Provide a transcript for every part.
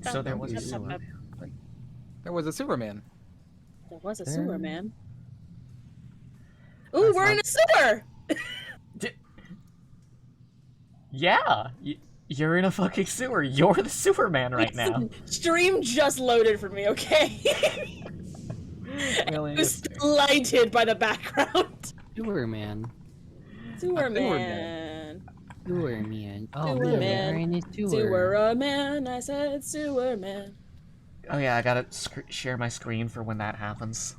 So there was a There sewer. was a sewer man. There was a There- sewer man. Ooh, we're in a sewer! Yeah, you're in a fucking sewer. You're the sewer man right now. Stream just loaded for me, okay? Really? I was delighted by the background. Sewer man. Sewer sewer man. Sewer man. Oh Sewer man, man. we're in a sewer. Sewer man. I said sewer man. Oh yeah, I gotta share my screen for when that happens.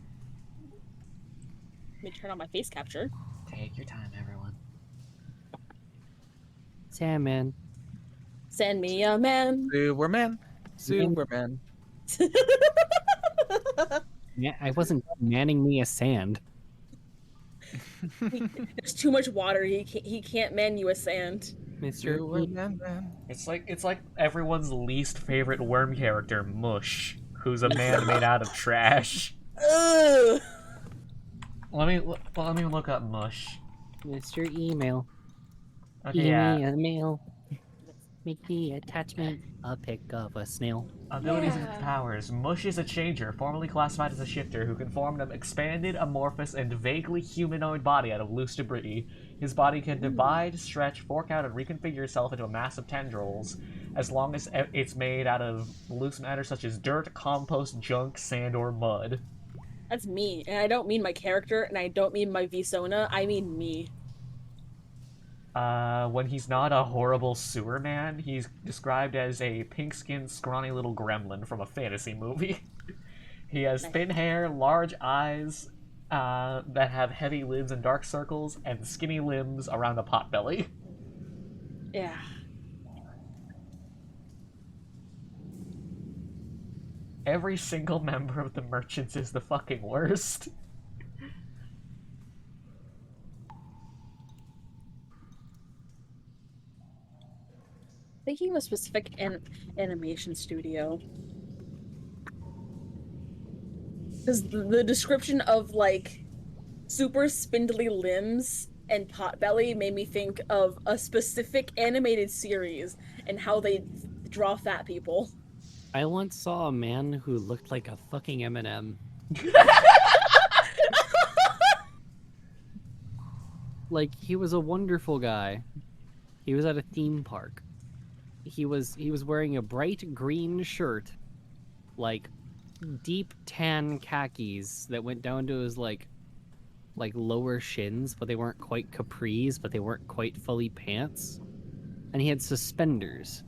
Let me turn on my face capture. Take your time, everyone. Salmon. Send me a man. Sewer man. Sewer man. Yeah, I wasn't manning me a sand. There's too much water. He can't man you a sand. Mr. Sewer man. It's like everyone's least favorite worm character, Mush, who's a man made out of trash. Ugh. Let me look up Mush. Mr. Email. Okay, yeah. Email. Make the attachment a pic of a snail. Abilities Yeah. and powers. Mush is a changer, formerly classified as a shifter, who can form an expanded, amorphous, and vaguely humanoid body out of loose debris. His body can divide, stretch, fork out, and reconfigure itself into a mass of tendrils, as long as it's made out of loose matter such as dirt, compost, junk, sand, or mud. That's me. And I don't mean my character, and I don't mean my Visona. I mean me. When he's not a horrible sewer man, he's described as a pink-skinned, scrawny little gremlin from a fantasy movie. He has thin hair, large eyes that have heavy lids and dark circles, and skinny limbs around a potbelly. Yeah. Every single member of the merchants is the fucking worst. Thinking of a specific animation studio. Because the description of, like, super spindly limbs and potbelly made me think of a specific animated series and how they draw fat people. I once saw a man who looked like a fucking M&M. Like, he was a wonderful guy. He was at a theme park. He was wearing a bright green shirt, like deep tan khakis that went down to his like lower shins, but they weren't quite capris, but they weren't quite fully pants. And he had suspenders.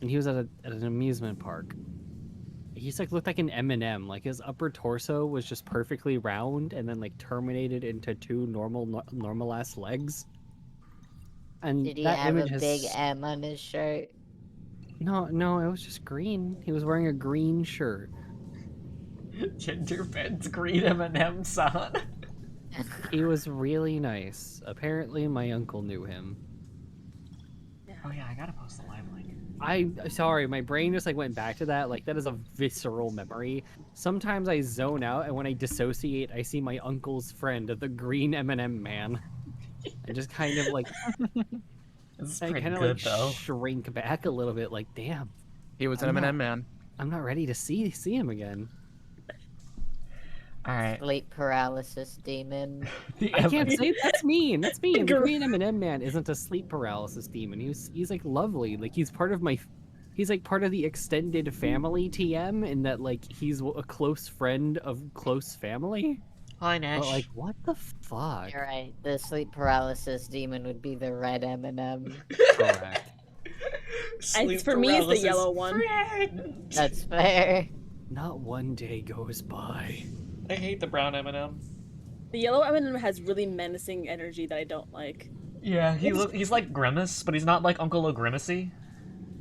And he was at an amusement park. He just like looked like an M&M. Like his upper torso was just perfectly round and then like terminated into two normal ass legs. And Did he that have a image big has... M on his shirt? No, it was just green. He was wearing a green shirt. Gingerbread's green M&M son. He was really nice. Apparently my uncle knew him. Oh yeah, I gotta post the live link. Sorry, my brain just like went back to that. Like that is a visceral memory. Sometimes I zone out, and when I dissociate, I see my uncle's friend, the green M&M man. I just kind of like, This is I pretty kind of good like though. shrink back a little bit. Like, damn, He was an I'm M&M not- man. I'm not ready to see him again. Alright. Sleep paralysis demon. I can't say that's mean. That's mean. The Gr- green M&M man isn't a sleep paralysis demon. He's like lovely. Like he's part of my. He's like part of the extended family TM in that like he's a close friend of close family. Hi, Nash. But like, what the fuck? You're right. The sleep paralysis demon would be the red M&M. Correct. For me, it's the yellow one. Friend. That's fair. Not one day goes by. I hate the brown M&M. The yellow M&M has really menacing energy that I don't like. Yeah, he's like Grimace, but he's not like Uncle O'Grimacy.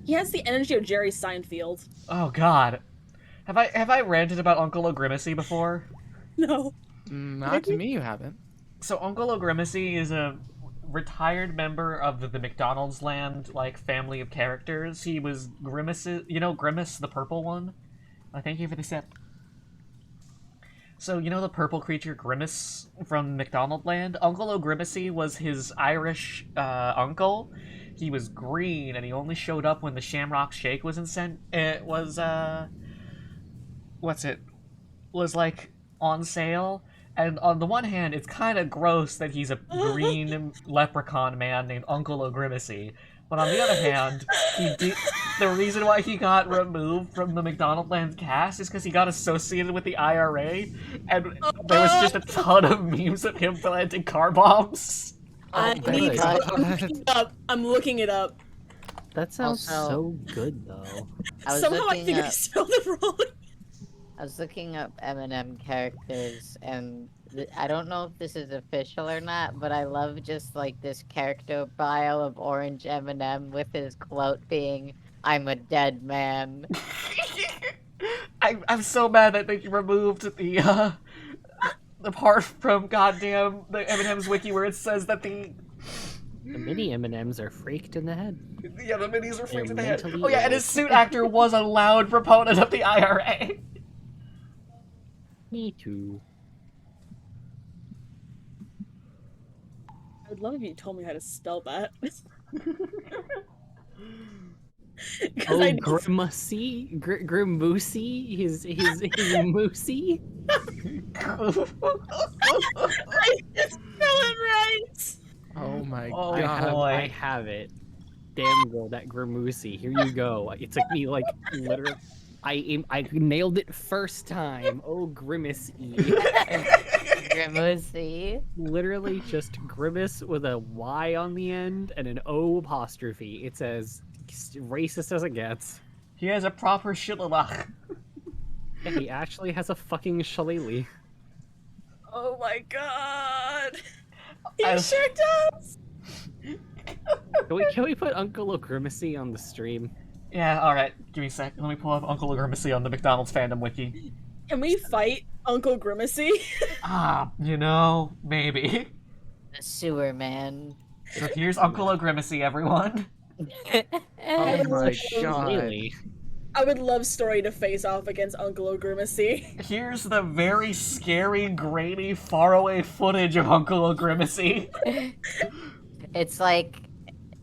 He has the energy of Jerry Seinfeld. Oh god. Have I ranted about Uncle O'Grimacy before? No. Not to me, you haven't. So Uncle O'Grimacy is a retired member of the McDonald's Land like family of characters. He was Grimace, Grimace the purple one. Thank you for the sip. So you know the purple creature Grimace from McDonald Land? Uncle O'Grimacy was his Irish uncle. he was green, and he only showed up when the Shamrock Shake was was like on sale. And on the one hand, it's kind of gross that he's a green leprechaun man named Uncle O'Grimacy. But on the other hand, the reason why he got removed from the McDonaldland cast is because he got associated with the IRA, and there was just a ton of memes of him planting car bombs. I Oh, need good. to I'm looking it up. I'm looking it up. That sounds Also- so good, though. I was Somehow I looking think I up. spelled it wrong. I was looking up Eminem characters, and I don't know if this is official or not, but I love just like this character bio of Orange Eminem with his quote being, "I'm a dead man." I'm so mad that they removed the part from goddamn the Eminem's wiki where it says that the mini M&Ms are freaked in the head. the minis were freaked They're in the head. mentally Oh yeah, and ill. his suit actor was a loud proponent of the IRA. Me too. I would love if you told me how to spell that. Oh, I Grimacy? Grimacy? His moosey? just spell it right. Oh my Oh, god. boy. I have it. Damn girl, that Grimacy. Here you go. It took me like literally. I nailed it first time. Oh, Grimacy. Grimacy. Literally just grimace with a Y on the end and an O apostrophe. It's as racist as it gets. He has a proper shillelagh. Yeah, he actually has a fucking shillelagh. Oh my god. He I- sure does. Can we put Uncle O'Grimacy on the stream? Yeah, alright. Give me a sec. Let me pull up Uncle Grimacy on the McDonald's fandom wiki. Can we fight Uncle Grimacy? Maybe. The sewer man. So here's Uncle Grimacy, everyone. Oh my God. god. Really? I would love Story to face off against Uncle Grimacy. Here's the very scary, grainy, faraway footage of Uncle Grimacy. It's like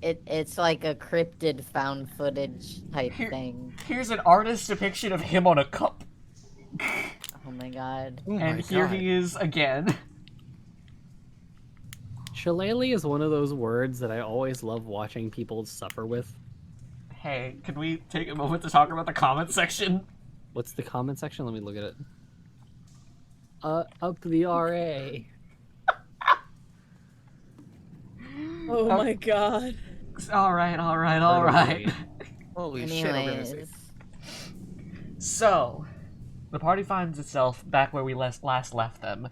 it's like a cryptid found footage type Here- thing. Here's an artist's depiction of him on a cup. Oh my god. Oh And my here god. he is again. Shillelagh is one of those words that I always love watching people suffer with. Hey, can we take a moment to talk about the comment section? What's the comment section? Let me look at it. Up the RA. Oh my god. Alright. Literally. Holy shit, Anyways, Grimacy. So, the party finds itself back where we last left them,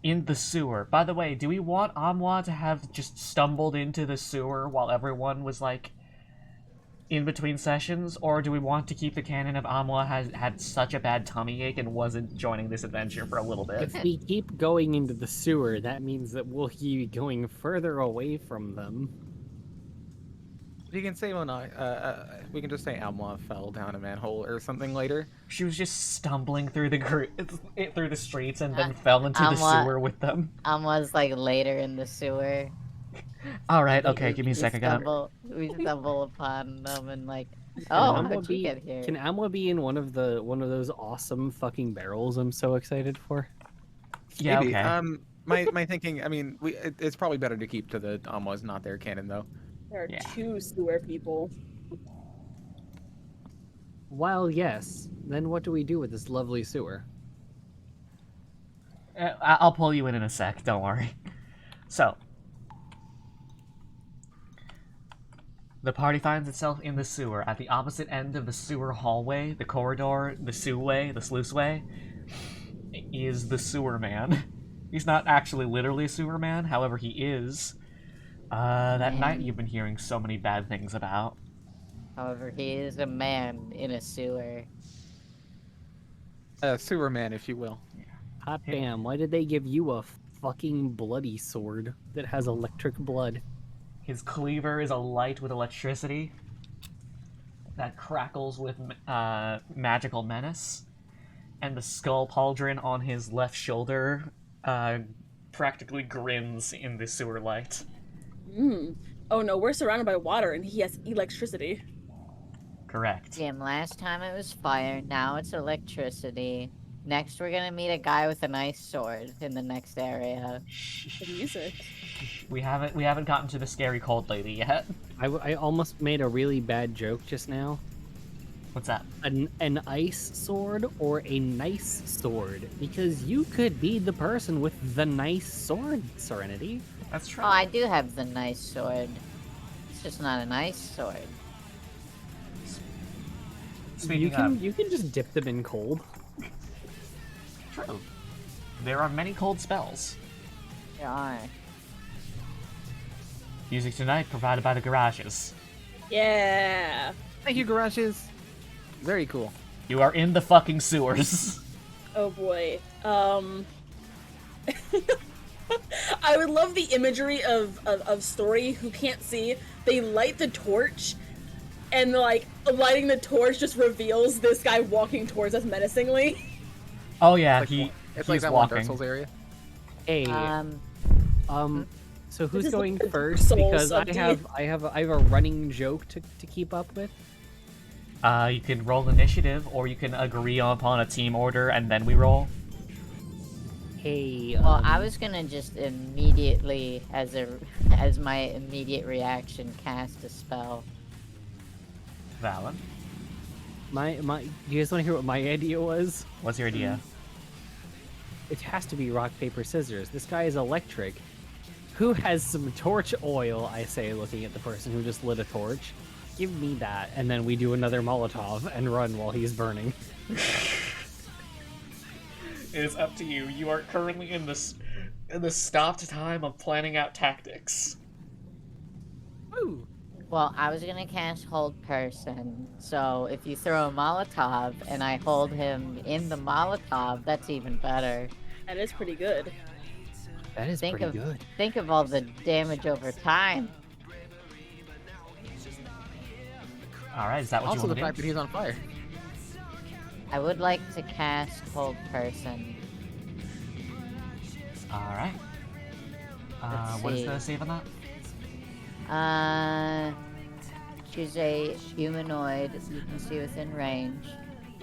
in the sewer. By the way, do we want Amwa to have just stumbled into the sewer while everyone was, like, in between sessions? Or do we want to keep the canon of Amwa had such a bad tummy ache and wasn't joining this adventure for a little bit? If we keep going into the sewer, that means that we'll be going further away from them. You can say we can just say Alma fell down a manhole or something later. She was just stumbling through through the streets and then fell into the Amwa- sewer with them. was like later in the sewer. Alright, okay, give me a second. We stumble upon them and like, Can oh, Amwa how'd you be- get here? Can Amwa be in one of those awesome fucking barrels I'm so excited for? Yeah, Maybe. okay. My thinking. I mean, it's probably better to keep to the Alma's not their canon though. There are Yeah. 2 sewer people. While yes, then what do we do with this lovely sewer? I'll pull you in a sec, don't worry. So, the party finds itself in the sewer. At the opposite end of the sewer hallway, the corridor, the sewway, the sluiceway, is the sewer man. He's not actually literally a sewer man, however he is. That night you've been hearing so many bad things about. However, he is a man in a sewer. Sewer man, if you will. Hot damn, why did they give you a fucking bloody sword that has electric blood? His cleaver is a light with electricity that crackles with magical menace. And the skull pauldron on his left shoulder practically grins in the sewer light. Oh no, we're surrounded by water and he has electricity. Correct. Damn, last time it was fire, now it's electricity. Next, we're gonna meet a guy with an ice sword in the next area. The music. We haven't gotten to the scary cold lady yet. I almost made a really bad joke just now. What's that? An ice sword or a nice sword, because you could be the person with the nice sword, Serenity. That's true. Oh, I do have the nice sword. It's just not an ice sword. Speaking of, You can just dip them in cold. true. There are many cold spells. There are. Music tonight provided by the garages. Yeah. Thank you, garages. Very cool. You are in the fucking sewers. Oh boy. I would love the imagery of Story who can't see. They light the torch, and like lighting the torch just reveals this guy walking towards us menacingly. Oh yeah, It's he's like that one walking. Dark Souls area. Hey, so who's is going like the first? Souls Because I update. have a running joke to keep up with. You can roll initiative, or you can agree upon a team order, and then we roll. Hey, Well, I was gonna just immediately, as my immediate reaction, cast a spell. Valen, my do you guys want to hear what my idea was? what's your idea? It has to be rock paper scissors. This guy is electric. Who has some torch oil? I say, looking at the person who just lit a torch. Give me that, and then we do another Molotov and run while he's burning. It is up to you. You are currently in the stopped time of planning out tactics. Ooh. Well, I was gonna cast Hold Person, so if you throw a Molotov and I hold him in the Molotov, that's even better. That is pretty good. That is Think pretty of good. think of all the damage over time. All right, is that what Also, you the want fact to that do? he's on fire. I would like to cast Hold Person. All right. Let's What is see. the save on that? Choose a humanoid you can see within range,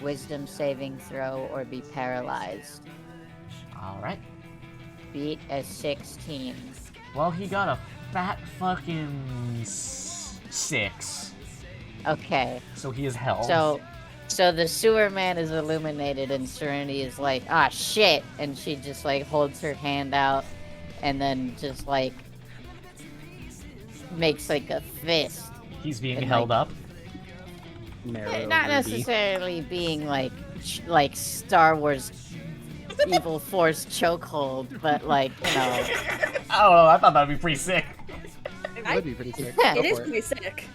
wisdom saving throw, or be paralyzed. All right. Beat a 16. Well, he got a fat fucking 6, Okay, so he is held. so the sewer man is illuminated, and Serenity is like, ah, shit, and she just like holds her hand out, and then just like makes like a fist. He's being and, held like, up. Marrow Not Ruby. necessarily being like Star Wars evil force chokehold, but like, you know. Oh, I thought that'd be pretty sick. It would be pretty sick. Yeah, Go It is for pretty sick.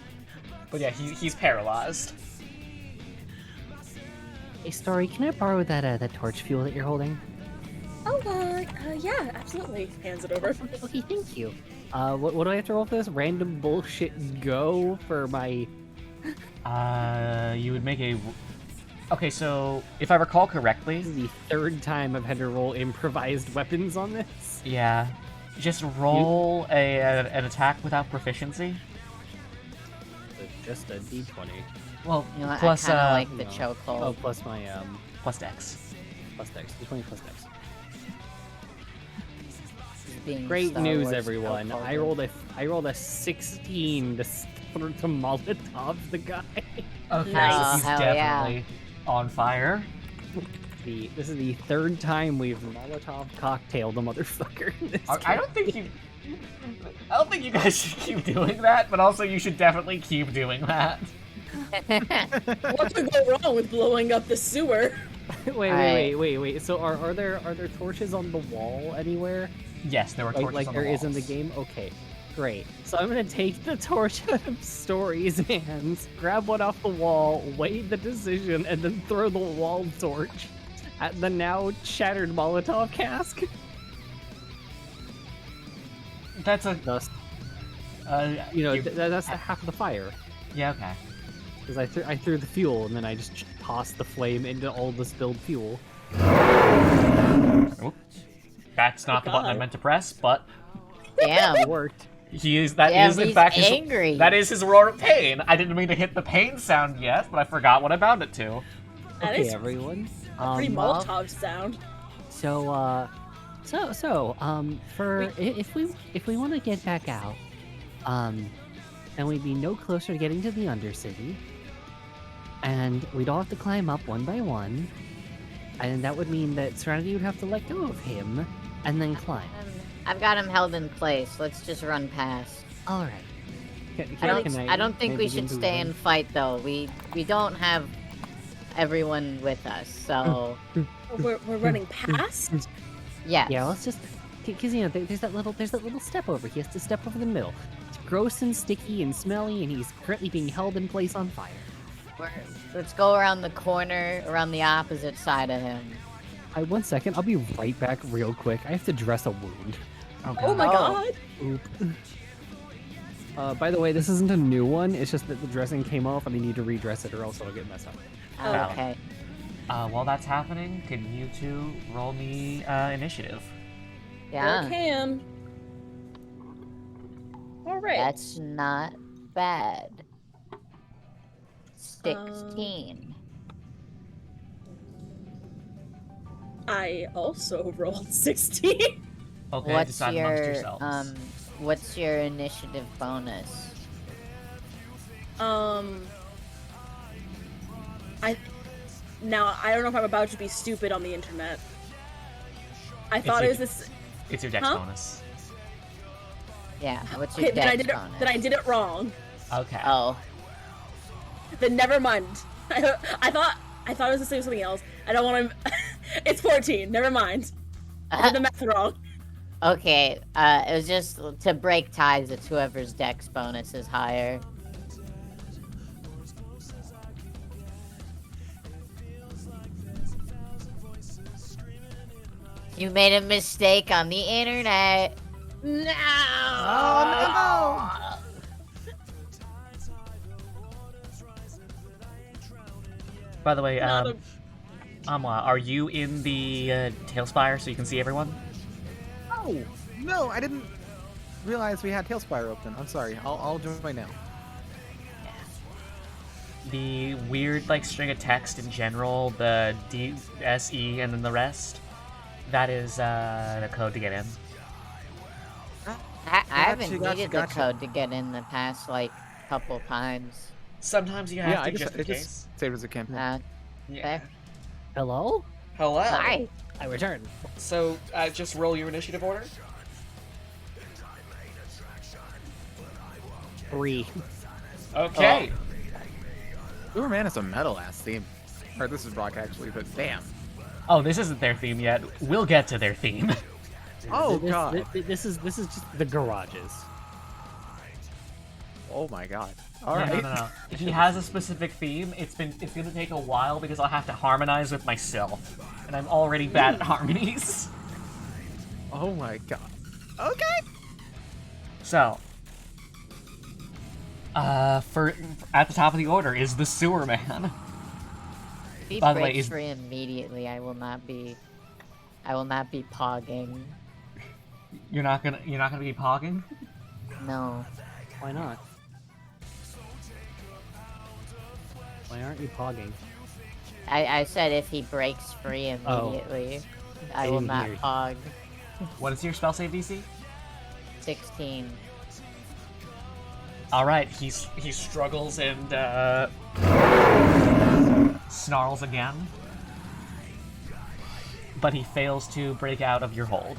But yeah, he's paralyzed. Hey, Story, can I borrow that torch fuel that you're holding? Oh, yeah, absolutely. Hands it over. Okay, thank you. What do I have to roll for this? Random bullshit go for my... You would make a. Okay, so if I recall correctly, This is the third time I've had to roll improvised weapons on this. yeah, just roll an attack without proficiency. Just a d20. Well, You know what, plus I kind of like the no. chokehold. Oh, plus my, plus dex. plus dex. D20 plus dex. Being Great Star news, Wars everyone. chokeholder. I rolled a 16 to Molotov the guy. Okay, Nice. so he's Hell yeah. definitely on fire. This is the third time we've Molotov cocktailed the motherfucker. in this I don't think you. I don't think you guys should keep doing that, but also you should definitely keep doing that. What could go wrong with blowing up the sewer? game. Wait. So are there torches on the wall anywhere? Yes, there were torches Like on there the is in the walls. game? Okay. Great. So I'm gonna take the torch out of Story's hands, grab one off the wall, weigh the decision, and then throw the wall torch at the now shattered Molotov cask. That's a. Thus, that's the half of the fire. Yeah, okay. Because I threw the fuel and then I just tossed the flame into all the spilled fuel. Oop. That's not the button I God. meant to press, but Damn. It worked. He is. That Yeah, is in he's fact his. angry. That is his roar of pain. I didn't mean to hit the pain sound yet, but I forgot what I bound it to. That Okay, is everyone. a pretty well- Molotov sound. So, for if we want to get back out, then we'd be no closer to getting to the Undercity, and we'd all have to climb up one by one, and that would mean that Serenity would have to let go of him and then climb. I've got him held in place. Let's just run past. All right. I don't think we should stay and fight though. We don't have everyone with us, so We're running past? yes. Yeah, let's just, because there's that little step over. He has to step over the middle. It's gross and sticky and smelly, and he's currently being held in place on fire. Let's go around the corner, around the opposite side of him. 1 second, I'll be right back real quick. I have to dress a wound. Oh my god. Oop. By the way, this isn't a new one. It's just that the dressing came off, and I need to redress it, or else it'll get messed up. Oh. Okay. While that's happening, can you two roll me initiative? Yeah. Sure can. Alright. That's not bad. 16. I also rolled 16. Okay, what's decide amongst your yourselves. what's your initiative bonus? I don't know if I'm about to be stupid on the internet. I thought it was this. It's your dex huh? bonus. Yeah, what's your Okay, then I dex did it. bonus? Then I did it wrong. Okay. Oh, Then never mind. I thought it was the same as something else. I don't want to. It's 14. Never mind. I did the math wrong. okay. It was just to break ties. It's whoever's dex bonus is higher. You made a mistake on the internet. No. Oh By the way, Not a- Amwa, are you in the Tailspire so you can see everyone? no! No, I didn't realize we had Tailspire open. I'm sorry. I'll join right now. The weird like string of text in general, the D, S, E, and then the rest. That is the code to get in. I haven't Gotcha, needed gotcha. the code to get in the past like couple times. Sometimes you have Yeah, to I just in just case. saved as a campaign. Yeah. Hello? Hello. Hi. I return. So just roll your initiative order. 3. Okay. Uberman is a metal ass theme. Or this is rock actually, but damn. Oh, this isn't their theme yet. We'll get to their theme. Oh This- god. This is just the garages. Oh my god. No, Alright. no. If he has a specific theme, it's gonna take a while because I'll have to harmonize with myself, and I'm already bad at harmonies. Oh my god. Okay. So, for at the top of the order is the sewer man. If he By the way, breaks is- free immediately, I will not be pogging. You're not gonna be pogging. No. Why not? Why aren't you pogging? I said if he breaks free immediately, I will didn't not hear you. pog. What is your spell save DC? 16. All right, he struggles and snarls again, but he fails to break out of your hold.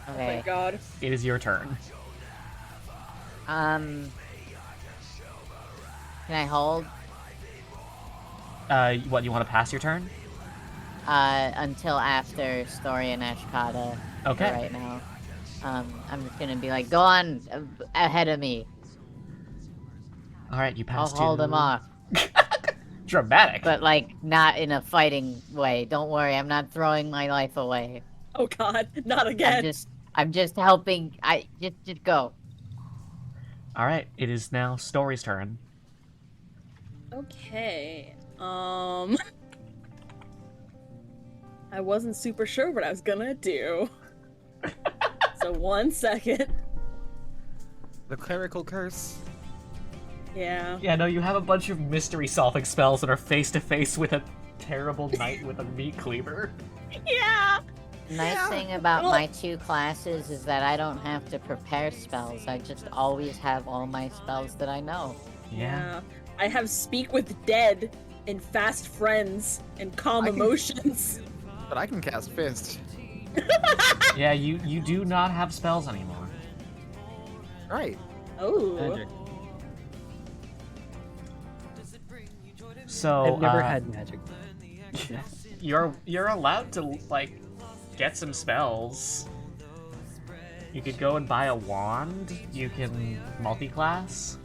Okay. Thank God. It is your turn. Can I hold? What, you want to pass your turn? Until after Story and Ashkata. Okay. For right now. I'm just gonna be like, go on ahead of me. All right, you I'll pass. hold him off, Dramatic. but like not in a fighting way. Don't worry, I'm not throwing my life away. Oh God, not again. I'm just helping. Just go. All right, it is now Story's turn. Okay. I wasn't super sure what I was gonna do. So 1 second. The clerical curse. Yeah. Yeah, no, you have a bunch of mystery solving spells and are face to face with a terrible knight with a meat cleaver. Yeah. Nice thing about my 2 classes is that I don't have to prepare spells. I just always have all my spells that I know. Yeah. I have Speak with Dead and Fast Friends and Calm Emotions. But I can cast Fist. Yeah, you do not have spells anymore. Right. Oh. Magic. So I've never uh, had magic. you're allowed to like get some spells. You could go and buy a wand. You can multi-class.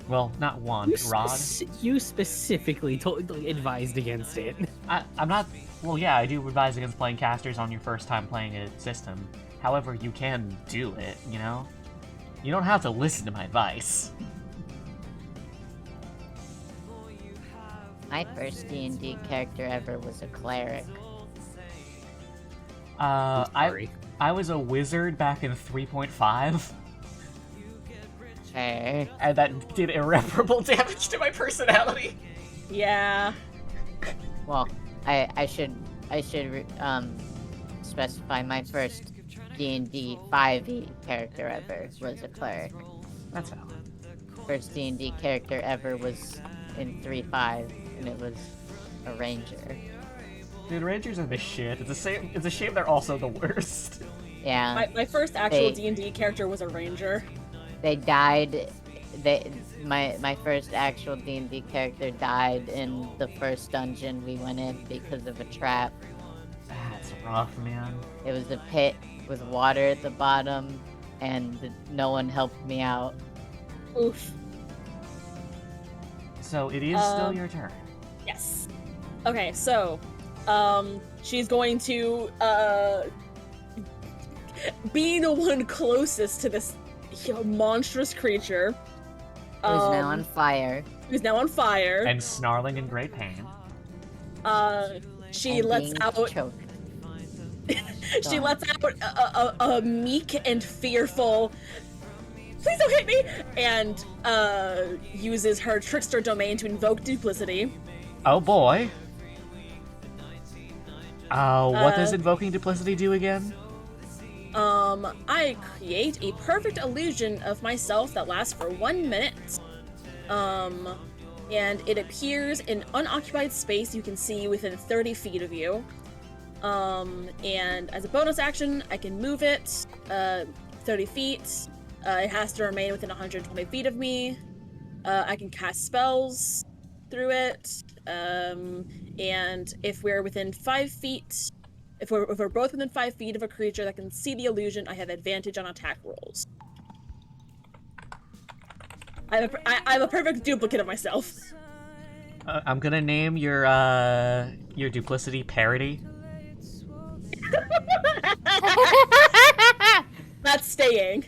Well, not wand, rod. You specifically advised against it. I'm not. Well, yeah, I do advise against playing casters on your first time playing a system. However, you can do it. You know, you don't have to listen to my advice. My first D&D character ever was a cleric. Sorry. I was a wizard back in 3.5. Hey. And that did irreparable damage to my personality. Yeah. Well, I should specify my first D&D 5e character ever was a cleric. That's valid. First D&D character ever was in 3.5, and it was a ranger. Dude, rangers are the shit. It's a shame they're also the worst. Yeah. My first actual They- D&D character was a ranger. They died. My first actual D&D character died in the first dungeon we went in because of a trap. That's rough, man. It was a pit with water at the bottom, and no one helped me out. Oof. So it is still your turn. Yes. Okay, so, she's going to, be the one closest to this monstrous creature. Who's now on fire. Who's now on fire. And snarling in great pain. She and lets being out. choked. She lets out a meek and fearful. Please don't hit me! And uses her trickster domain to invoke duplicity. Oh boy. What does invoking duplicity do again? I create a perfect illusion of myself that lasts for 1 minute. And it appears in unoccupied space you can see within 30 feet of you. And as a bonus action, I can move it 30 feet. It has to remain within 120 feet of me. I can cast spells through it. And if we're within 5 feet, if we're both within 5 feet of a creature that can see the illusion, I have advantage on attack rolls. I'm a perfect duplicate of myself. I'm gonna name your duplicity parody. That's staying.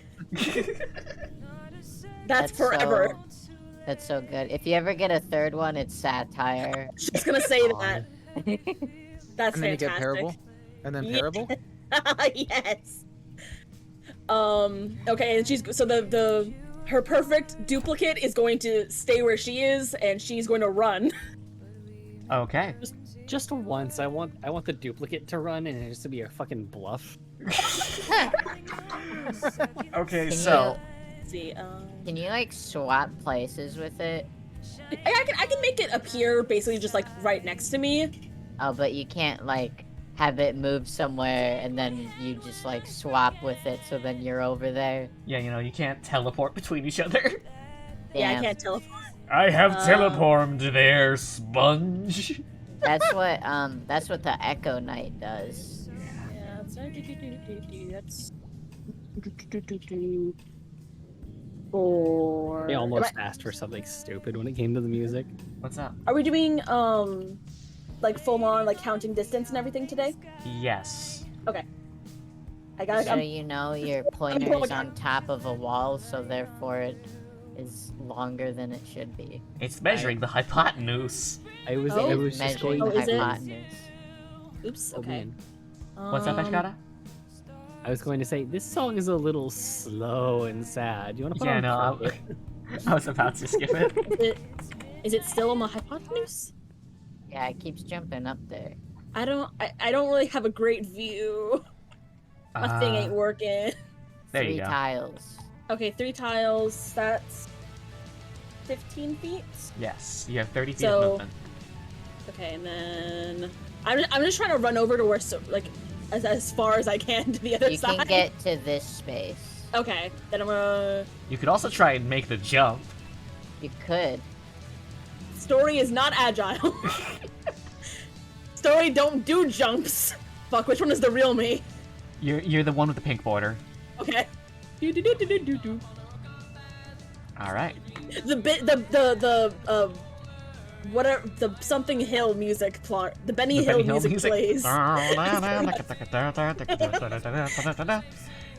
That's forever. That's so good. If you ever get a third one, it's satire. Just gonna say that. That's And then fantastic. you get parable. And then parable. Yes. Okay, and she's so her perfect duplicate is going to stay where she is, and she's going to run. Okay. Just once, I want the duplicate to run, and it just to be a fucking bluff. Okay, Can so Let's see. Can you like swap places with it? I can make it appear basically just like right next to me. Oh, but you can't like have it move somewhere and then you just like swap with it so then you're over there. yeah, you can't teleport between each other. Yeah, I Damn. can't teleport. I have telepormed there, sponge. That's what the Echo Knight does. Yeah, that's 4. They almost asked for something stupid when it came to the music. What's up? Are we doing like full on like counting distance and everything today? Yes. Okay. I got So it. you know your pointer is on top of a wall, so therefore it is longer than it should be. It's measuring the hypotenuse. I was Oh. just Measuring going Oh, is it? hypotenuse. Oops. Oh, Okay. man. What's up, Eshkata? I was going to say this song is a little slow and sad. You want to put Yeah, on no, Cricket? I was about to skip it. Is it still on the hypotenuse? Yeah, it keeps jumping up there. I don't really have a great view. My thing ain't working. There you 3 go. tiles. Okay, 3 tiles. That's 15 feet. Yes, you have 30 feet So- of movement. Okay, and then I'm just trying to run over to where as far as I can to the other You side. can get to this space. Okay, then I'm gonna. You could also try and make the jump. You could. Story is not agile. Story don't do jumps. Fuck, which one is the real me? You're the one with the pink border. Okay. Do. All right. The whatever the something hill music plot. The Benny The Hill Benny Hill music plays. Is But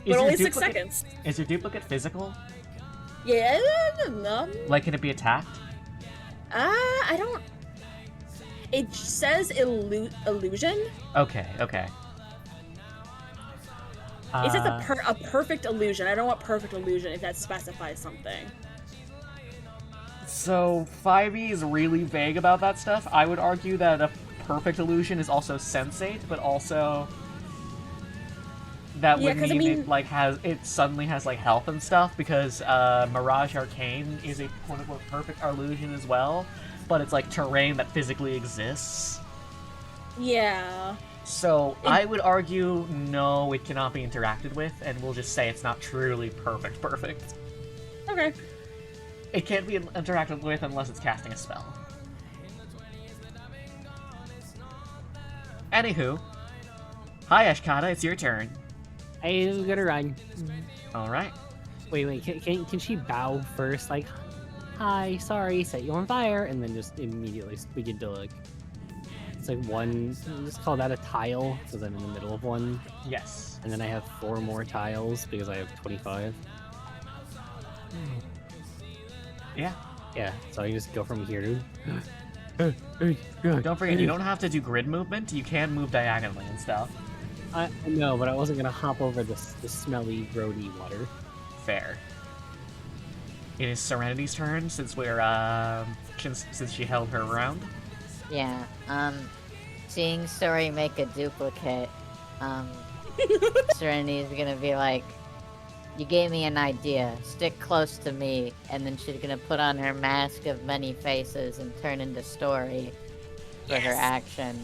your only 6 duplicate- seconds. Is your duplicate physical? Yeah, no. Like, can it be attacked? I don't. It says illusion. Okay. It says a perfect illusion. I don't want perfect illusion if that specifies something. So 5e is really vague about that stuff. I would argue that a perfect illusion is also sensate, but also that Yeah, would 'cause mean I mean- it suddenly has like health and stuff because Mirage Arcane is a quote unquote perfect illusion as well, but it's like terrain that physically exists. Yeah. So I would argue no, it cannot be interacted with, and we'll just say it's not truly perfect. Okay. It can't be interacted with unless it's casting a spell. Anywho, hi Ashkata, it's your turn. I'm gonna run. All right. Wait, can she bow first? Like, hi, sorry, set you on fire, and then just immediately begin to like. It's like one. Just call that a tile because I'm in the middle of one, Yes. and then I have 4 more tiles because I have 25. Yeah. Yeah, so I just go from here to. Don't forget, you don't have to do grid movement. You can move diagonally and stuff. I know, but I wasn't gonna hop over the smelly, grody water. Fair. It is Serenity's turn since we're since she held her round. Yeah. Seeing Story make a duplicate, Serenity is gonna be like, "You gave me an idea. Stick close to me," and then she's gonna put on her mask of many faces and turn into Story for her action.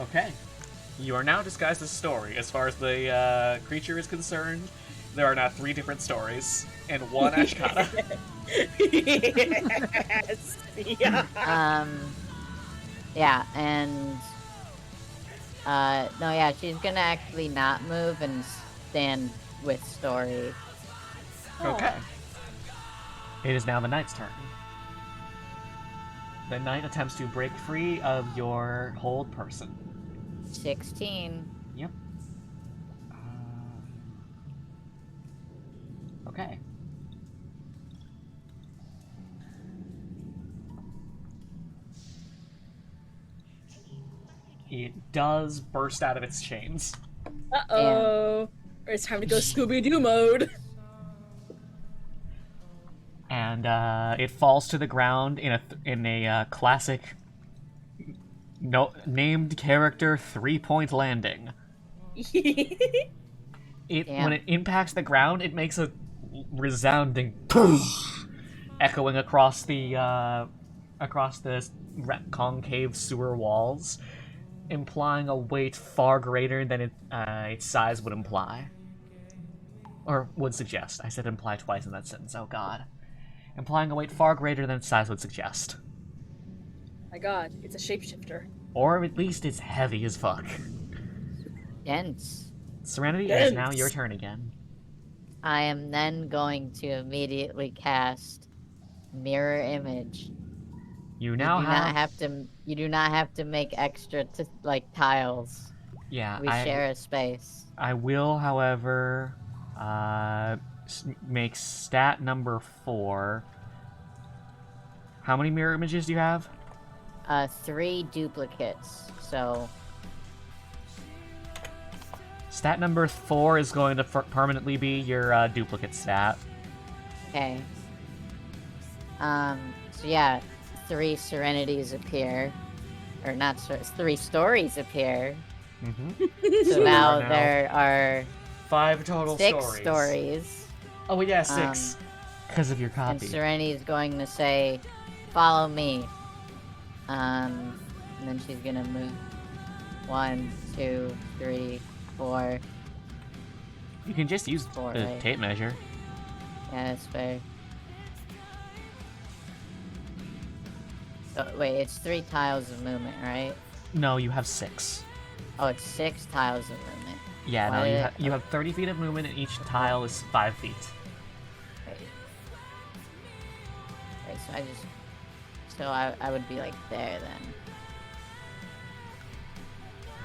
Okay. You are now disguised as Story. As far as the creature is concerned, there are now 3 different stories and 1 Ashkata. Yes. Yeah. Yeah, and no, yeah, she's gonna actually not move and stand with Story. Okay. It is now the knight's turn. The knight attempts to break free of your hold person. 16. Yep. Okay. It does burst out of its chains. Uh-oh. It's time to go Scooby-Doo mode. And it falls to the ground in a classic named character 3-point landing. When it impacts the ground, it makes a resounding poof, echoing across the concave sewer walls, implying a weight far greater than its size would imply. Or would suggest. I said imply twice in that sentence. Oh god. Implying a weight far greater than its size would suggest. My god, it's a shapeshifter. Or at least it's heavy as fuck. Dense. Serenity, it is now your turn again. I am then going to immediately cast Mirror Image. You now You do not have to make extra tiles. Yeah, We share a space. I will, however, make stat number 4. How many mirror images do you have? 3 duplicates. So Stat number 4 is going to permanently be your duplicate stat. Okay. So yeah, 3 serenities appear. Or not, 3 stories appear. Mm-hmm. So now now there are 5 total 6 stories. stories. Oh, yeah, 6. Because of your And copy. Sereni is going to say, "Follow me." And then she's gonna move 1, 2, 3, 4. You can just use 4, the right? tape measure. Yeah, that's fair. So, wait, it's 3 tiles of movement, right? No, you have 6. Oh, it's 6 tiles of movement. Yeah, Why no, did you have 30 feet of movement, and each tile is 5 feet. Wait, so I just... So I would be, like, there, then.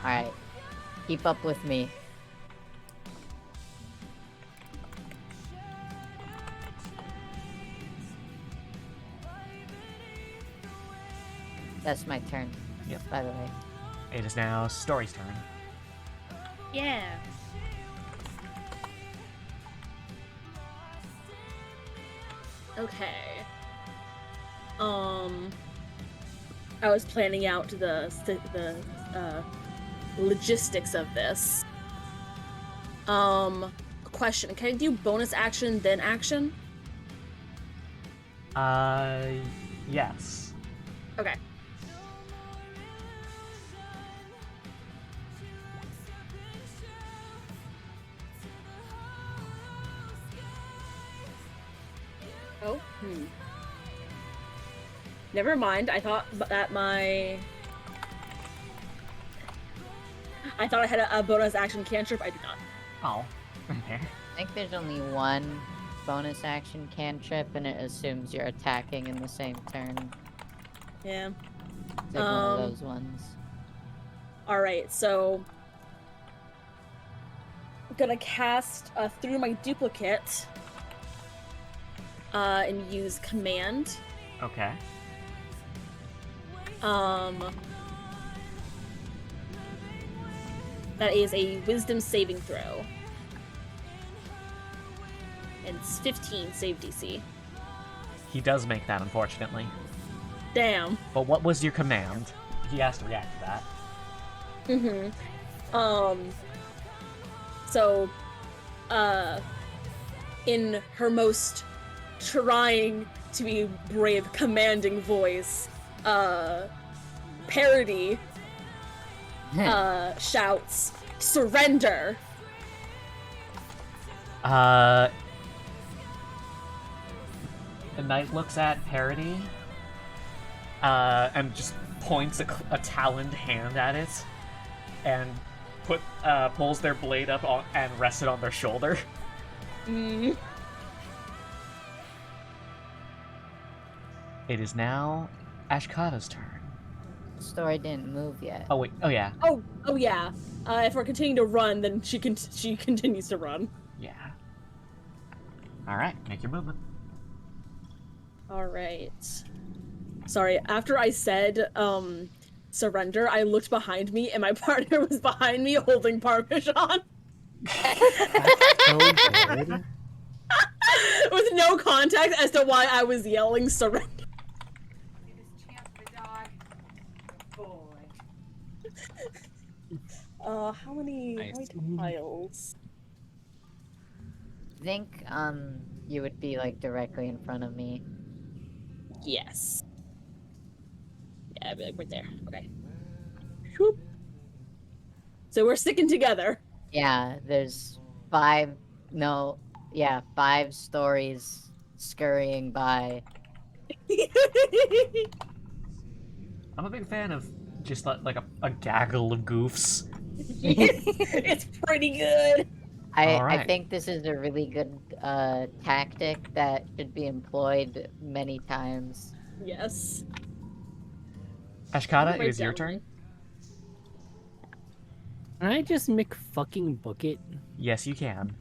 Alright. Keep up with me. That's my turn. Yep. By the way. It is now Story's turn. Yeah. Okay. I was planning out the logistics of this. Question: can I do bonus action then action? Yes. Okay. Oh. Never mind. I thought that I thought I had a bonus action cantrip. I do not. Oh. Okay. I think there's only one bonus action cantrip, and it assumes you're attacking in the same turn. Yeah. It's like one of those ones. Alright, so I'm gonna cast through my duplicate and use command. Okay. That is a wisdom saving throw. And it's 15 save DC. He does make that, unfortunately. Damn. But what was your command? He has to react to that. So, in her most trying to be brave, commanding voice, Parody shouts, "Surrender!" The knight looks at Parody, and just points a taloned hand at it, and pulls their blade up and rests it on their shoulder. Mm. It is now Ashkata's turn. Story didn't move yet. Oh wait, oh yeah, Oh yeah. If we're continuing to run, then she continues to run. yeah. All right, make your movement. All right. Sorry, after I said surrender, I looked behind me and my partner was behind me holding Parmesan. So good. With no context as to why I was yelling surrender. How many Nice. tiles? I think, you would be, like, directly in front of me. Yes. Yeah, I'd be like right there. Okay. Whoop. So we're sticking together. Yeah, there's 5 stories scurrying by. I'm a big fan of just like a gaggle of goofs. It's pretty good. I Alright. think this is a really good tactic that should be employed many times. Yes. Ashkata, it Right is your down. turn. Can I just fucking book it? Yes, you can.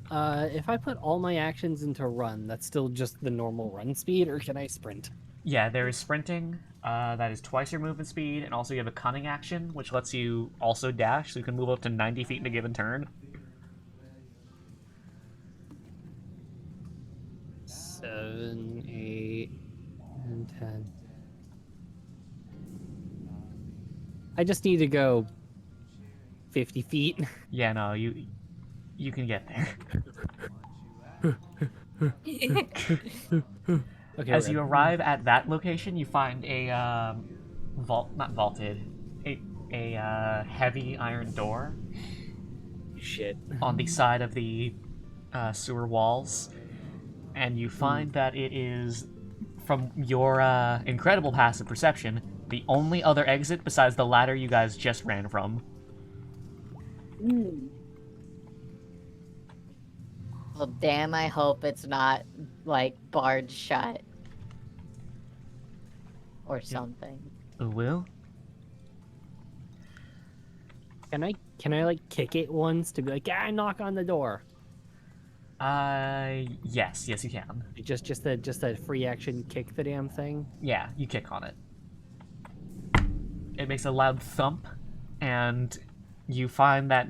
If I put all my actions into run, that's still just the normal run speed, or can I sprint? Yeah, there is sprinting. That is twice your movement speed, and also you have a cunning action, which lets you also dash, so you can move up to 90 feet in a given turn. 7, 8, and 10. I just need to go 50 feet. Yeah, no, you can get there. Okay, As we're you good. arrive at that location, you find a not vaulted, a heavy iron door Shit. on the side of the sewer walls, and you find that it is, from your incredible passive perception, the only other exit besides the ladder you guys just ran from. Well, damn, I hope it's not, like, barred shut. Or something. Will? Can I like kick it once to be like, yeah, knock on the door? Yes, you can. Just a free action kick the damn thing. Yeah, you kick on it. It makes a loud thump, and you find that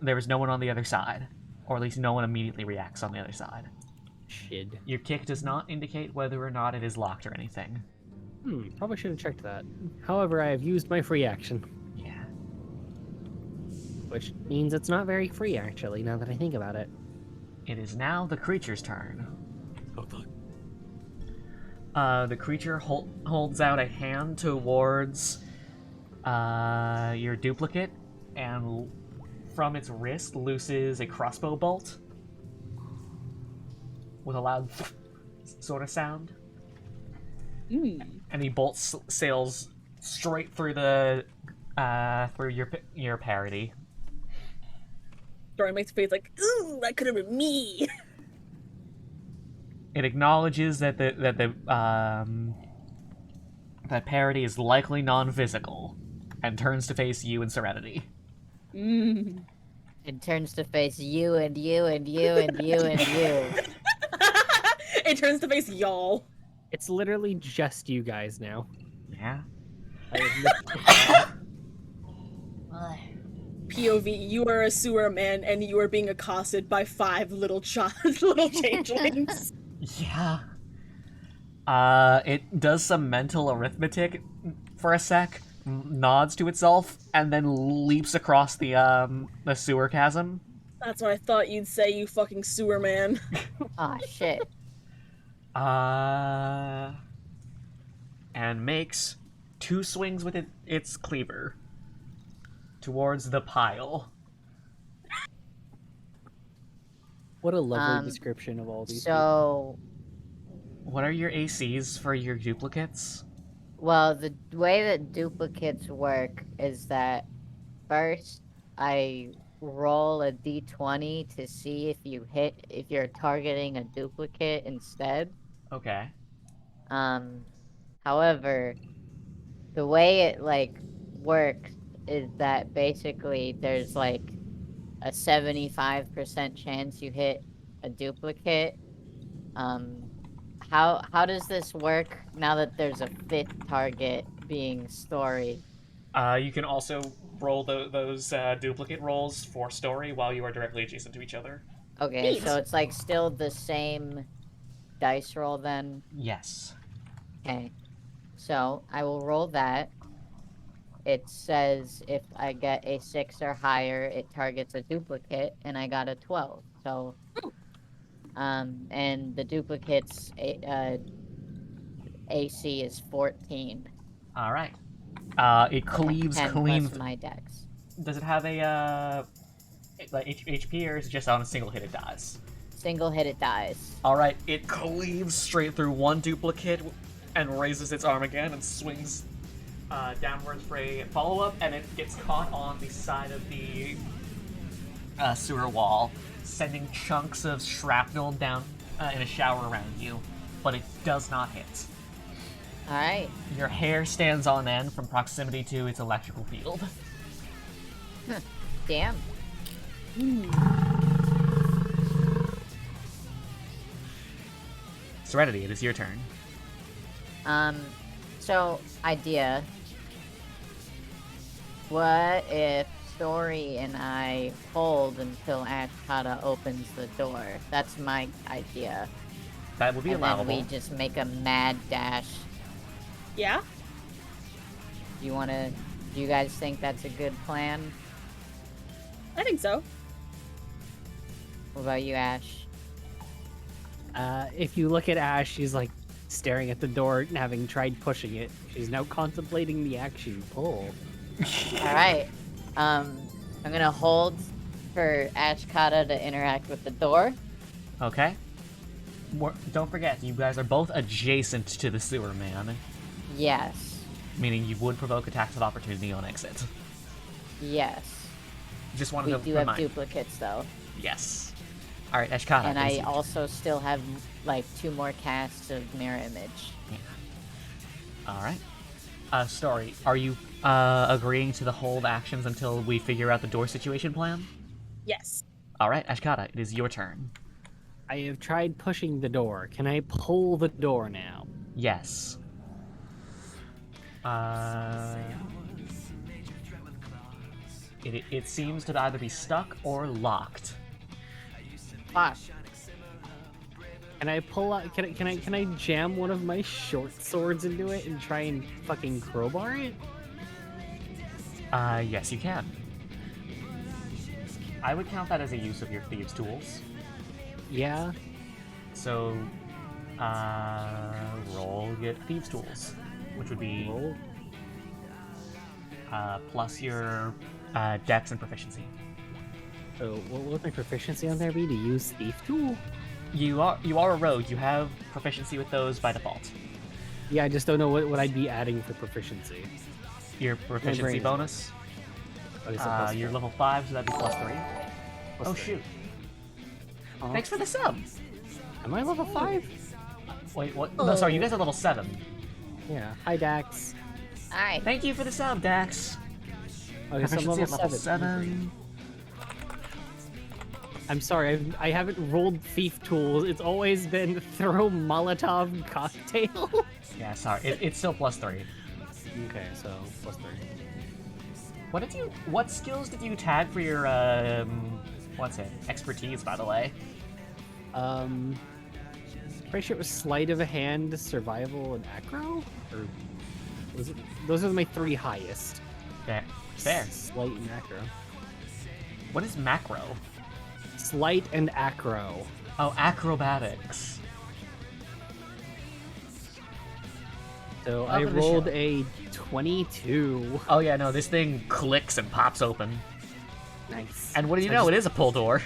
there is no one on the other side, or at least no one immediately reacts on the other side. Shit. Your kick does not indicate whether or not it is locked or anything. Probably should have checked that. However, I have used my free action, Yeah. which means it's not very free actually. Now that I think about it. It is now the creature's turn. Oh fuck. The creature holds out a hand towards your duplicate, and from its wrist looses a crossbow bolt with a loud sort of sound. And the bolt sails straight through the through your parody. Dory makes a face like, ooh, that could have been me. It acknowledges that that parody is likely non-physical, and turns to face you in Serenity. It turns to face you and you and you and you and you. It turns to face y'all. It's literally just you guys now. Yeah. POV, you are a sewer man and you are being accosted by 5 little changelings. Yeah. It does some mental arithmetic for a sec, nods to itself, and then leaps across the sewer chasm. That's what I thought you'd say, you fucking sewer man. Aw, shit. And makes 2 swings with its cleaver towards the pile. What a lovely description of all these. So, What are your ACs for your duplicates? well, the way that duplicates work is that first I roll a d20 to see if you're targeting a duplicate instead. Okay. However, the way it, like, works is that basically there's, like, a 75% chance you hit a duplicate. How does this work now that there's a 5th target being story? You can also roll those duplicate rolls for story while you are directly adjacent to each other. Okay, Neat. so it's, like, still the same dice roll then? Yes. Okay. So, I will roll that. It says if I get a 6 or higher, it targets a duplicate, and I got a 12. So, and the duplicate's AC is 14. All right. It cleaves 10 clean. plus my dex. Does it have a like HP, or is it just on a single hit it dies? Single hit it dies. All right. It cleaves straight through one duplicate and raises its arm again and swings downwards for a follow-up, and it gets caught on the side of the sewer wall, sending chunks of shrapnel down in a shower around you, but it does not hit. Alright. Your hair stands on end from proximity to its electrical field. Damn. Serenity, it is your turn. So, idea. What if Story and I hold until Ashkata opens the door? That's my idea. That would be And then allowable. we just make a mad dash. Yeah? Do you guys think that's a good plan? I think so. What about you, Ash? If you look at Ash, she's like staring at the door, having tried pushing it. She's now contemplating the action pull. Alright. I'm gonna hold for Ashkata to interact with the door. Okay. Don't forget, you guys are both adjacent to the sewer man, Yes. meaning you would provoke attacks of opportunity on exit. Yes. Just wanted We to do have remind. duplicates, though. Yes. All right, Ashkata. And it is I you. also still have, like, 2 more casts of Mirror Image. All right. Story. Are you agreeing to the hold actions until we figure out the door situation plan? Yes. All right, Ashkata. It is your turn. I have tried pushing the door. Can I pull the door now? Yes. It seems to either be stuck or locked. Fuck. Can I pull out? Can I jam one of my short swords into it and try and fucking crowbar it? Yes, you can. I would count that as a use of your thieves' tools. Yeah. So, roll get thieves' tools, which would be Roll. plus your dex and proficiency. So what would my proficiency on there be to use thief tool? You are a rogue. You have proficiency with those by default. Yeah, I just don't know what I'd be adding for proficiency. Your proficiency brain is bonus. Oh, is it plus You're three? level 5, so that'd be plus 3. Plus Oh three. shoot! Oh. Thanks for the sub. Am I level 5? Wait, what? No, sorry. You guys are level 7. Yeah. Hi, Dax. Alright. Thank you for the sub, Dax. Okay, so I'm Proficiency level at level 7. 7. I'm sorry, I haven't rolled thief tools. It's always been throw Molotov cocktail. Yeah, sorry. It's still plus 3. Okay, so plus 3. What skills did you tag for your what's it? Expertise, by the way. Pretty sure it was sleight of a hand, survival, and acro? Or was it? Those are my 3 highest. Okay. Fair. Sleight and acro. What is macro? Sleight and acro. Oh, acrobatics. So Welcome I to the rolled show. a 22. Oh yeah, no, this thing clicks and pops open. Nice. And what do you So know? I It is a pull door.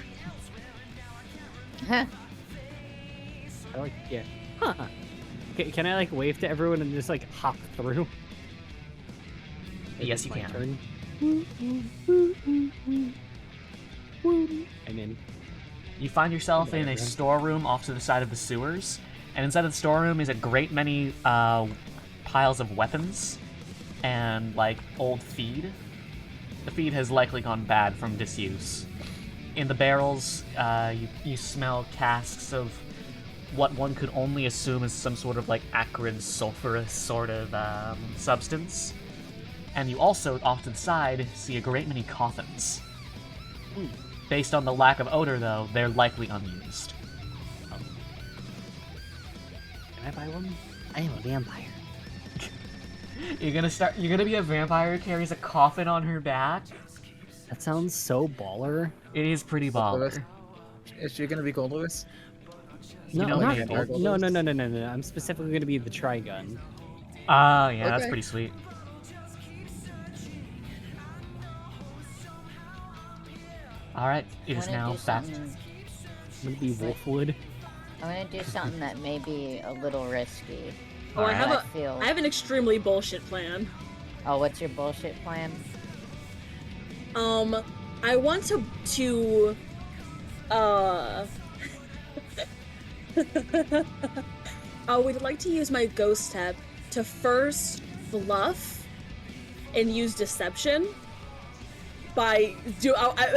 Huh. I like, yeah. Huh. Can I like wave to everyone and just like hop through? Yes, you My can. turn. I'm in. You find yourself in a Whatever. storeroom off to the side of the sewers, and inside of the storeroom is a great many piles of weapons and like old feed. The feed has likely gone bad from disuse. In the barrels, you smell casks of what one could only assume is some sort of like acrid, sulfurous sort of substance. And you also, off to the side, see a great many coffins. Based on the lack of odor, though, they're likely unused. Can I buy one? I am a vampire. You're gonna be a vampire who carries a coffin on her back? That sounds so baller. It is pretty baller. Is she gonna be Gold Lewis? No, know not, maybe. no. I'm specifically going to be the Trigun. Ah, yeah, that's Okay. pretty sweet. Alright, it is I'm gonna now do back. something- I'm going to be Wolfwood. I'm gonna do something that may be a little risky. Oh, I have Alright. I have an extremely bullshit plan. Oh, what's your bullshit plan? I want to I would like to use my ghost tab to first bluff and use deception I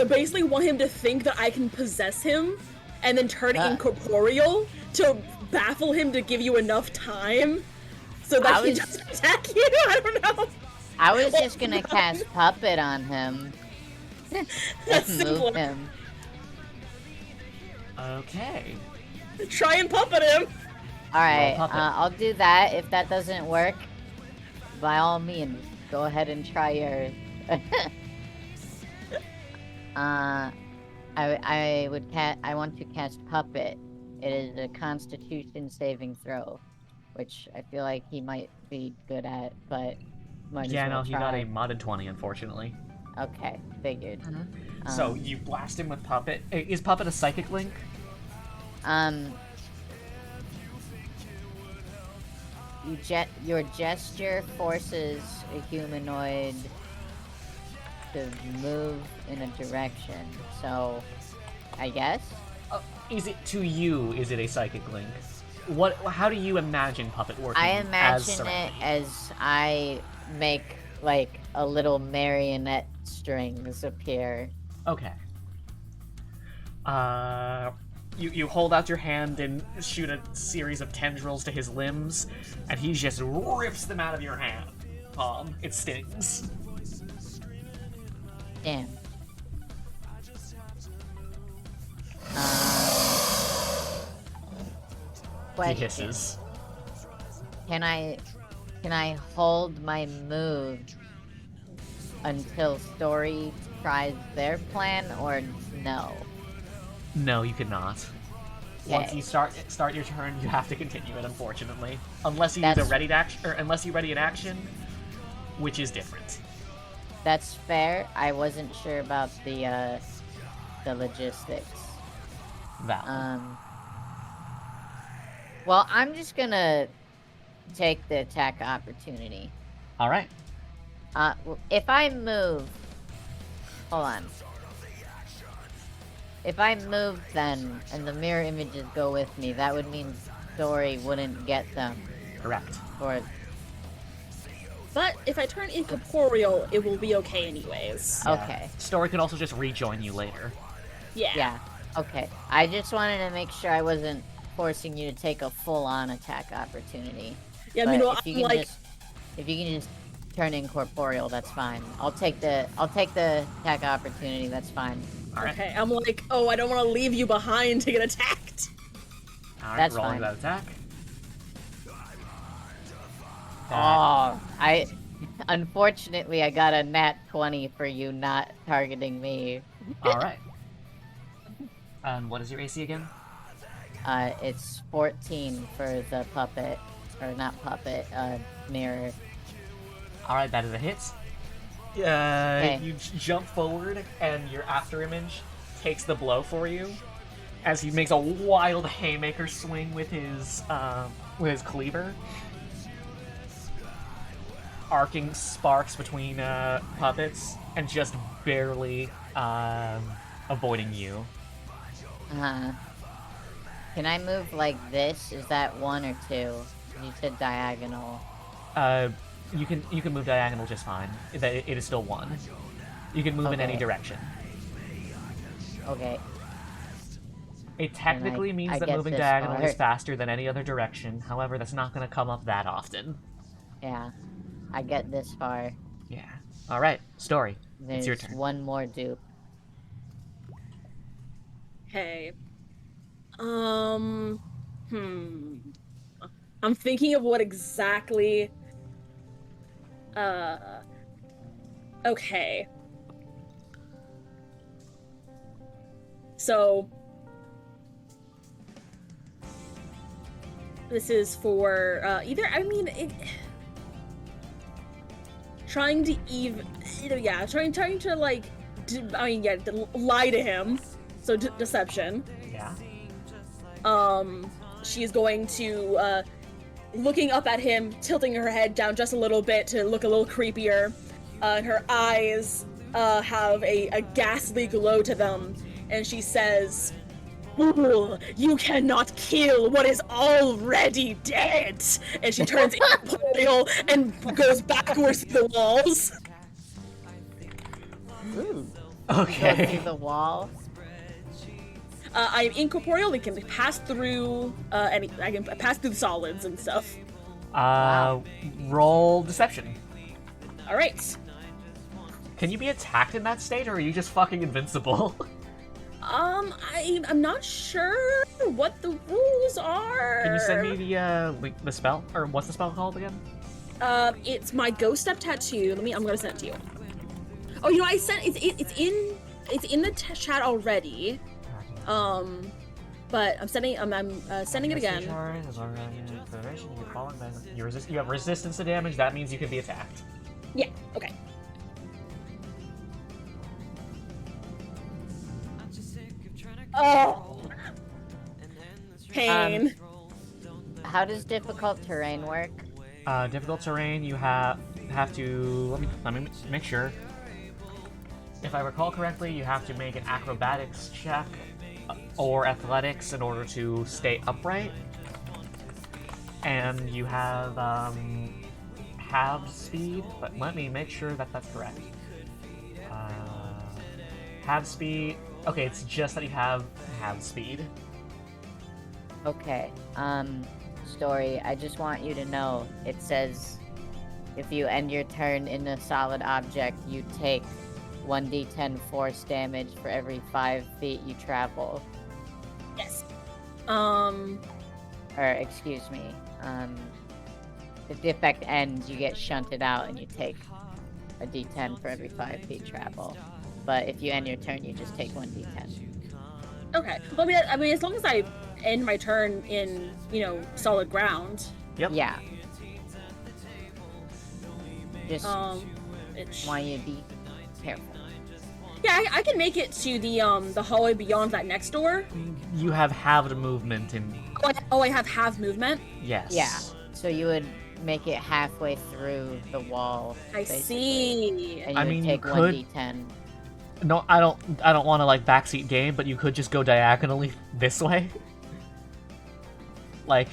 basically want him to think that I can possess him and then turn Ah. incorporeal to baffle him to give you enough time so that I he was- doesn't attack you. I don't know. I was just gonna cast Puppet on him. That's And move simpler. him. Okay. Try and puppet him. Alright, Puppet. I'll do that. If that doesn't work, by all means, go ahead and try yours. I want to cast Puppet. It is a Constitution saving throw, which I feel like he might be good at, but might Yeah, as well no, he got try. a modded 20, unfortunately. Okay, figured. So you blast him with Puppet. Is Puppet a psychic link? Your gesture forces a humanoid to move in a direction. So, I guess. Is it to you? Is it a psychic link? What? How do you imagine Puppet working? I as imagine it Serenity? as I make like a little marionette strings appear. Okay. You hold out your hand and shoot a series of tendrils to his limbs, and he just rips them out of your hand. It stings. Damn. He Question. hisses. Can I hold my move until Story tries their plan, or no? No, you cannot. Once Okay. you start your turn, you have to continue it. Unfortunately, unless you That's- either ready to action, or unless you ready an action, which is different. That's fair. I wasn't sure about the logistics. Valid. Well, I'm just gonna take the attack opportunity. All right. If I move, hold on. If I move then, and the mirror images go with me, that would mean Story wouldn't get them. Correct. Or But if I turn incorporeal, it will be okay anyways. Yeah. okay, Story could also just rejoin you later. Yeah. yeah, okay. I just wanted to make sure I wasn't forcing you to take a full-on attack opportunity. Yeah, But meanwhile, if you I'm can like, if you can just turn incorporeal, that's fine. I'll take the attack opportunity. That's fine. All right. okay, I'm like, oh, I don't want to leave you behind to get attacked. All right. That's Rolling fine. that attack. Oh, unfortunately, I got a nat 20 for you not targeting me. All right. What is your AC again? It's 14 for the puppet, or not puppet, mirror. All right, that is a hit. You jump forward, and your after image takes the blow for you, as he makes a wild haymaker swing with his cleaver, arcing sparks between puppets, and just barely avoiding you. Can I move like this? Is that 1 or 2? You said diagonal. You can move diagonal just fine. It is still 1. You can move in any Okay. direction. Okay. It technically I means that get moving this diagonal is part. faster than any other direction. However, that's not going to come up that often. Yeah. I get this far. Yeah. All right, Story. There's It's your turn. one more dupe. Okay. I'm thinking of what exactly. Okay. So. This is for trying to like, lie to him. So deception. Yeah. She's going to, looking up at him, tilting her head down just a little bit to look a little creepier. Her eyes, have a ghastly glow to them, and she says, "Fool, you cannot kill what is already dead!" And she turns incorporeal and goes backwards through the walls. Go Okay. through the wall. I'm incorporeal. I can pass through I can pass through solids and stuff. Wow. Roll deception. All right. Can you be attacked in that state, or are you just fucking invincible? I'm not sure what the rules are. Can you send me the spell, or what's the spell called again? It's my ghost step tattoo. I'm gonna send it to you. Oh, you know, it's in the chat already. But I'm sending it again. You have resistance to damage. That means you can be attacked. Yeah. Okay. Oh. Pain. How does difficult terrain work? Difficult terrain. You have to let me make sure. If I recall correctly, you have to make an acrobatics check or athletics in order to stay upright. And you have halved speed, but let me make sure that that's correct. Halved speed. Okay, it's just that you have halved speed. Okay. Story, I just want you to know, it says if you end your turn in a solid object, you take 1d10 force damage for every 5 feet you travel. Yes. Or, excuse me, if the effect ends, you get shunted out and you take a d10 for every 5 feet travel. But if you end your turn, you just take 1d10. Okay. Well, I mean, as long as I end my turn in, solid ground. Yep. Yeah. Just It's... want you to be careful. Yeah, I can make it to the hallway beyond that next door. You have halved movement in. I have half movement. Yes. Yeah. So you would make it halfway through the wall. I basically, see. And you I would mean, you take could- 1d10. No, I don't want to like backseat game, but you could just go diagonally this way. Like,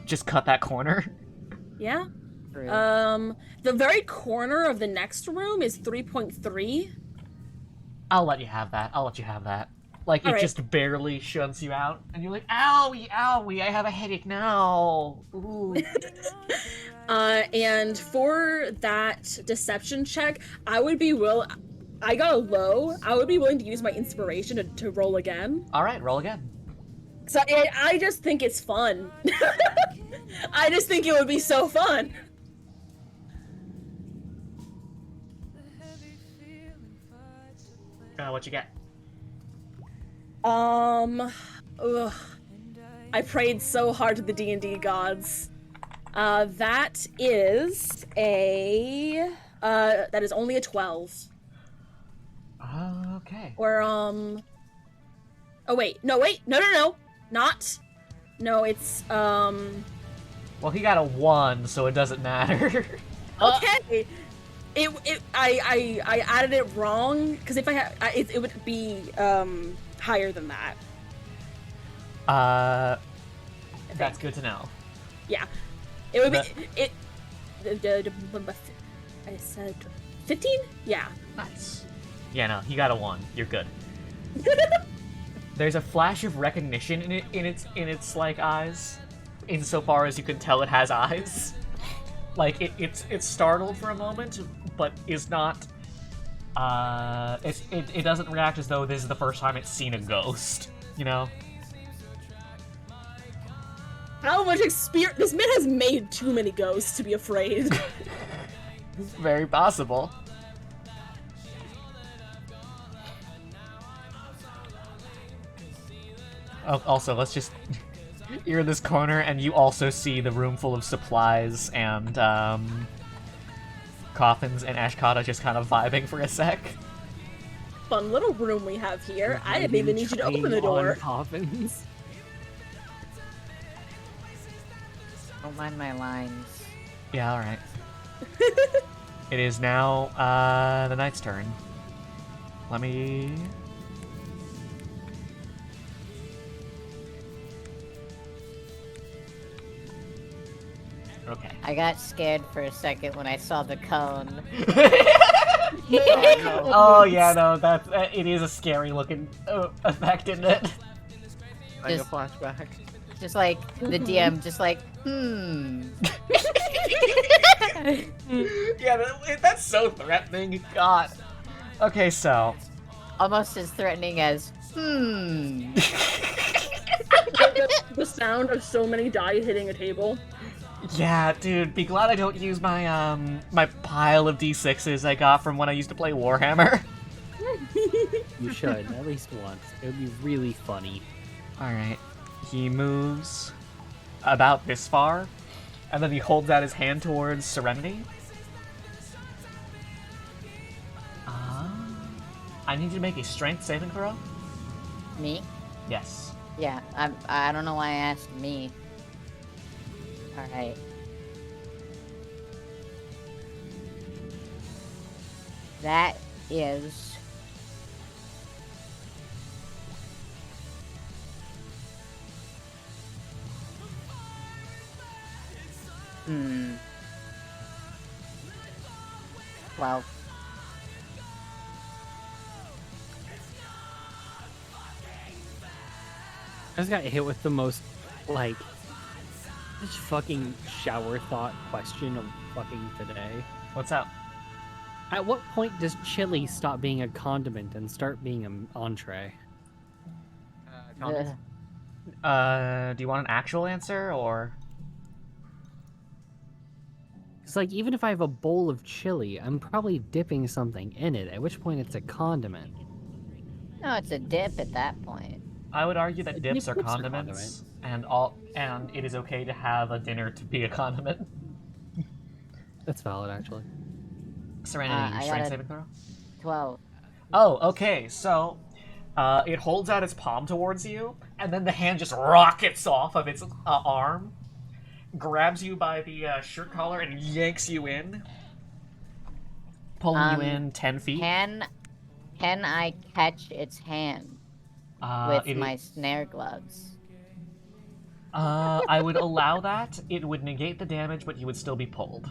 just cut that corner. Yeah. True. The very corner of the next room is 3.3. I'll let you have that. Like, it Alright. just barely shunts you out, and you're like, owie, owie, I have a headache now. Ooh. And for that deception check, I got a low. I would be willing to use my inspiration to roll again. Alright, roll again. So I just think it's fun. I just think it would be so fun. What you get? Ugh. I prayed so hard to the D&D gods. That is only a 12. Okay. Or, oh wait, no, not. No, it's, Well, he got a 1, so it doesn't matter. okay. I added it wrong, because if I had, it would be, higher than that. That's good to know. Yeah. It would be, I said 15? Yeah. Nice. Yeah, no, he got a 1. You're good. There's a flash of recognition in its like eyes, insofar as you can tell it has eyes. Like it's startled for a moment, but is not. It doesn't react as though this is the first time it's seen a ghost. You know. How much experience? This man has made too many ghosts to be afraid. Very possible. Oh, also, let's just... You're in this corner, and you also see the room full of supplies and, coffins, and Ashkata just kind of vibing for a sec. Fun little room we have here. I didn't even need you to open the door. Coffins. Don't mind my lines. Yeah, alright. It is now, the knight's turn. Let me... Okay. I got scared for a second when I saw the cone. Oh yeah, no, it is a scary looking effect, isn't it? Like a Just- flashback. Just like the DM, just like, Yeah, that's so threatening. God. Okay, so. Almost as threatening as, The sound of so many die hitting a table. Yeah, dude, be glad I don't use my my pile of d6s I got from when I used to play Warhammer. You should, at least once. It would be really funny. Alright. He moves about this far, and then he holds out his hand towards Serenity. I need you to make a strength saving throw. me? Yes. Yeah, I don't know why I asked me. Alright. That is... Well, I just got hit with the most, like, just fucking shower thought question of fucking today. What's up? At what point does chili stop being a condiment and start being an entree? Thomas? Do you want an actual answer, or... It's like, even if I have a bowl of chili, I'm probably dipping something in it, at which point it's a condiment. no, it's a dip at that point. I would argue that dips are Dips are condiments, and it is okay to have a dinner to be a condiment. That's valid, actually. Serenity, I strength got a- saving throw? 12. Oh, okay, so it holds out its palm towards you, and then the hand just rockets off of its arm, grabs you by the shirt collar, and yanks you in, pulling you in 10 feet. Can I catch its hand with It- my snare gloves? I would allow that. It would negate the damage, but you would still be pulled.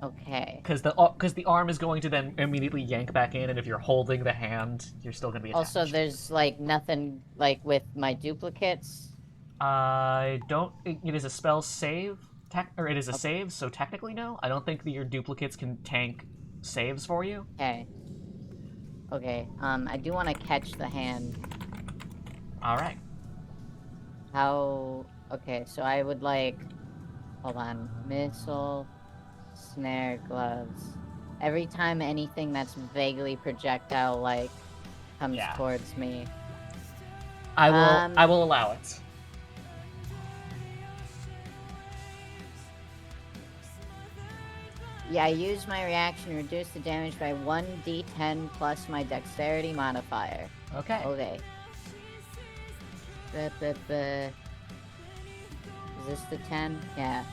Okay. Because the arm is going to then immediately yank back in, and if you're holding the hand, you're still going to be attached. Also, there's like nothing like with my duplicates. I don't. It is a spell save, or it is a save, so technically no. I don't think that your duplicates can tank saves for you. Okay. Okay. I do want to catch the hand. All right. How? Okay, so I would like. Hold on. Missile, snare gloves. Every time anything that's vaguely projectile like comes Yeah. towards me. I will allow it. Yeah, I use my reaction to reduce the damage by 1d10 plus my dexterity modifier. Okay. Okay. Is this the 10? Yeah.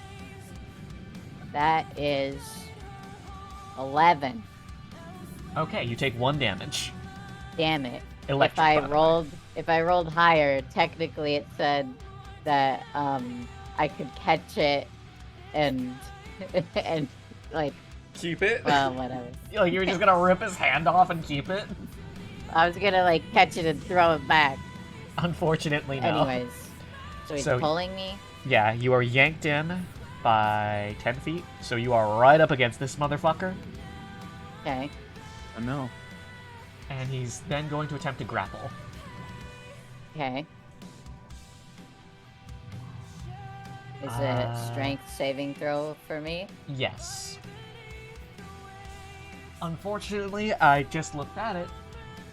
That is 11. Okay, you take 1 damage. Damn it. Electric, by the way. If I rolled higher, technically it said that I could catch it and and like Keep it. well whatever. Like you were just gonna rip his hand off and keep it. I was gonna like catch it and throw it back. Unfortunately, no. Anyways, so he's So- pulling me. Yeah, you are yanked in by 10 feet, so you are right up against this motherfucker, Okay. Oh no. and he's then going to attempt to grapple. Okay. Is it strength saving throw for me? Yes. Unfortunately, I just looked at it,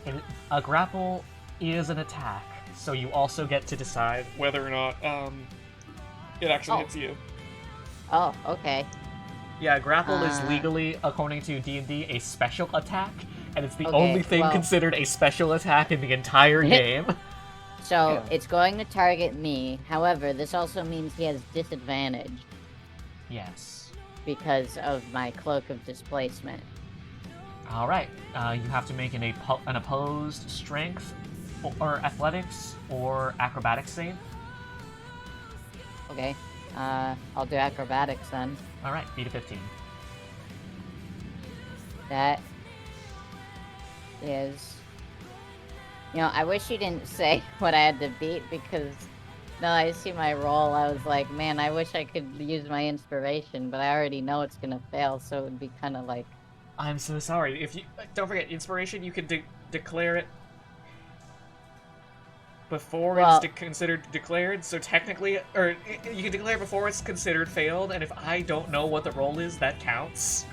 and a grapple is an attack, so you also get to decide whether or not it actually Oh. hits you. Oh, okay. Yeah, grapple is Uh. legally, according to D&D, a special attack, and it's the Okay, only thing well- considered a special attack in the entire game. So Yeah. it's going to target me. However, this also means he has disadvantage Yes. because of my cloak of displacement. All right. You have to make an opposed strength or athletics or acrobatics save. Okay. I'll do acrobatics then. All right, beat a 15. That is... You know, I wish you didn't say what I had to beat because No, I see my role. I was like, man, I wish I could use my inspiration, but I already know it's gonna fail, so it would be kind of like. I'm so sorry. If you don't forget inspiration, you can declare it before Well- it's considered declared. So technically, or you can declare before it's considered failed. And if I don't know what the roll is, that counts.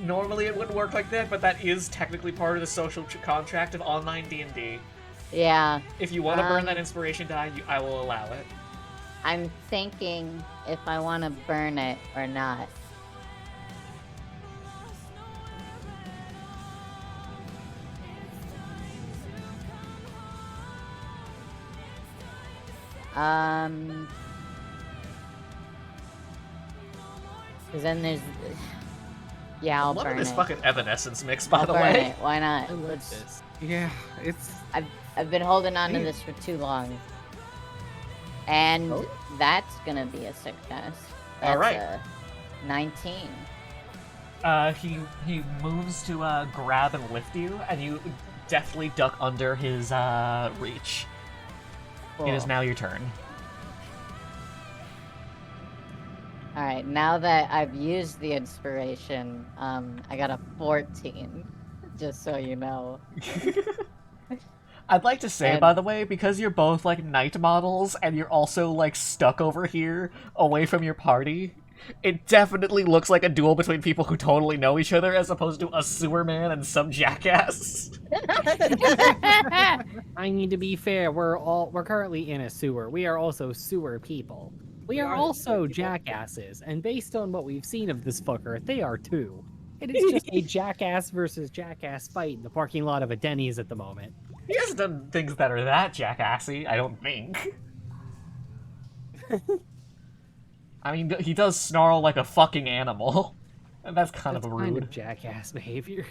Normally it wouldn't work like that, but that is technically part of the social contract of online D&D. Yeah. If you want to burn that inspiration die, I will allow it. I'm thinking if I want to burn it or not. Cause then there's, yeah, I'll Look burn at this it. fucking Evanescence mix, by I'll the burn way. it. Why not? I like Let's- this. Yeah, it's I've been holding on to Yeah. this for too long, and that's gonna be a success. That's All right. a 19. He moves to grab and lift you, and you deftly duck under his reach. It is Cool. now your turn. All right, now that I've used the inspiration, I got a 14. Just so you know. I'd like to say, And- by the way, because you're both like knight models and you're also like stuck over here away from your party, it definitely looks like a duel between people who totally know each other as opposed to a sewer man and some jackass. I mean, to be fair, we're currently in a sewer. We are also sewer people. We are also jackasses, and based on what we've seen of this fucker, they are too. It is just a jackass versus jackass fight in the parking lot of a Denny's at the moment. He hasn't done things that are that jackassy, I don't think. I mean, he does snarl like a fucking animal, and that's kind That's of kind rude. of jackass behavior.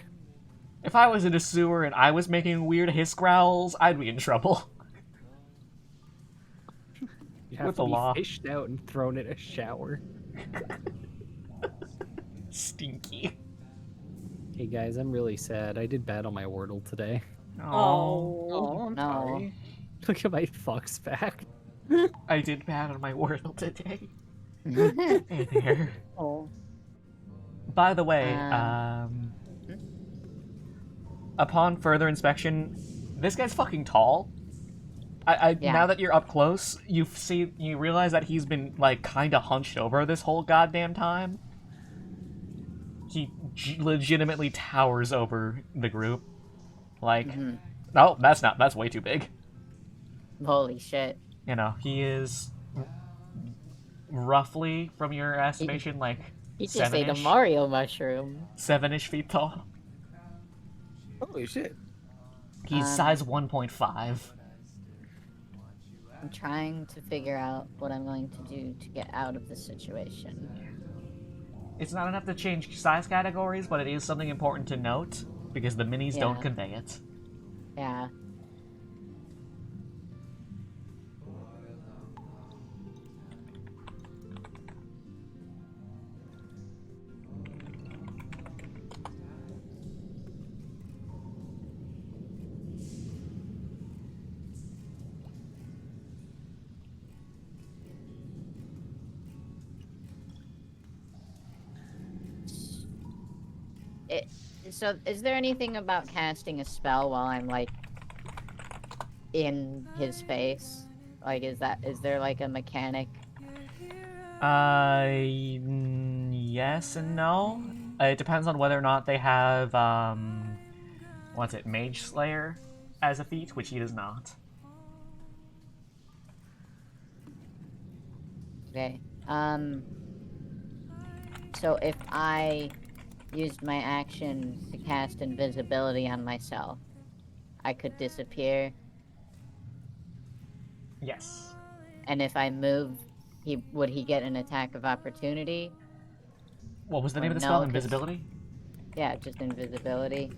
If I was in a sewer and I was making weird hiss growls, I'd be in trouble. You have With to the be law. fished out and thrown in a shower. Stinky. Hey guys, I'm really sad. I did bad on my Wordle today. Oh. I'm No. sorry. Look at my fucks back. I did bad on my Wordle today. Hey there. Oh. By the way, upon further inspection, this guy's fucking tall. Yeah. Now that you're up close, you realize that he's been like kind of hunched over this whole goddamn time. He legitimately towers over the group. Like, no, that's way too big. Holy shit. You know, he is roughly, from your estimation, like He just ate a seven-ish, Mario mushroom. 7-ish feet tall. Holy shit. He's size 1.5. I'm trying to figure out what I'm going to do to get out of this situation. It's not enough to change size categories, but it is something important to note, because the minis don't Yeah. convey it. Yeah. So, is there anything about casting a spell while I'm, like, in his face? Like, is there, like, a mechanic? Yes and no. It depends on whether or not they have, what's it, Mage Slayer as a feat, which he does not. Okay. So if I used my action to cast invisibility on myself, I could disappear, Yes. and if I move, would he get an attack of opportunity? What was the name Or of the spell? no, 'cause- Invisibility? Yeah, just invisibility.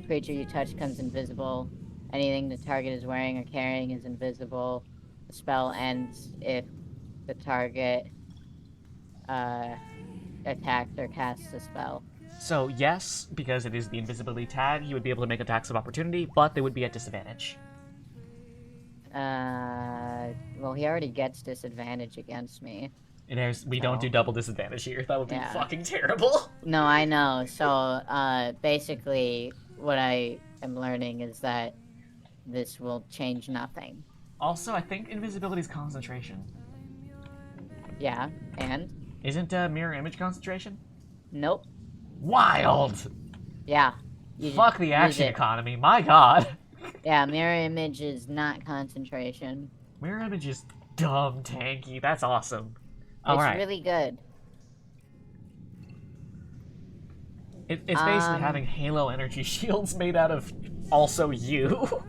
Creature you touch becomes invisible. Anything the target is wearing or carrying is invisible. The spell ends if the target attacks or casts a spell. So, yes, because it is the invisibility tag, you would be able to make attacks of opportunity, but they would be at disadvantage. Well, he already gets disadvantage against me. We don't do So- double disadvantage here. That would be Yeah. fucking terrible. No, I know. So, basically, what I am learning is that this will change nothing. Also, I think invisibility is concentration. Yeah, and? Isn't mirror image concentration? Nope. Wild! Yeah. You Fuck just the use action it. economy, my god! Yeah, mirror image is not concentration. Mirror image is dumb tanky, that's awesome. It's Alright. really good. It's basically Um, having Halo energy shields made out of also you.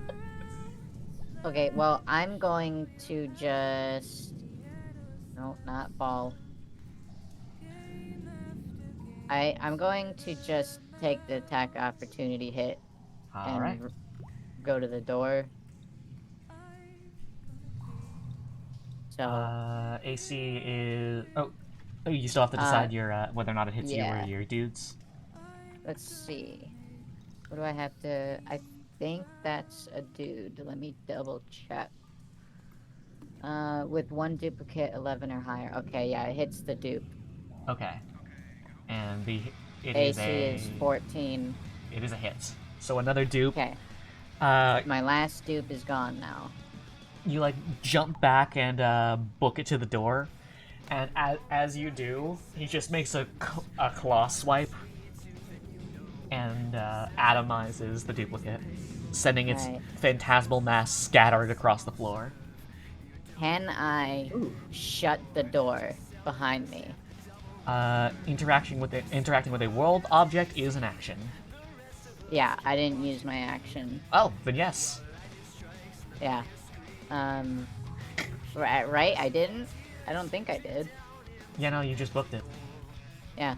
Okay, well, I'm going to just... No, not ball. I'm going to just take the attack opportunity hit and Alright. go to the door. So, AC is... Oh, you still have to decide your whether or not it hits you yeah. or your dudes. let's see. What do I have to... I think that's a dude. Let me double check. With one duplicate, 11 or higher. Okay, yeah, it hits the dupe. Okay. And it AC is is 14. It is a hit. So another dupe. Okay, Uh, my last dupe is gone now. you like jump back and book it to the door, and as you do, he just makes a claw swipe and atomizes the duplicate, sending its Right. phantasmal mass scattering across the floor. Can I shut the door behind me? Interacting with a world object is an action. Yeah, I didn't use my action. Oh, then yes. Yeah. Right? I didn't? I don't think I did. Yeah, no, you just booked it. Yeah.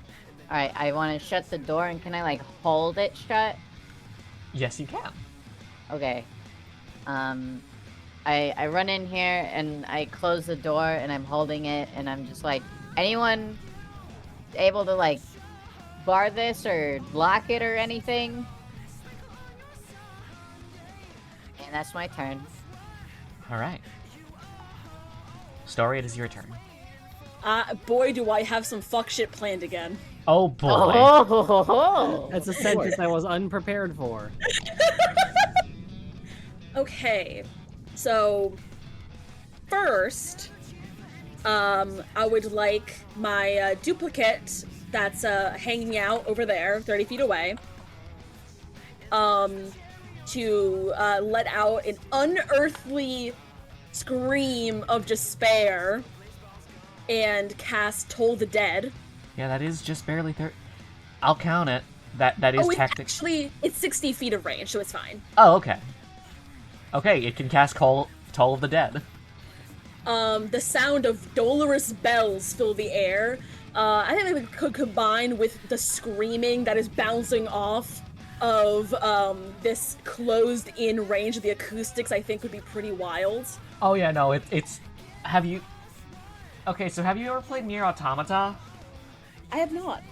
Alright, I want to shut the door, and can I, like, hold it shut? Yes, you can. Okay. I run in here, and I close the door, and I'm holding it, and I'm just like, anyone able to, like, bar this or block it or anything? And that's my turn. All right. Story, it is your turn. Boy, do I have some fuck shit planned again. Oh boy. Oh! That's a sentence I was unprepared for. Okay, so first, I would like my duplicate that's hanging out over there, 30 feet away, to let out an unearthly scream of despair and cast Toll the Dead. Yeah, that is just barely 30. I'll count it. That is Oh, technically. it's 60 feet of range, so it's fine. Oh, okay. Okay, it can cast Toll of the Dead. The sound of dolorous bells fill the air. I think they could combine with the screaming that is bouncing off of this closed-in range of the acoustics. I think would be pretty wild. Oh yeah, no, it's. Have you? Okay, so have you ever played Nier Automata? I have not.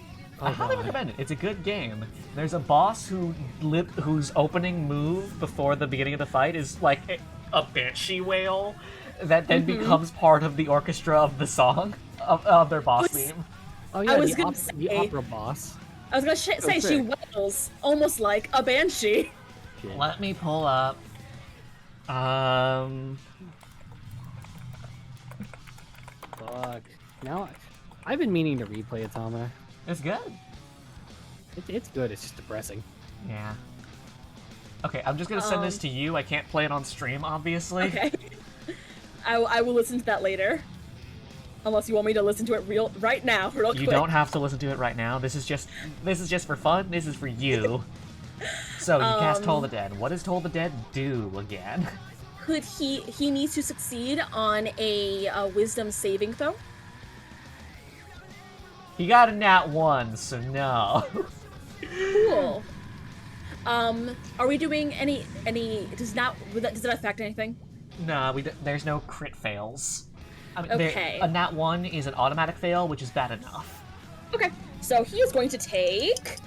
I highly recommend it. It's a good game. There's a boss whose opening move before the beginning of the fight is like a banshee wail that then becomes part of the orchestra of the song of their boss theme. Oh yeah, I was the, gonna the say- opera boss. I was gonna say she sick. wails almost like a banshee. Shit. Let me pull up. Fuck. Now, I've been meaning to replay Automata. It's good. It's good. It's just depressing. Yeah. Okay, I'm just gonna send this to you. I can't play it on stream, obviously. Okay. I will listen to that later. Unless you want me to listen to it right now, real You quick. don't have to listen to it right now. This is just for fun. This is for you. So you cast Toll the Dead. What does Toll the Dead do again? Could he needs to succeed on a wisdom saving throw? He got a nat 1, so no. Cool. Are we doing any does it affect anything? No, there's no crit fails. I mean, Okay. A nat 1 is an automatic fail, which is bad enough. Okay. So he is going to take.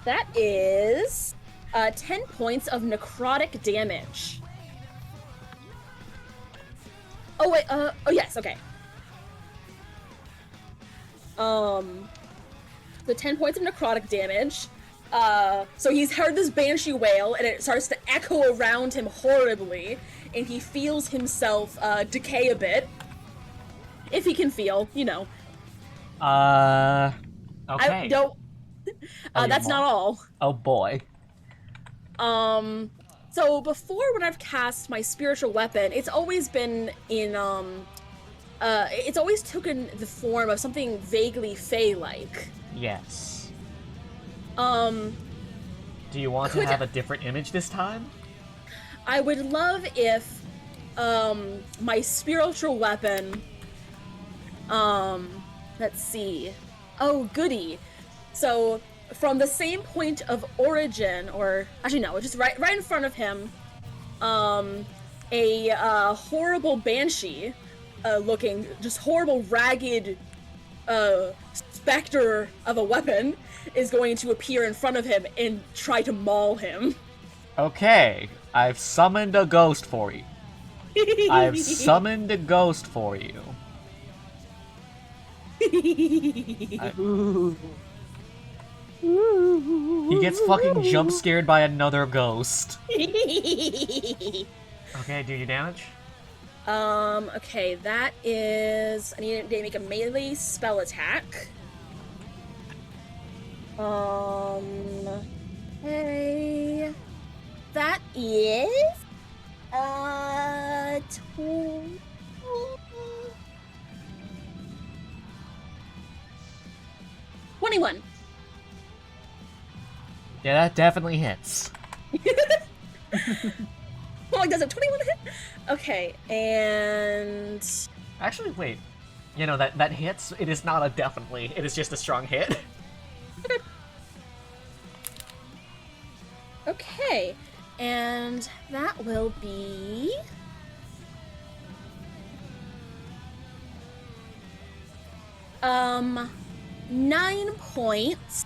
That is 10 points of necrotic damage. Oh wait, oh yes, okay. The 10 points of necrotic damage. So he's heard this banshee wail, and it starts to echo around him horribly, and he feels himself decay a bit. If he can feel, you know. Okay. That's not all. Oh boy. So before, when I've cast my spiritual weapon, it's always been in, it's always taken the form of something vaguely fey-like. Yes. Do Do you want to have a different image this time? I would love if, my spiritual weapon, let's see. Oh, goody. So, from the same point of origin, or actually no, just right in front of him, a horrible banshee, looking, just horrible, ragged, specter of a weapon is going to appear in front of him and try to maul him. Okay, I've summoned a ghost for you. I've summoned a ghost for you. He gets fucking jump scared by another ghost. Okay, do your damage. Okay, that is... I need to make a melee spell attack. Okay... That is... 21. Yeah, that definitely hits. Oh, like, does a 21 hit? Okay, and... Actually, wait. You know, that hits, it is not a definitely, it is just a strong hit. Okay, and that will be... 9 points.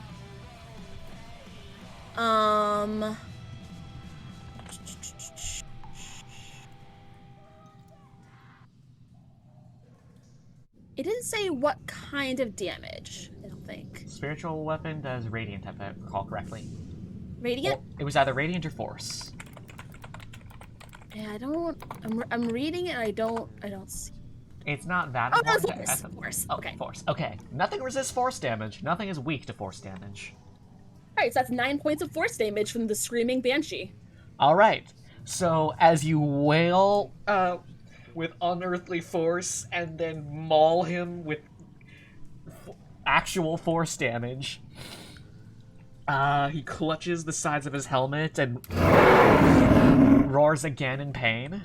It didn't say what kind of damage, I don't think. Spiritual weapon does radiant, if I recall correctly. Radiant? Well, it was either radiant or force. Yeah, I'm reading it and I don't see. It's not that Oh, no, important. force. Oh, Okay. Force. Okay. Nothing resists force damage. Nothing is weak to force damage. Alright, so that's 9 points of force damage from the screaming banshee. Alright. So, as you wail with unearthly force and then maul him with actual force damage, he clutches the sides of his helmet and roars again in pain.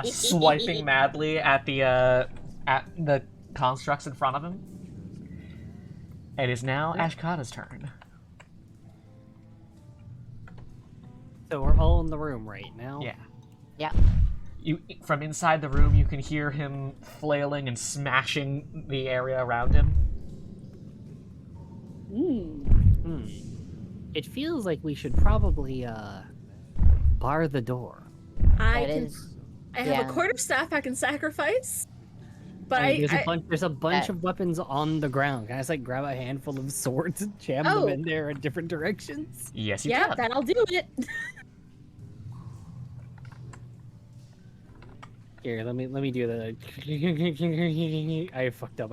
Swiping madly at the constructs in front of him. It is now Ashkata's turn. So we're all in the room right now? Yeah. Yeah. You, from inside the room, you can hear him flailing and smashing the area around him. It feels like we should probably, bar the door. I That have yeah. a quarterstaff I can sacrifice. But I mean, I there's a bunch of weapons on the ground. Can I just, like, grab a handful of swords and jam them in there in different directions? Yes, you yeah, can. that'll do it. Here, let me do the... I fucked up.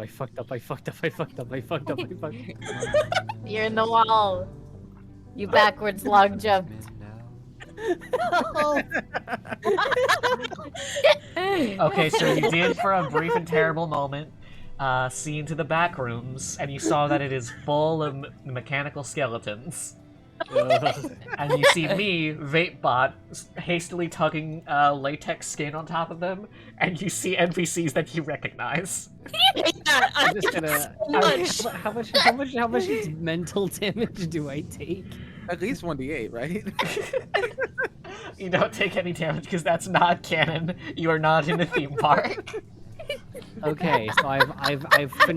You're in the wall. You backwards long jumped. Okay, so you did for a brief and terrible moment see into the back rooms, and you saw that it is full of mechanical skeletons. And you see me, Vapebot, hastily tugging latex skin on top of them, and you see NPCs that you recognize. I'm just gonna... How much mental damage do I take? At least 1d8, right? You don't take any damage because that's not canon. You are not in a theme park. Okay, so I've I'm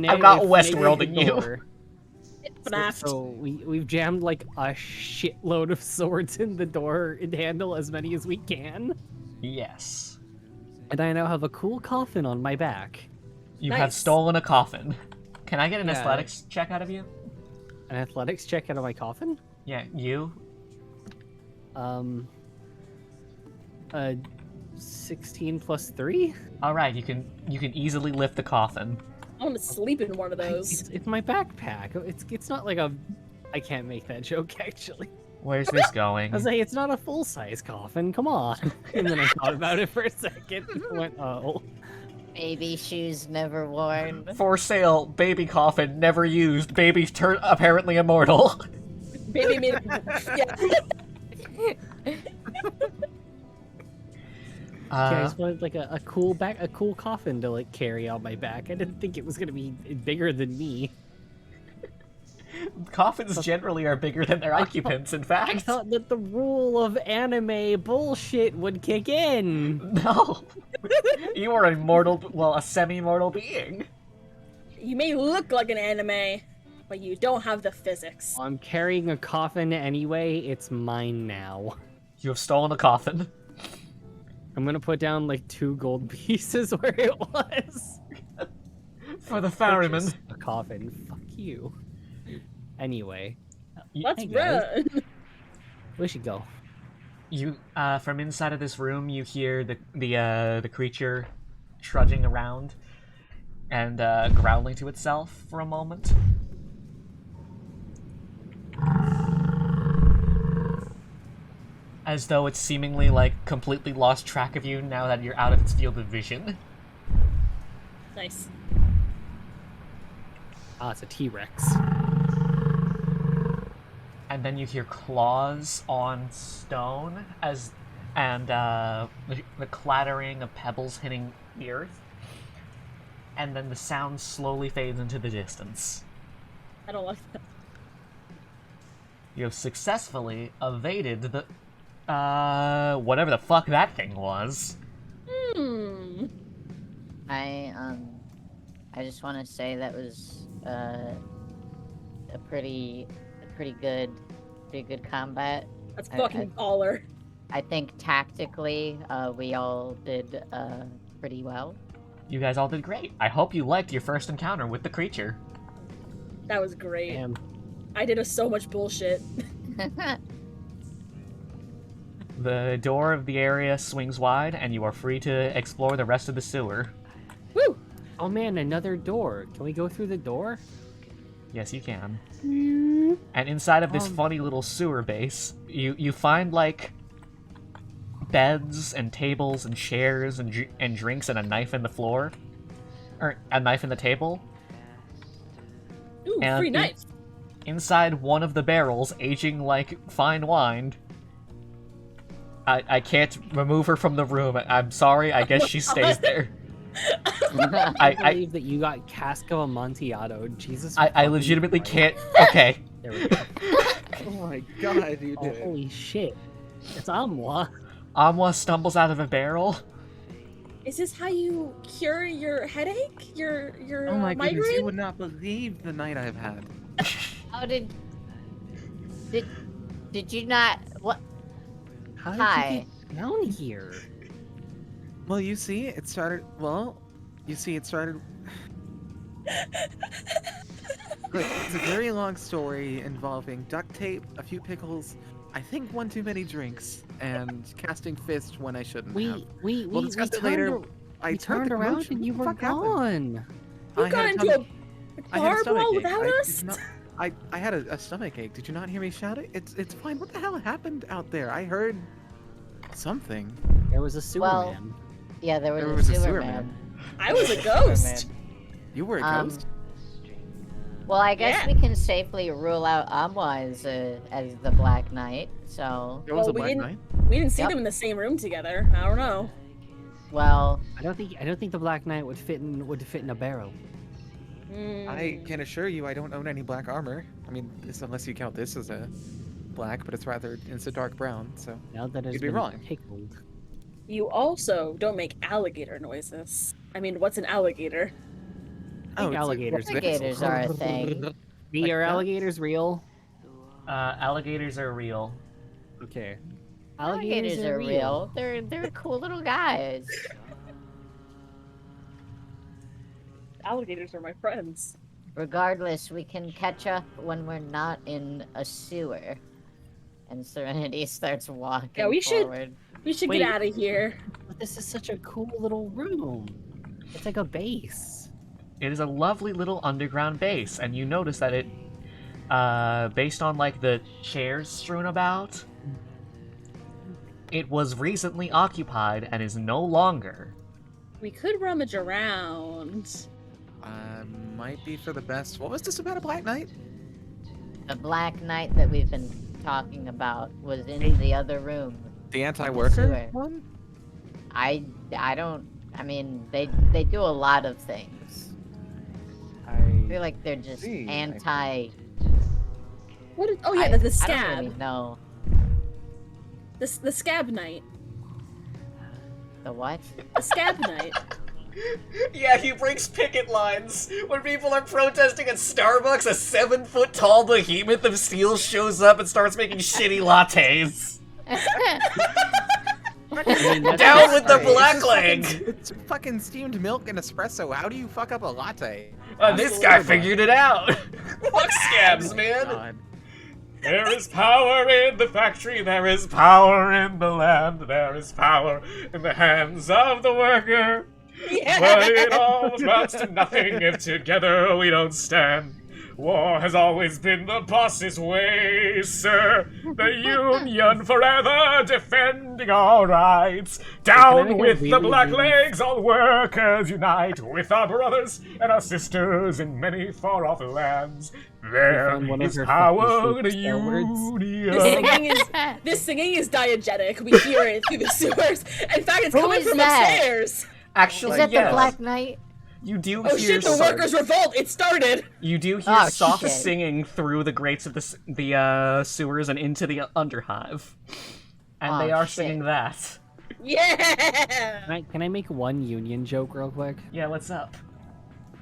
not Westworlding you. Snapped. So we've jammed like a shitload of swords in the door and handle as many as we can. Yes. And I now have a cool coffin on my back. You have Nice. stolen a coffin. Can I get an Yeah. athletics check out of you? An athletics check out of my coffin? Yeah, you. 16 plus 3? All right, you can easily lift the coffin. I want to sleep in one of those. It's my backpack. It's not like a... I can't make that joke, actually. Where's this going? I was like, it's not a full-size coffin, come on. And then I thought about it for a second and went, oh. Baby shoes never worn. For sale, baby coffin, never used. Baby apparently immortal. Baby made yeah. Yeah, I just wanted like a cool coffin to like carry on my back. I didn't think it was gonna be bigger than me. Coffins generally are bigger than their occupants, in I fact. thought that the rule of anime bullshit would kick in. No. You are a semi-mortal being. You may look like an anime, but you don't have the physics. I'm carrying a coffin anyway. It's mine now. You have stolen a coffin. I'm gonna put down like 2 gold pieces where it was. For the ferryman. Purchase a coffin. Fuck you. Anyway, Let's hey, guys. run. We should go. You, from inside of this room, you hear the creature trudging around and growling to itself for a moment. As though it's seemingly like completely lost track of you now that you're out of its field of vision. Nice. Ah, it's a T-Rex. And then you hear claws on stone and the clattering of pebbles hitting the earth. And then the sound slowly fades into the distance. I don't like that. You have successfully evaded the whatever the fuck that thing was. I just want to say that was a pretty good combat. That's I- fucking baller. I think tactically, we all did pretty well. You guys all did great. I hope you liked your first encounter with the creature. That was great. Damn. I did so much bullshit. The door of the area swings wide, and you are free to explore the rest of the sewer. Woo! Oh man, another door. Can we go through the door? Yes, you can. And inside of this funny little sewer base, you find, like, beds and tables and chairs and drinks and a knife in the floor. Or a knife in the table. Ooh, And free in- knife. Inside one of the barrels, aging like fine wine. I can't remove her from the room. I'm sorry, I guess she stays there. I I believe that you got cask of Amontillado. Jesus. I fucking legitimately Christ. can't. Okay. There we go. Oh my god, you Oh, did it. holy shit. It's Amwa. Amwa stumbles out of a barrel. Is this how you cure your headache? Your Oh my goodness, migraine? you would not believe the night I've had. How did you not? What? How did Hi. you get down here? Well, you see, it started. Look, it's a very long story involving duct tape, a few pickles, I think one too many drinks, and casting fist when I shouldn't have. We'll discuss it later. I We turned the around commotion. and you What the were fuck happened? gone. You I got had a into tummy- a I had a bar stomach brawl ache. without I us? did not- I had a stomach ache. Did you not hear me shout it? It's fine. What the hell happened out there? I heard something. There was a sewer Well, man. Yeah, there There was was a a sewer sewer man. I was a ghost. You were a Um, ghost? Well, I guess Yeah. we can safely rule out Amwa as the Black Knight. So, There was well, a we black didn't- knight? We didn't see Yep. them in the same room together. I don't know. well, I don't think the Black Knight would fit in a barrel. I can assure you I don't own any black armor. I mean, unless you count this as a black, but it's a dark brown, so... Now that it's You'd be been wrong. pickled. You also don't make alligator noises. I mean, what's an alligator? I think alligators. alligators are a thing. V, are that? alligators real? Alligators are real. Okay. Alligators are real. They're cool little guys. Alligators are my friends. Regardless, we can catch up when we're not in a sewer. And Serenity starts walking Yeah, we forward. should Wait. get out of here. But this is such a cool little room. It's like a base. It is a lovely little underground base, and you notice that it, based on like the chairs strewn about, it was recently occupied and is no longer. We could rummage around. Might be for the best. What was this about a Black Knight? The Black Knight that we've been talking about was in the other room. The anti-worker Sewer. one? I mean, they do a lot of things. I feel like they're just see. anti. What? Oh yeah, I the don't scab. really know. The scab knight. The what? The scab knight. Yeah, he breaks picket lines. When people are protesting at Starbucks, a 7-foot-tall behemoth of steel shows up and starts making shitty lattes. Down with the black leg! It's fucking steamed milk and espresso. How do you fuck up a latte? This guy figured it out. Fuck scabs, man. God. There is power in the factory, there is power in the land, there is power in the hands of the worker. Yeah. But it all amounts to nothing if together we don't stand. War has always been the boss's way, sir. The Union forever defending our rights. Down with the black legs, all workers unite. With our brothers and our sisters in many far-off lands. There is power in the Union. This singing is diegetic. We hear it through the sewers. In fact, it's Who coming is from that? upstairs. Actually, Is that yes. the Black Knight? You do Oh hear shit! The workers' revolt. It started. You do hear Oh, soft shit. singing through the grates of the sewers and into the underhive, and Oh, they are shit. singing that. Yeah. Can I make one union joke real quick? Yeah, what's up?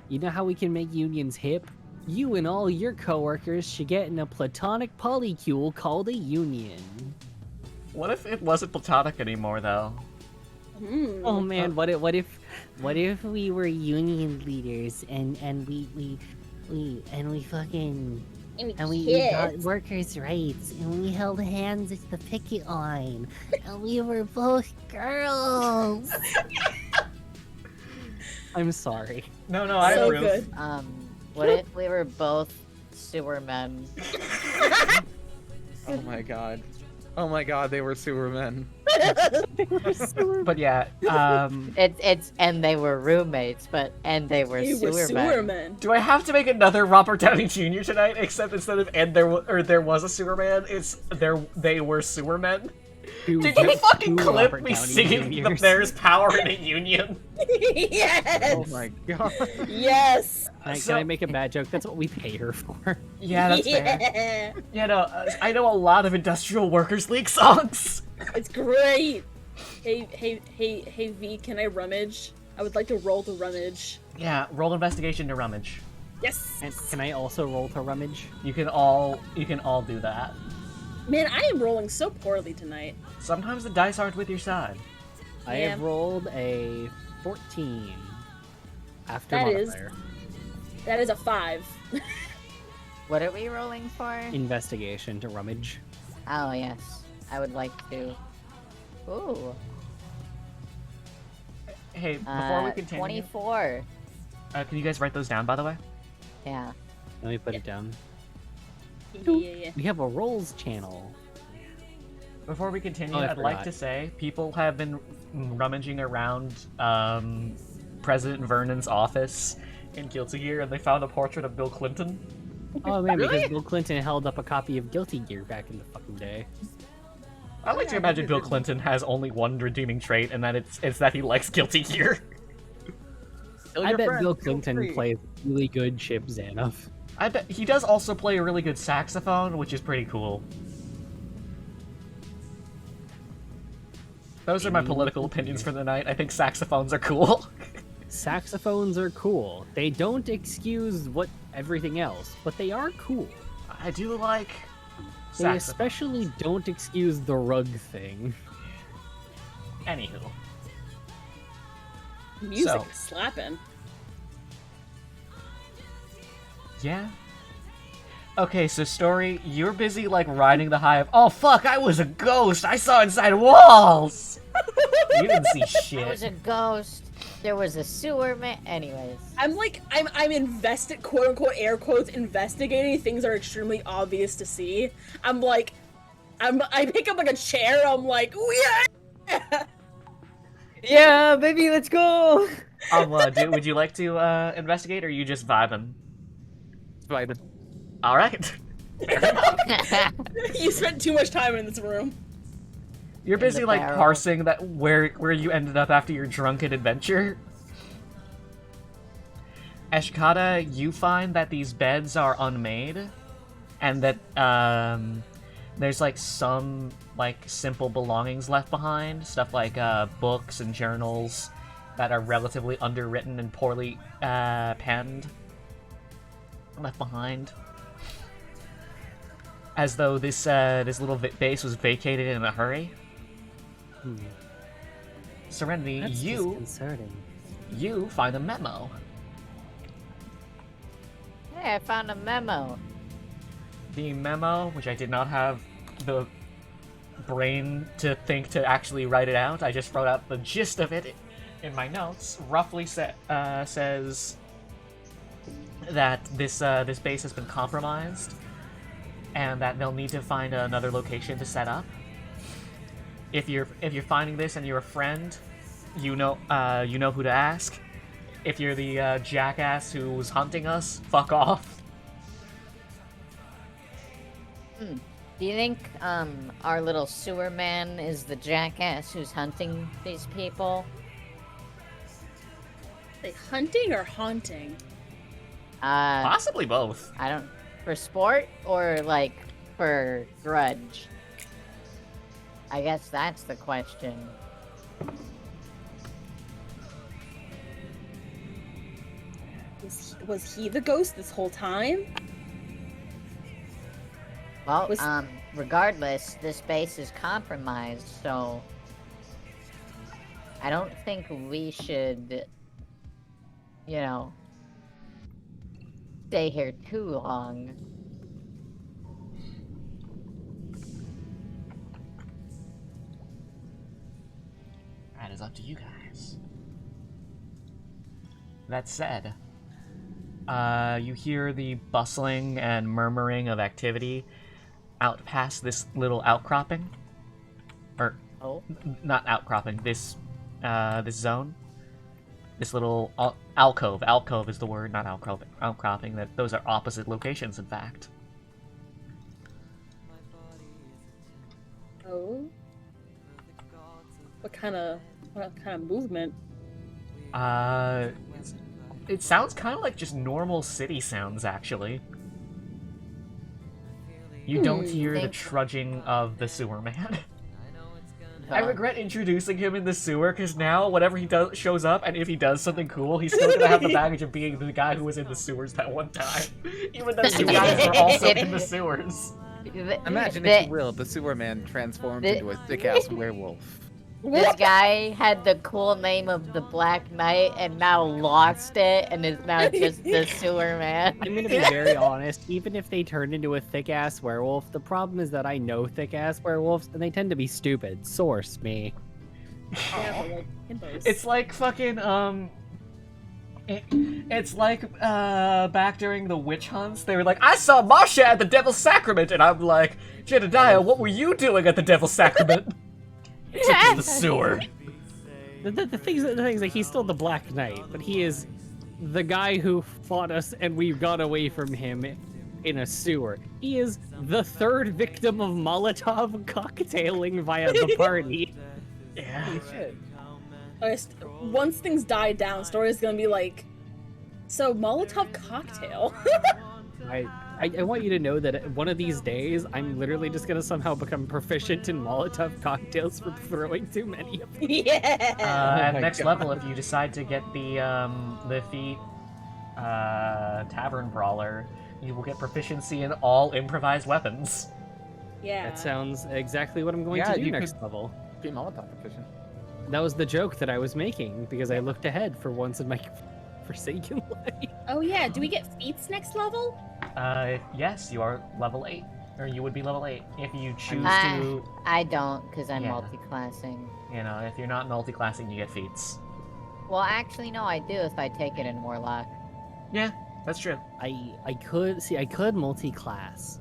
You know how we can make unions hip? You and all your coworkers should get in a platonic polycule called a union. What if it wasn't platonic anymore, though? Oh man, what if we were union leaders and we fucking and we got workers' rights and we held hands at the picket line and we were both girls. I'm sorry. No, I So approve. good. What if we were both sewer men? Oh my god. Oh my god, they were sewer men. But yeah, It's and they were roommates, and they were You were sewer sewer men. men. do I have to make another Robert Downey Jr. tonight? Except instead of there was a sewer man, it's they were sewer men. Did you fucking clip me singing the There's Power in a Union? Yes. Oh my god. Yes. Can I make a bad joke? That's what we pay her for. Yeah, that's fair. Yeah. Yeah, no, I know a lot of Industrial Workers League songs. It's great. Hey, V, can I rummage? I would like to roll to rummage. Yeah, roll investigation to rummage. Yes. And can I also roll to rummage? You can all do that. Man, I am rolling so poorly tonight. Sometimes the dice aren't with your side. I Yeah. have rolled a 14 after That is- modifier. That is a 5. What are we rolling for? Investigation to rummage. Oh yes, I would like to. Ooh. Hey, before we continue, 24. can you guys write those down, by the way? Yeah. Let me put it down. Yeah. We have a rolls channel. Before we continue, Oh, I I'd like forgot. to say people have been rummaging around President Vernon's office in Guilty Gear, and they found a portrait of Bill Clinton. Oh man, because Bill Clinton held up a copy of Guilty Gear back in the fucking day. I like to imagine Bill Clinton has only one redeeming trait, and that it's that he likes Guilty Gear. Kill I your bet friends, Bill feel Clinton free. plays really good Chip Zanoff. I bet he does also play a really good saxophone, which is pretty cool. Those are my political opinions for the night. I think saxophones are cool. Saxophones are cool. They don't excuse what everything else, but they are cool. I do like They saxophone. especially don't excuse the rug thing. Anywho. Music So- is slapping. Yeah. Okay, so story, you're busy like riding the high of oh fuck, I was a ghost! I saw inside walls! You didn't see There was shit. a ghost. There was a sewer man. Anyways. I'm invested, quote unquote, air quotes, investigating things that are extremely obvious to see. I pick up like a chair, I'm like, oh yeah! Yeah, baby, let's go! Would you like to investigate or are you just vibing? Vibing. Alright. You spent too much time in this room. You're In the busy like barrel. parsing that where you ended up after your drunken adventure. Eshkata, you find that these beds are unmade, and that there's like some like simple belongings left behind, stuff like books and journals that are relatively underwritten and poorly penned, left behind. As though this little base was vacated in a hurry. Serenity, That's you disconcerting. find a memo. Hey, I found a memo. The memo, which I did not have the brain to think to actually write it out, I just wrote out the gist of it in my notes, roughly says that this base has been compromised, and that they'll need to find another location to set up. If you're finding this and you're a friend, you know who to ask. If you're the jackass who was hunting us, fuck off. Do you think our little sewer man is the jackass who's hunting these people? Like hunting or haunting? Possibly both. I don't. For sport or like for grudge? I guess that's the question. Was he the ghost this whole time? Well, Was- regardless, this base is compromised, so I don't think we should, you know, stay here too long. That is up to you guys. That said, you hear the bustling and murmuring of activity out past this little outcropping. Or, Oh, not outcropping, this zone. This little alcove. Alcove is the word, not outcropping. That those are opposite locations, in fact. Oh. What kind of movement? It sounds kind of like just normal city sounds, actually. You don't hear the Think- trudging of the sewer man. I uh, regret introducing him in the sewer, because now, whenever he shows up, and if he does something cool, he's still gonna have the baggage of being the guy who was in the sewers that one time. Even though you guys were also in the sewers. Imagine, if you will, the sewer man transformed into a thick-ass werewolf. This guy had the cool name of the Black Knight and now lost it and is now just the sewer man. I'm gonna be very honest, even if they turned into a thick-ass werewolf, the problem is that I know thick-ass werewolves, and they tend to be stupid. Source me. Yeah, but like himbos. It's like fucking, it's like, back during the witch hunts, they were like, I saw Marsha at the Devil's Sacrament, and I'm like, Jedediah, what were you doing at the Devil's Sacrament? Took to the sewer. The thing is like he's still the Black Knight, but he is the guy who fought us and we got away from him in a sewer. He is the third victim of Molotov cocktailing via the party. Yeah. Once things die down, Story's gonna be like, so Molotov cocktail. I want you to know that one of these days, I'm literally just gonna somehow become proficient in Molotov cocktails for throwing too many of them. Yeah. At my next God. level, if you decide to get the feat Tavern Brawler, you will get proficiency in all improvised weapons. Yeah. That sounds exactly what I'm going Yeah, to do you next could- level. Be Molotov proficient. That was the joke that I was making because I looked ahead for once in my forsaken life. Oh yeah, do we get feats next level? Yes, you are level 8. Or you would be level 8 if you choose Ah. to, I don't, because I'm Yeah. multi-classing. you know, if you're not multi-classing, you get feats. Well, actually, no, I do if I take it in Warlock. Yeah, that's true. I could multi-class,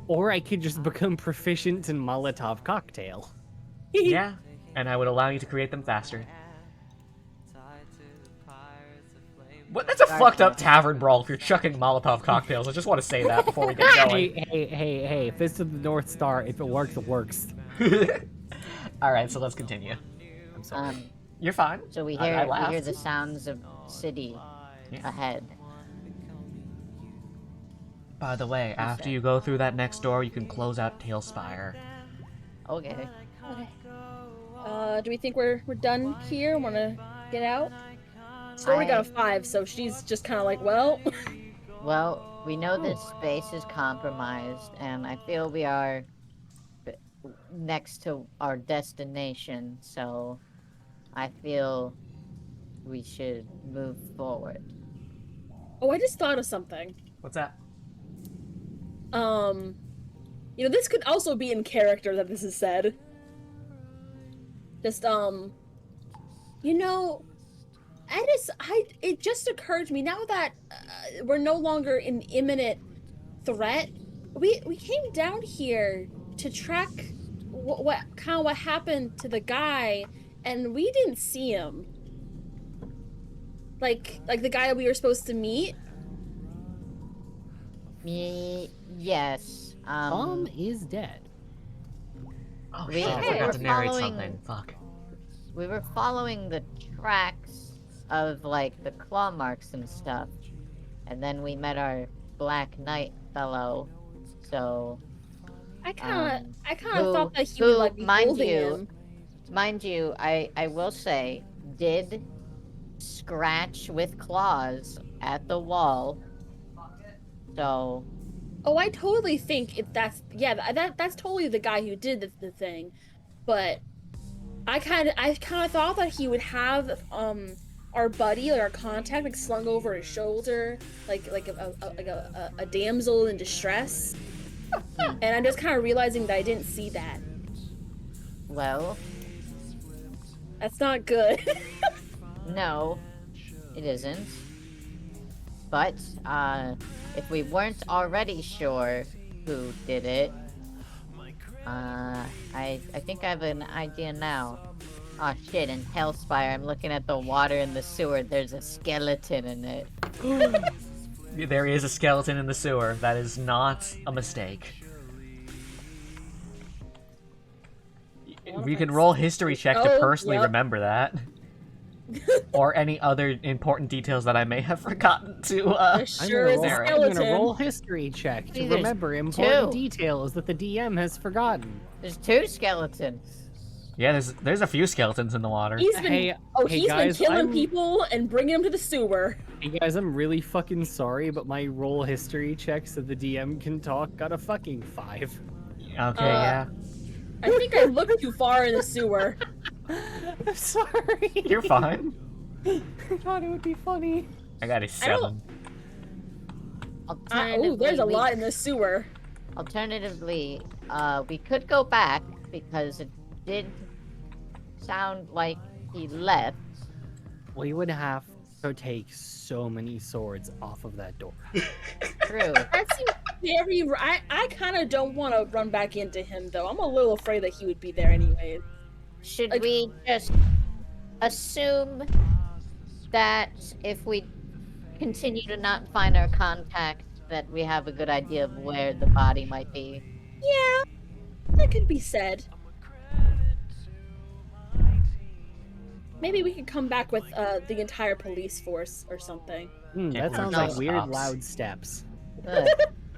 or I could just become proficient in Molotov cocktail. Yeah, and I would allow you to create them faster. What? That's a fucked up tavern brawl if you're chucking Molotov cocktails. I just want to say that before we get going. Hey, Fist of the North Star, if it works, it works. Alright, so let's continue. I'm sorry. You're fine. So we I hear laughed. the sounds of city Yeah. ahead. By the way, after you go through that next door, you can close out Tailspire. Okay. Do we think we're done here? Wanna get out? Story got a 5, so she's just kind of like, well. Well, we know this space is compromised, and I feel we are next to our destination, so I feel we should move forward. Oh, I just thought of something. What's that? This could also be in character that this is said. Just, it just occurred to me now that we're no longer in imminent threat. We came down here to track what happened to the guy, and we didn't see him. Like the guy we were supposed to meet. Yes. Tom is dead. Oh We- shit, I we forgot were to narrate following- something. Fuck. We were following the tracks of, like, the claw marks and stuff. And then we met our Black Knight fellow. So, I kind of who- thought that he who, would like be mind holding you, him. mind you, I will say, did scratch with claws at the wall. So, Oh, I totally think that's totally the guy who did the thing, but I kind of thought that he would have our buddy, like our contact, like slung over his shoulder, like a damsel in distress. And I'm just kind of realizing that I didn't see that. well, That's not good. no, it isn't. But, if we weren't already sure who did it, I think I have an idea now. Oh shit, in Hellspire, I'm looking at the water in the sewer, there's a skeleton in it. There is a skeleton in the sewer. That is not a mistake. We can roll history check to Oh, personally yep. remember that. Or any other important details that I may have forgotten to, There I'm sure gonna is a roll, I'm skeleton. gonna roll history check See, to there's remember important two. details that the DM has forgotten. There's 2 skeletons. Yeah, there's a few skeletons in the water. He's been Hey he's guys, been killing I'm- people and bringing them to the sewer. Hey guys, I'm really fucking sorry, but my roll history check so the DM can talk got a fucking 5. Okay, yeah. I think I looked too far in the sewer. I'm sorry. You're fine. I thought it would be funny. I got a 7. Oh, there's a lot in the sewer. Alternatively, we could go back because it did sound like he left. We would have to take so many swords off of that door. True. That seems very. I kind of don't want to run back into him though. I'm a little afraid that he would be there anyway. Should Like- we just assume that if we continue to not find our contact, that we have a good idea of where the body might be? Yeah, that could be said. Maybe we could come back with the entire police force or something. Yeah, That sounds no like weird stops. loud steps. Ugh,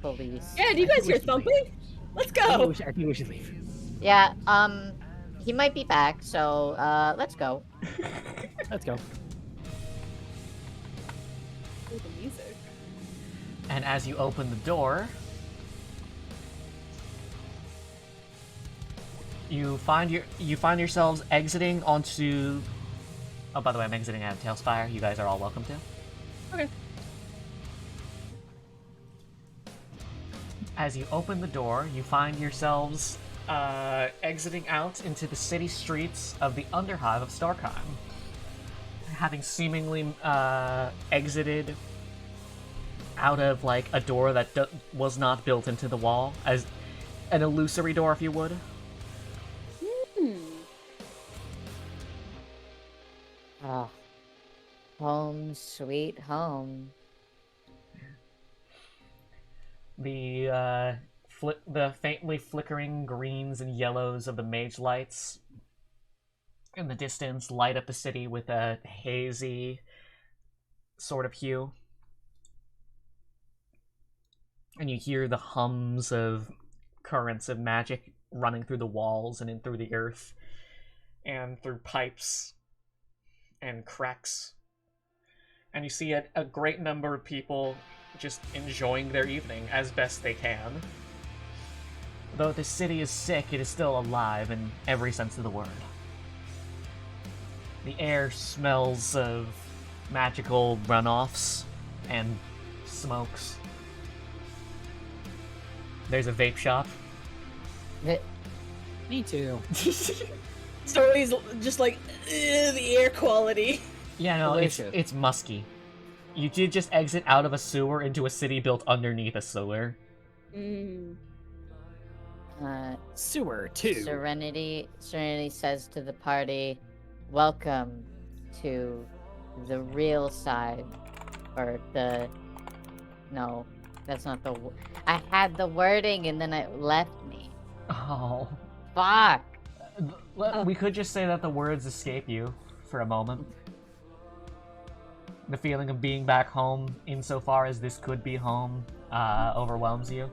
police. Yeah, do you guys hear thumping? Let's go. I think we should leave. Yeah, he might be back, so, let's go. Let's go. Ooh, the music. And as you open the door, you find yourselves exiting onto. Oh, by the way, I'm exiting out of Tailspire. You guys are all welcome to. Okay. As you open the door, you find yourselves exiting out into the city streets of the Underhive of Starkheim. Having seemingly exited out of like a door that was not built into the wall, as an illusory door, if you would. Oh, home sweet home. The faintly flickering greens and yellows of the mage lights in the distance light up the city with a hazy sort of hue. And you hear the hums of currents of magic running through the walls and in through the earth and through pipes and cracks. And you see a great number of people just enjoying their evening as best they can. Though the city is sick, it is still alive in every sense of the word. The air smells of magical runoffs and smokes. There's a vape shop. Me too. Story's just like, the air quality. Yeah, no, Delicious. it's musky. You did just exit out of a sewer into a city built underneath a sewer. Sewer 2. Serenity says to the party, "Welcome to the real side," or the. No, that's not the. I had the wording and then it left me. Oh. Fuck. We could just say that the words escape you for a moment. The feeling of being back home, insofar as this could be home, overwhelms you.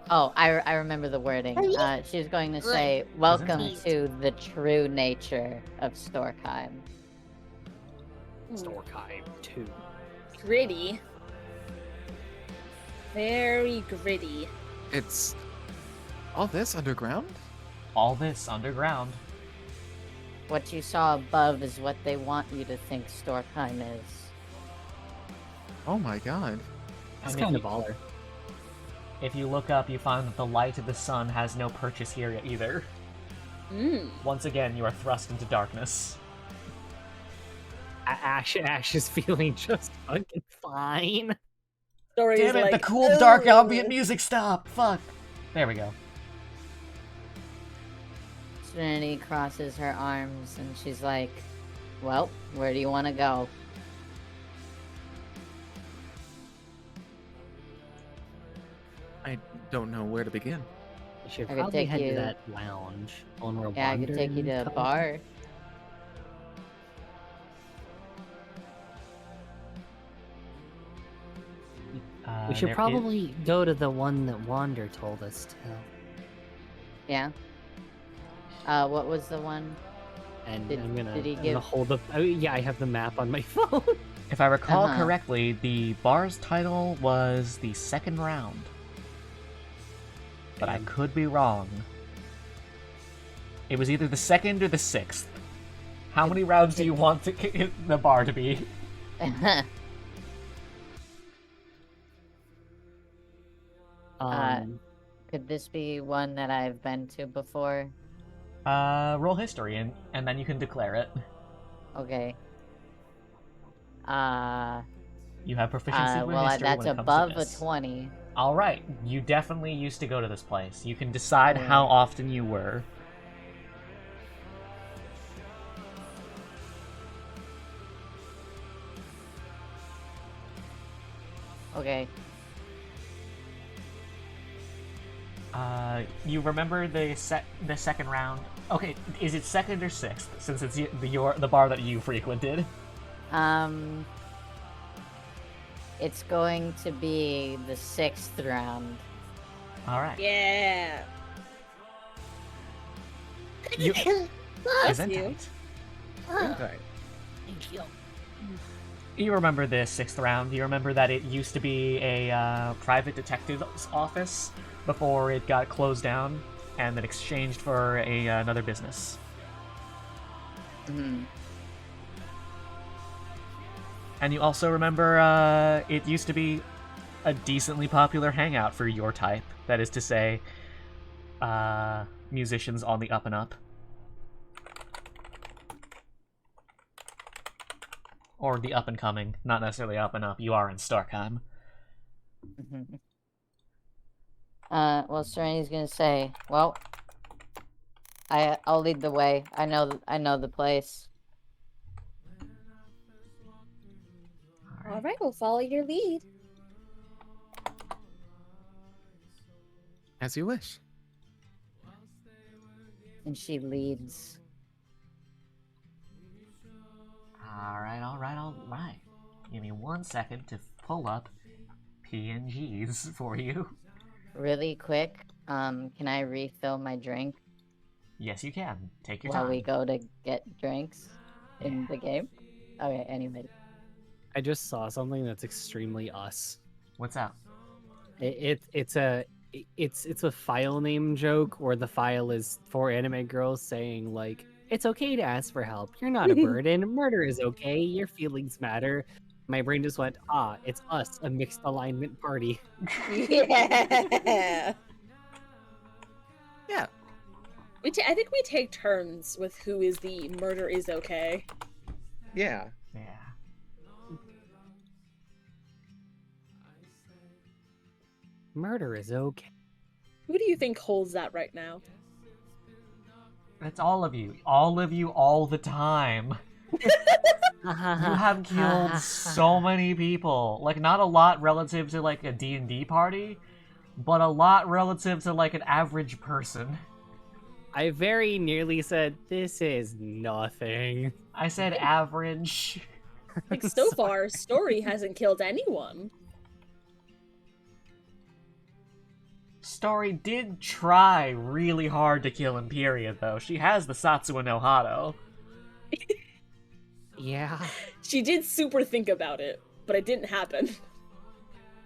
Oh, I remember the wording. She was going to say, "Welcome to the true nature of Storkheim." Storkheim 2. Gritty. Very gritty. It's all this underground? All this underground. What you saw above is what they want you to think Storkheim is. Oh my god. That's And kind of baller. If you look up, you find that the light of the sun has no purchase here either. Once again, you are thrust into darkness. Ash is feeling just fucking fine. Story's Damn it, like, the cool, dark ambient music stopped! Fuck! There we go. Serenity crosses her arms and she's like, "Well, where do you want to go?" I don't know where to begin. You should I could probably take head you- to that lounge when we're Yeah, I can take you to a wandering. bar. We should There probably go to the one that Wander told us to. Yeah. What was the one? And Did- I'm gonna, did he I'm gonna give- hold up. Oh, yeah, I have the map on my phone. If I recall Uh-huh. correctly, the bar's title was The Second Round. But I could be wrong. It was either the second or the sixth. How many rounds do you want the bar to be? Could this be one that I've been to before? Roll history, and then you can declare it. Okay. You have proficiency with history that's when it comes above to a this. 20. Alright, you definitely used to go to this place. You can decide how often you were. Okay. You remember the second round? Okay, is it second or sixth? Since it's the bar that you frequented. It's going to be the 6th round. All right. Yeah. You Bless isn't you. it? Okay. Thank you. You remember the 6th round. You remember that it used to be a private detective's office before it got closed down and then exchanged for another business. Hmm. And you also remember it used to be a decently popular hangout for your type. That is to say, musicians on the up and up. Or the up and coming. Not necessarily up and up. You are in Starkheim. Mm-hmm. Well, Serenity's gonna say, well, I'll lead the way. I know the place. All right, we'll follow your lead. As you wish. And she leads. Alright. Give me 1 second to pull up PNGs for you. Really quick, can I refill my drink Yes, you can. Take your while time. we go to get drinks in the game? Okay, anyway. I just saw something that's extremely us. What's up? It's a file name joke where the file is for anime girls saying like, it's okay to ask for help. You're not a burden. Murder is okay. Your feelings matter. My brain just went, it's us, a mixed alignment party. Yeah. Yeah. I think we take turns with who is the murder is okay. Yeah. Yeah. Murder is okay. Who do you think holds that right now? It's all of you. All of you all the time. You have killed so many people. Like, not a lot relative to, like, a D&D party, but a lot relative to, like, an average person. I very nearly said, this is nothing. I said average. Like, so far, Story hasn't killed anyone. Story did try really hard to kill Imperia, though. She has the Satsuwa no Hado. Yeah. She did super think about it, but it didn't happen.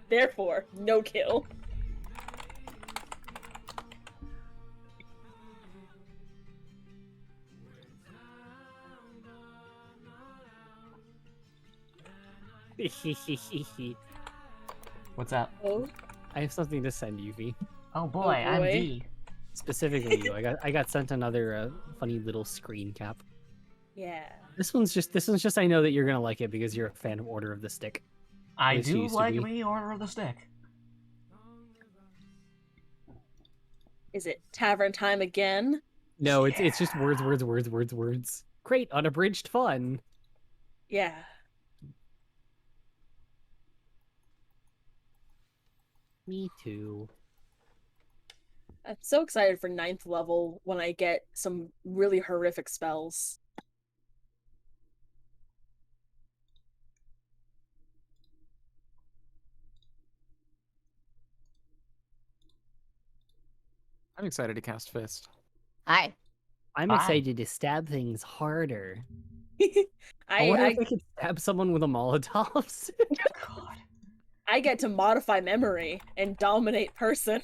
Therefore, no kill. What's up? Oh, I have something to send you, V. Oh boy, I'm boy. V. Specifically you. I got sent another funny little screen cap. yeah. This one's just I know that you're gonna like it because you're a fan of Order of the Stick. I At least you do used to like be. me Order of the Stick. Is it tavern time again? No, it's just words. Great, unabridged fun. Yeah. Me too. I'm so excited for 9th level when I get some really horrific spells. I'm excited to cast Fist. Hi. I'm Bye. excited to stab things harder. I wonder if I could stab someone with a Molotovs. God. I get to modify memory and dominate person.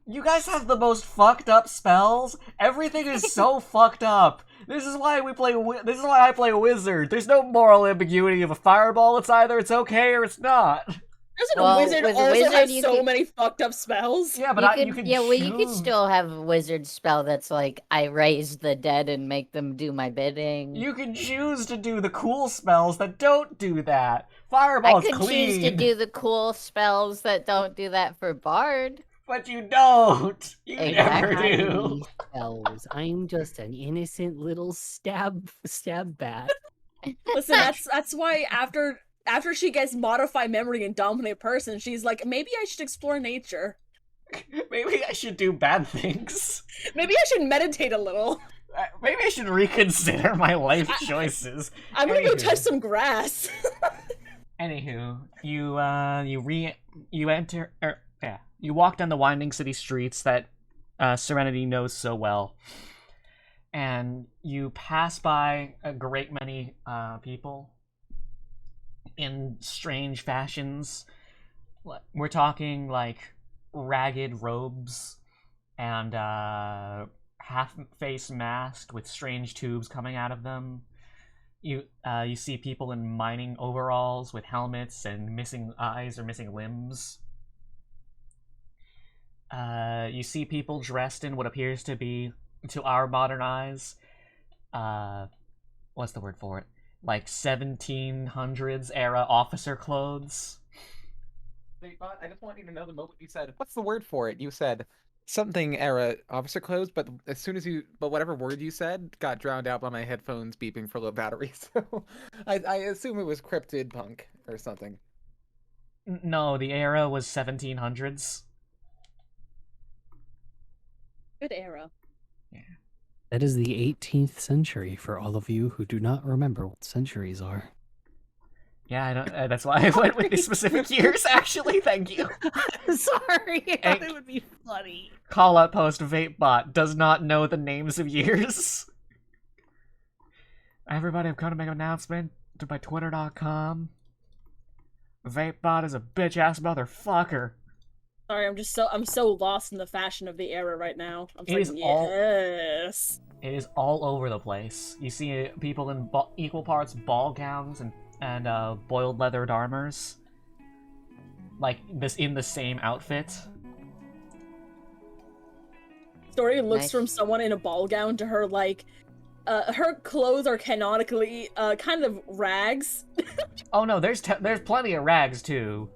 You guys have the most fucked up spells. Everything is so fucked up. This is why we play. This is why I play a wizard. There's no moral ambiguity of a fireball. It's either it's okay or it's not. Doesn't Well, a wizard with a also wizard, have you so could- many fucked up spells? Yeah, but you could well, you could choose. still have a wizard spell that's like, I raise the dead and make them do my bidding. You can choose to do the cool spells that don't do that. I Fireball's could clean, choose to do the cool spells that don't do that for Bard. but you don't. You never Exactly. do. These spells. I'm just an innocent little stab bat. Listen, that's why after she gets modify memory and dominate person, she's like, maybe I should explore nature. Maybe I should do bad things. Maybe I should meditate a little. Maybe I should reconsider my life choices. I'm gonna go Anywho. touch some grass. Anywho, you walk down the winding city streets that Serenity knows so well. and you pass by a great many people in strange fashions. We're talking like ragged robes and half-face masked with strange tubes coming out of them. You see people in mining overalls with helmets and missing eyes or missing limbs. You see people dressed in what appears to be, to our modern eyes, what's the word for it? Like 1700s era officer clothes. I just want you to know the moment you said, what's the word for it? You said something era officer clothes, but whatever word you said got drowned out by my headphones beeping for low battery. So I assume it was cryptid punk or something. No, the era was 1700s. Good era. Yeah. That is the 18th century for all of you who do not remember what centuries are. Yeah, I don't, that's why I went with the specific years, actually. Thank you. I'm sorry. I And- thought it would be funny. Call out post VapeBot does not know the names of years. Everybody, I'm going to make an announcement to my Twitter.com. VapeBot is a bitch-ass motherfucker. Sorry, I'm so lost in the fashion of the era right now. I'm It like, is all- yes. It is all over the place. You see people in equal parts ball gowns and boiled leathered armors. Like, this in the same outfit. Story looks Nice. from someone in a ball gown to her like, her clothes are canonically kind of rags. Oh no, there's plenty of rags too.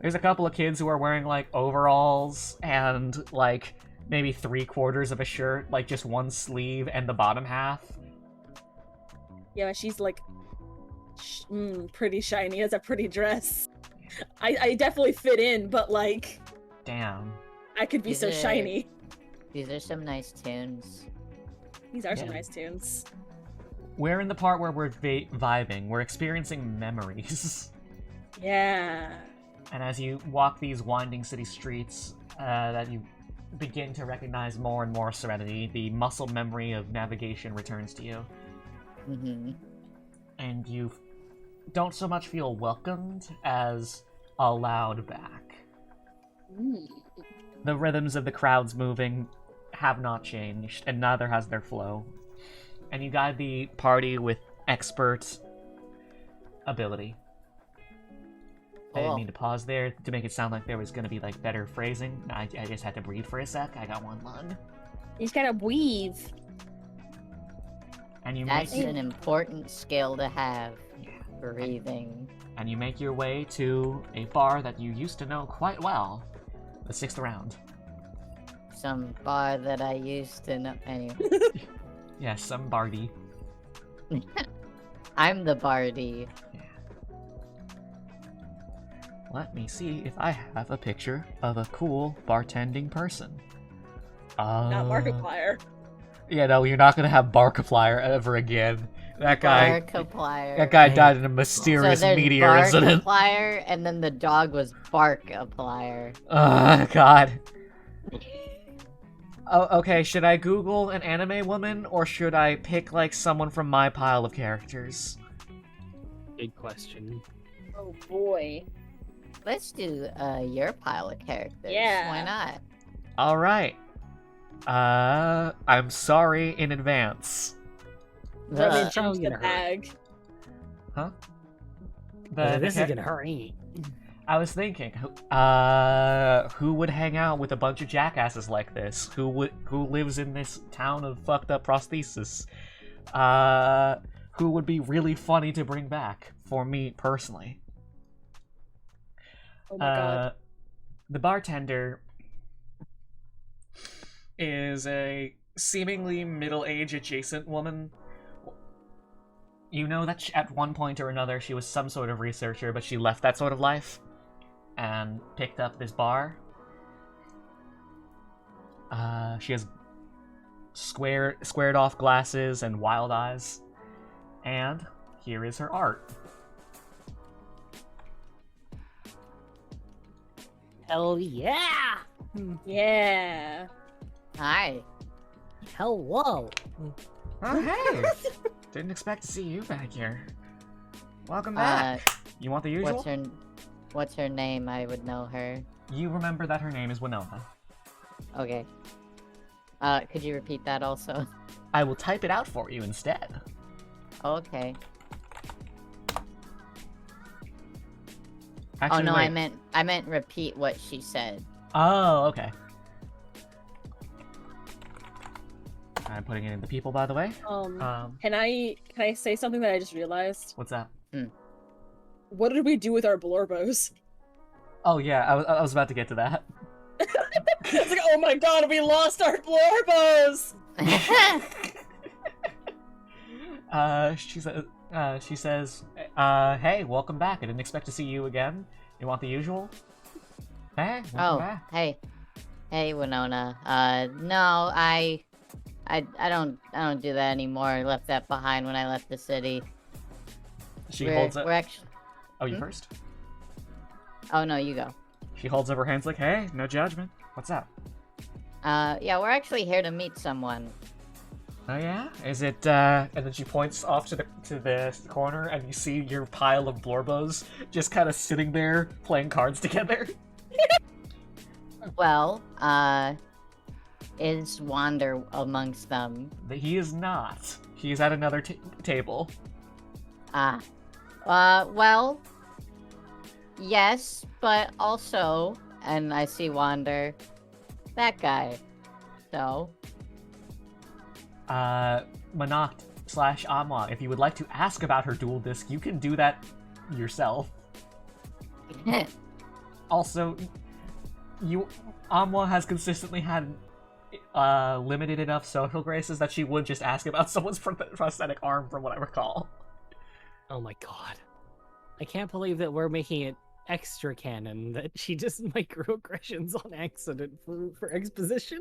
There's a couple of kids who are wearing like overalls and like maybe 3/4 of a shirt, like just one sleeve and the bottom half. Yeah, she's like, pretty shiny. Has a pretty dress. I definitely fit in, but like, Damn. I could be Is so it- shiny. These are some nice tunes. These are some Yeah. nice tunes. We're in the part where we're vibing. We're experiencing memories. Yeah. And as you walk these winding city streets, that you begin to recognize more and more serenity, the muscle memory of navigation returns to you. Mm-hmm. And you don't so much feel welcomed as allowed back. The rhythms of the crowds moving have not changed, and neither has their flow. And you guide the party with expert ability. I didn't Cool. mean to pause there to make it sound like there was going to be like better phrasing. I just had to breathe for a sec. I got one lung. He's kind of weave. And you That's make an important skill to have. Yeah. Breathing. and you make your way to a bar that you used to know quite well, the Sixth Round. Some bar that I used to know. Anyway. Yes, some Barty. I'm the Barty. Let me see if I have a picture of a cool bartending person. Not Markiplier. Yeah, no, you're not gonna have Barkiplier ever again. That guy, Barkiplier. that guy died in a mysterious so there's meteor incident. Barkiplier, and then the dog was Barkiplier. God. Oh, okay, should I Google an anime woman, or should I pick, like, someone from my pile of characters? Good question. Oh boy. Let's do your pile of characters. Yeah. Why not? Alright. I'm sorry in advance. Let me Uh, change the gonna hurt. bag. Huh? This the is gonna hurt me. I was thinking, who would hang out with a bunch of jackasses like this? Who lives in this town of fucked up prosthesis? Who would be really funny to bring back for me personally? Oh my god. The bartender is a seemingly middle-age adjacent woman. You know that at one point or another she was some sort of researcher, but she left that sort of life and picked up this bar. She has squared off glasses and wild eyes. And here is her art. Hell yeah! Yeah. Hi. Hello. Oh, hey! Didn't expect to see you back here. Welcome back. You want the usual? What's her name? I would know her. You remember that her name is Winona. Okay. Could you repeat that also? I will type it out for you instead. Okay. Actually, Oh no, wait. I meant repeat what she said. Oh, okay. I'm putting it in the people, by the way. Can I say something that I just realized? What's that? What did we do with our blorbos? Oh yeah, I was about to get to that. It's like, oh my god, we lost our blorbos! She says, hey, welcome back. I didn't expect to see you again. You want the usual? Hey, welcome back. Hey, Winona. No, I don't do that anymore. I left that behind when I left the city. Holds up. We're actually. Oh, you first? Oh no, you go. She holds up her hands like, hey, no judgment. What's up? Yeah, we're actually here to meet someone. Oh yeah? Is it, and then she points off to the corner, and you see your pile of blorbos just kind of sitting there playing cards together. Well, is Wander amongst them? He is not. He's at another table. Well, yes, but also, and I see Wander, that guy. So, Monoct / Amwa, if you would like to ask about her dual disc, you can do that yourself. Also, Amwa has consistently had limited enough social graces that she would just ask about someone's prosthetic arm, from what I recall. Oh my god. I can't believe that we're making it extra canon that she just microaggressions on accident for exposition.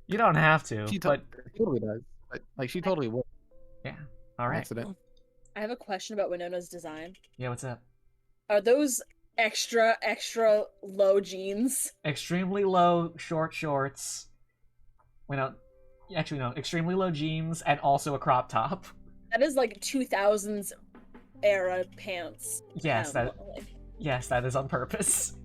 You don't have to, She but totally does. But, like, she totally would. yeah. All right. Accident. I have a question about Winona's design. Yeah, what's up? Are those extra low jeans? Extremely low short shorts. Wait, no. Actually, no. Extremely low jeans and also a crop top. That is like 2000s era pants. Yes, that is on purpose.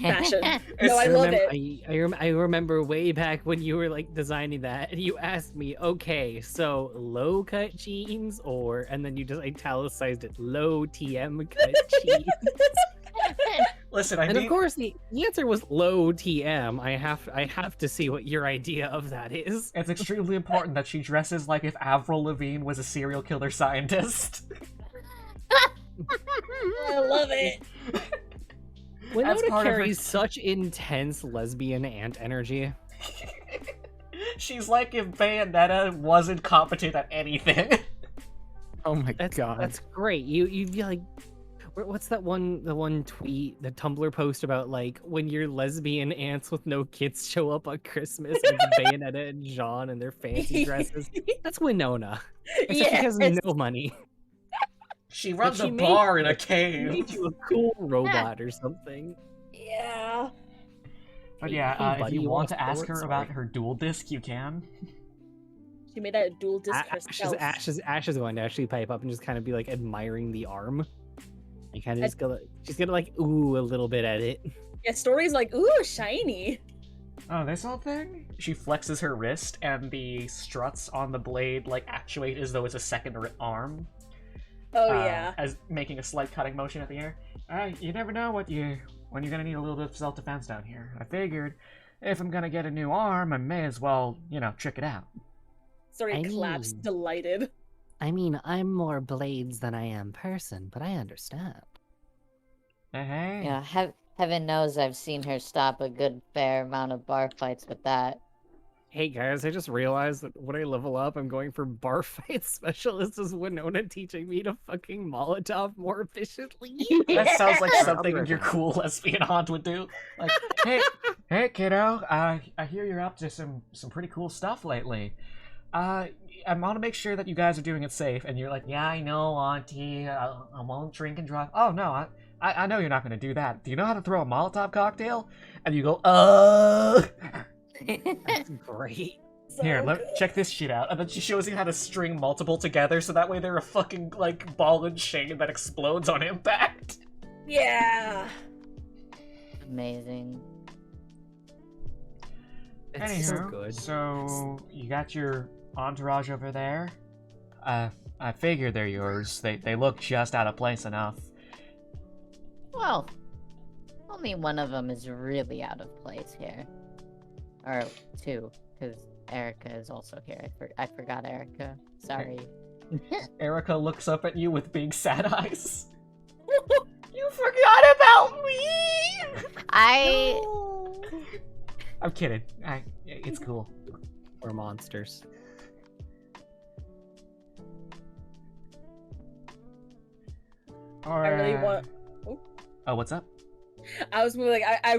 Fashion. No, I love it. I remember way back when you were like designing that, and you asked me, okay, so low cut jeans, and then you just italicized it, low TM cut jeans. Listen, of course the answer was low TM. I have to see what your idea of that is. It's extremely important that she dresses like if Avril Lavigne was a serial killer scientist. I love it. Winona carries such intense lesbian ant energy. She's like if Bayonetta wasn't competent at anything. Oh my god. That's great. You'd be like, what's that one tweet, the Tumblr post about like when your lesbian ants with no kids show up on Christmas and it's Bayonetta and Jean in their fancy dresses? That's Winona. Except she has no money. She runs a bar in a cave. Made you a cool robot or something. Yeah. But yeah, if you want to ask her about her dual disc, you can. She made a dual disc herself. Ash is going to actually pipe up and just kind of be like admiring the arm. And kind of she's gonna like ooh a little bit at it. Yeah, Story's like, ooh, shiny. Oh, this whole thing? She flexes her wrist and the struts on the blade like actuate as though it's a second arm. Oh yeah. As making a slight cutting motion at the air. You never know when you're gonna need a little bit of self-defense down here. I figured if I'm gonna get a new arm, I may as well, trick it out. Story claps, delighted. I mean, I'm more blades than I am person, but I understand. Hey. Yeah, heaven knows I've seen her stop a good fair amount of bar fights with that. Hey guys, I just realized that when I level up, I'm going for bar fight specialist as Winona teaching me to fucking Molotov more efficiently. That sounds like something your cool lesbian aunt would do. Like, hey kiddo, I hear you're up to some pretty cool stuff lately. I want to make sure that you guys are doing it safe. And you're like, yeah, I know, auntie, I won't drink and drive. Oh no, I know you're not going to do that. Do you know how to throw a Molotov cocktail? And you go, That's great. So Here, good. check this shit out. And then she shows you how to string multiple together, so that way they're a fucking, like, ball and chain that explodes on impact. Yeah. Amazing. It's so Anywho, good. so you got your entourage over there. I figured they're yours. They look just out of place enough. Well, only one of them is really out of place here. Or two, because Erica is also here. I forgot Erica. Sorry. Erica looks up at you with big sad eyes. You forgot about me! I I'm kidding. It's cool. We're monsters. Or, I really want. Oh, what's up? I was like, I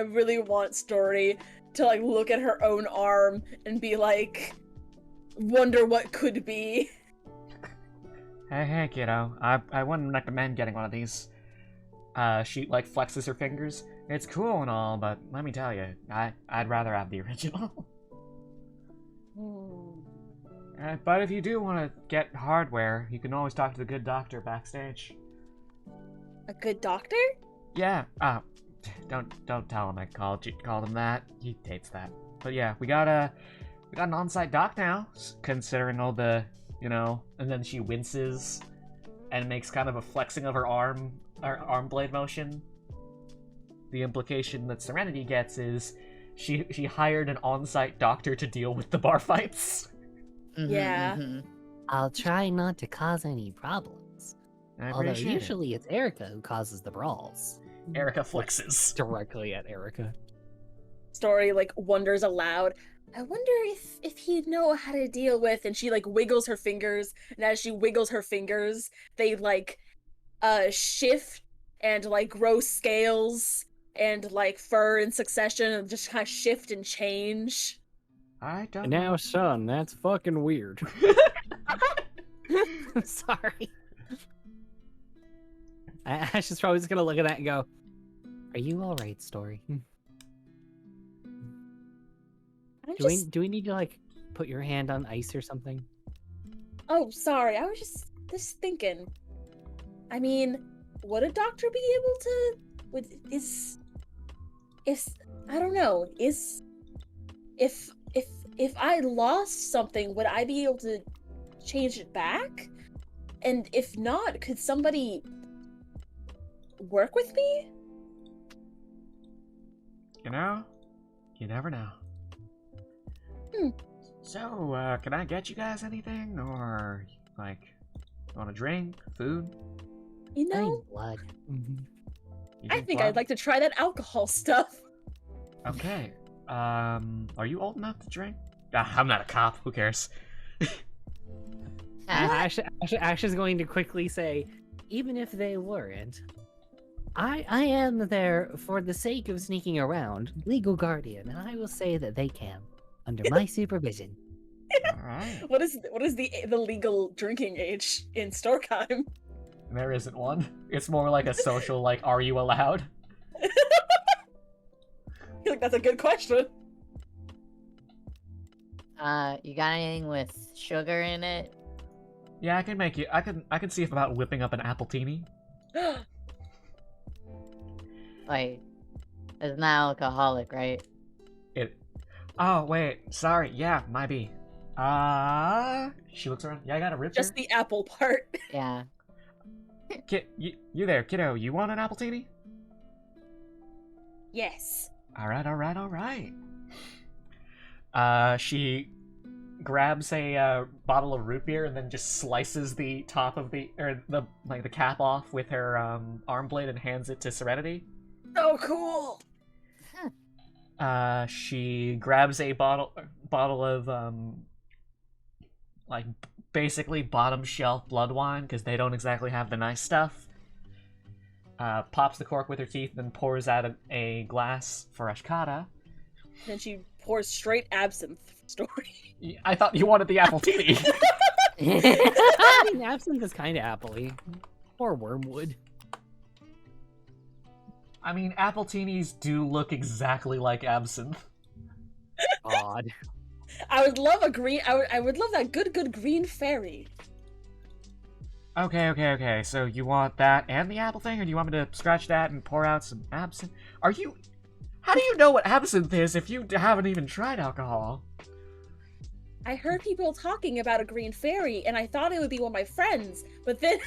really want Story to like look at her own arm and be like, wonder what could be. Hey, kiddo. I wouldn't recommend getting one of these. She like flexes her fingers. It's cool and all, but let me tell you, I'd rather have the original. But if you do want to get hardware, you can always talk to the good doctor backstage. A good doctor? Yeah. Don't tell him I called him that. He hates that. But yeah, we got an on-site doc now, considering all the, and then she winces and makes kind of a flexing of her arm blade motion. The implication that Serenity gets is she hired an on-site doctor to deal with the bar fights. Yeah. I'll try not to cause any problems. I Although appreciate usually it's Erica who causes the brawls. it. Erica flexes. Directly at Erica. Story like wonders aloud. I wonder if he'd know how to deal with, and she like wiggles her fingers, and as she wiggles her fingers, they like shift and like grow scales and like fur in succession and just kind of shift and change. I don't Now, son, that's fucking weird. I'm sorry. Ash is probably just gonna look at that and go, "Are you all right, Story? Do we need to like put your hand on ice or something?" Oh, sorry. I was just thinking. I mean, would a doctor be able to? I don't know. If I lost something, would I be able to change it back? And if not, could somebody work with me? You never know. Hmm. So, can I get you guys anything? Or, like, want a drink? Food? You I know, need blood. You I drink think blood? I'd like to try that alcohol stuff. Okay. Are you old enough to drink? I'm not a cop. Who cares? Ash is going to quickly say, even if they weren't, I am there for the sake of sneaking around, legal guardian, and I will say that they can, under my supervision. Alright. What is the legal drinking age in Storkheim? There isn't one. It's more like a social, like, are you allowed? I feel like that's a good question. You got anything with sugar in it? Yeah, I can see if about whipping up an appletini. Like, it's not alcoholic, right? Oh, wait. Sorry. Yeah, might be. She looks around. Yeah, I got a ripper. Just the apple part. Yeah. You there, kiddo. You want an appletini? Yes. Alright. She grabs a bottle of root beer and then just slices the top of the cap off with her arm blade and hands it to Serenity. So cool. She grabs a bottle of like basically bottom shelf blood wine because they don't exactly have the nice stuff. Pops the cork with her teeth, then pours out a glass for Ashkata. Then she pours straight absinthe. Story. I thought you wanted the appletini. I mean, absinthe is kind of appley. Or wormwood. I mean, appletinis do look exactly like absinthe. Odd. I would love a green. I would love that good green fairy. Okay. So you want that and the apple thing, or do you want me to scratch that and pour out some absinthe? Are you? How do you know what absinthe is if you haven't even tried alcohol? I heard people talking about a green fairy, and I thought it would be one of my friends, but then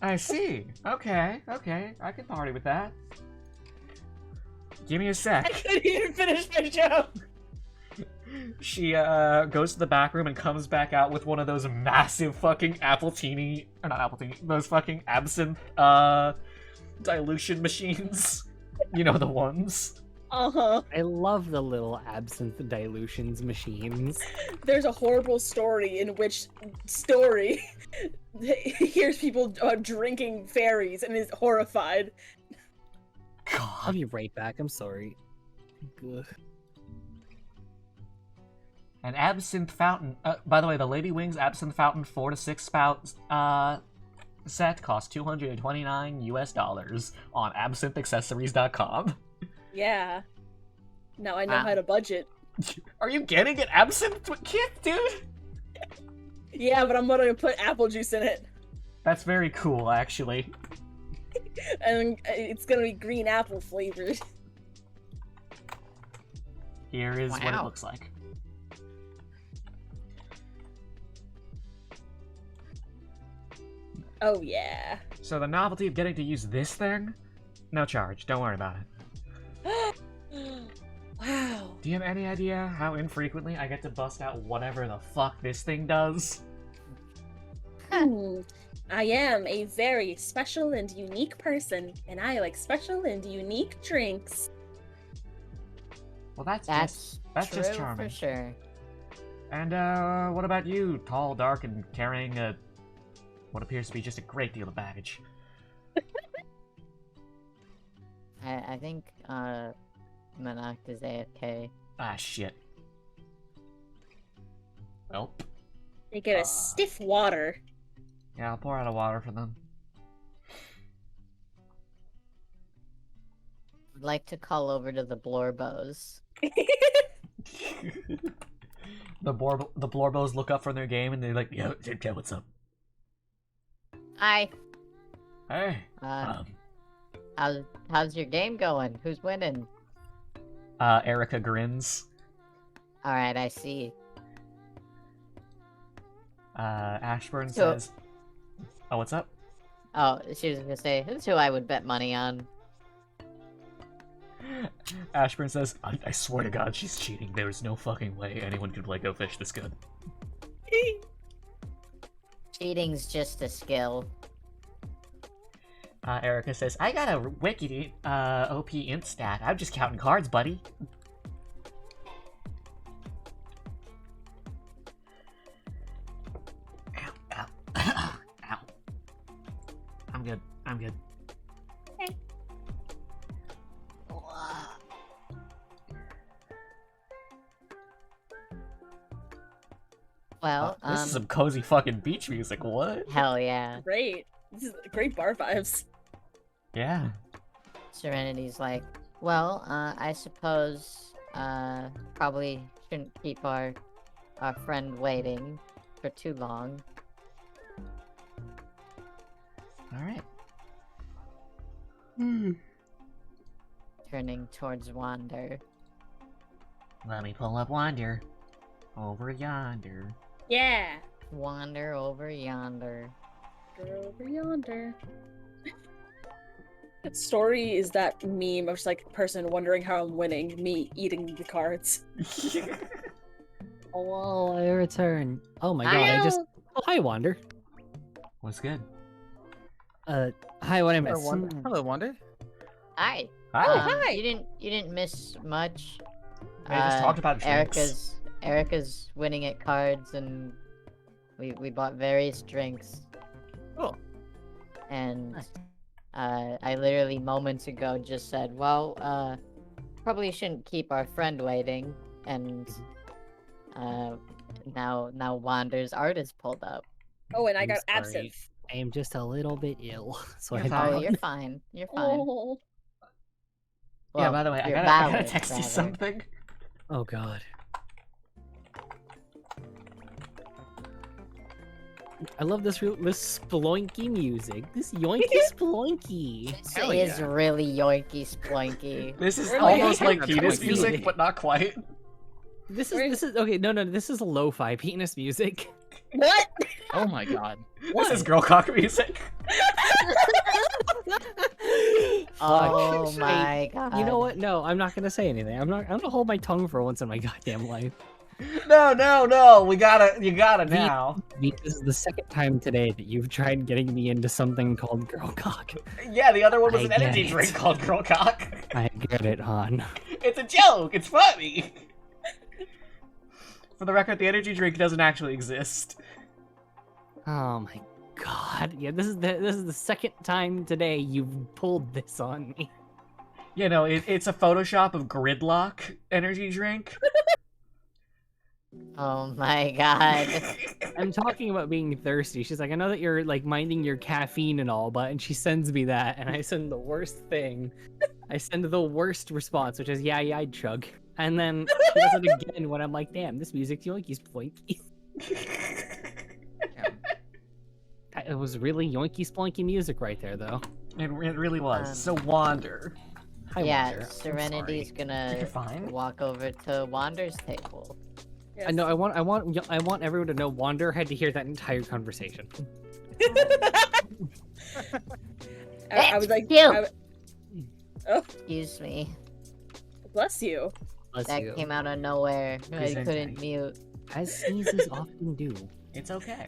I see. Okay. I can party with that. Give me a I sec. couldn't even finish my joke. She goes to the back room and comes back out with one of those massive fucking appletini, or not appletini, those fucking absinthe dilution machines. You know the ones. I love the little absinthe dilutions machines. There's a horrible story in which hears people drinking fairies and is horrified. I'll God. be right back. I'm sorry. Ugh. An absinthe fountain. By the way, the Lady Wings absinthe fountain 4 to 6 spout set costs $229 on absintheaccessories.com. Yeah. Now I know Wow. how to budget. Are you getting an absinthe kit, dude? Yeah, but I'm gonna put apple juice in it, That's very cool, actually. and it's gonna be green apple flavored. Here is what it Wow. looks like. Oh yeah. So the novelty of getting to use this thing? No charge, don't worry about it. Wow. Do you have any idea how infrequently I get to bust out whatever the fuck this thing does? I am a very special and unique person, and I like special and unique drinks. Well, that's That's just true charming. for sure. And what about you, tall, dark, and carrying what appears to be just a great deal of baggage? I think Monarch is AFK. Ah, shit. Well, They get a stiff water. yeah, I'll pour out a water for them. I'd like to call over to the Blorbos. The Blorbos look up from their game and they're like, yo, what's up? Hi. Hey. How's your game going? Who's winning? Erica grins. All right, I see. Ashburn So- says, oh, what's up? Oh, she was gonna say, who's who I would bet money on? Ashburn says, I swear to God, she's cheating. There's no fucking way anyone could play Go Fish this good. Cheating's just a skill. Erica says, I got a wicked OP int stat. I'm just counting cards, buddy. Ow, ow, ow. I'm good. Okay. Well, This is some cozy fucking beach music. What? hell yeah. Great. This is great bar vibes. Yeah. Serenity's like, well, I suppose, probably shouldn't keep our friend waiting for too long. All right. Turning towards Wander. Let me pull up Wander. Over yonder. Yeah. Wander over yonder. Girl over yonder. That story is that meme of just like person wondering how I'm winning, me eating the cards. Oh, I return. Oh my god, Ow! Oh, hi, Wander. What's good? Hi, what I Hello, missed? Wanda. Hello, Wanda. Hi. Hi. Oh, hi. You didn't miss much. I just talked about drinks. Erica's winning at cards, and we bought various drinks. Cool. And Nice. I literally moments ago just said, well, probably shouldn't keep our friend waiting, and now Wander's art is pulled up. Oh, and I I'm got sorry. absinthe. I am just a little bit ill, so You're I fine. Oh, don't. you're fine. You're fine. Oh. Yeah, Well, by the way, I you're gotta valid, text you rather. something. Oh god. I love this this sploinky music. This yoinky sploinky. This Hell is yeah. really yoinky sploinky. This is Really? almost like That's penis like music, music. but not quite. This is okay. No, this is lo-fi penis music. What? Oh my god. This is girl cock music. Oh Fuck. my god. You know what? No, I'm not gonna say anything. I'm gonna hold my tongue for once in my goddamn life. No. You gotta now. This is the second time today that you've tried getting me into something called girl cock. Yeah, the other one was I an energy get it. drink called girl cock. I get it, hon. It's a joke. It's funny. For the record, the energy drink doesn't actually exist. Oh my god. Yeah, this is the second time today you've pulled this on me. You know, it's a Photoshop of Gridlock energy drink. Oh my god. I'm talking about being thirsty. She's like, I know that you're like minding your caffeine and all, but and she sends me that, and I send the worst thing. I send the worst response, which is yeah, I'd chug. And then she does it again when I'm like, damn, this music's yoinky sploinky. It was really yoinky sploinky music right there, though. It really was. So Wander. I Yeah, wonder. I'm Serenity's sorry. gonna You're fine. walk over to Wander's table. Yes. I know. I want everyone to know. Wander had to hear that entire conversation. I would like. Ew. Oh, Excuse me. bless you. Bless That you. came out of nowhere. I Gesundheit. couldn't mute. As sneezes often do. It's okay.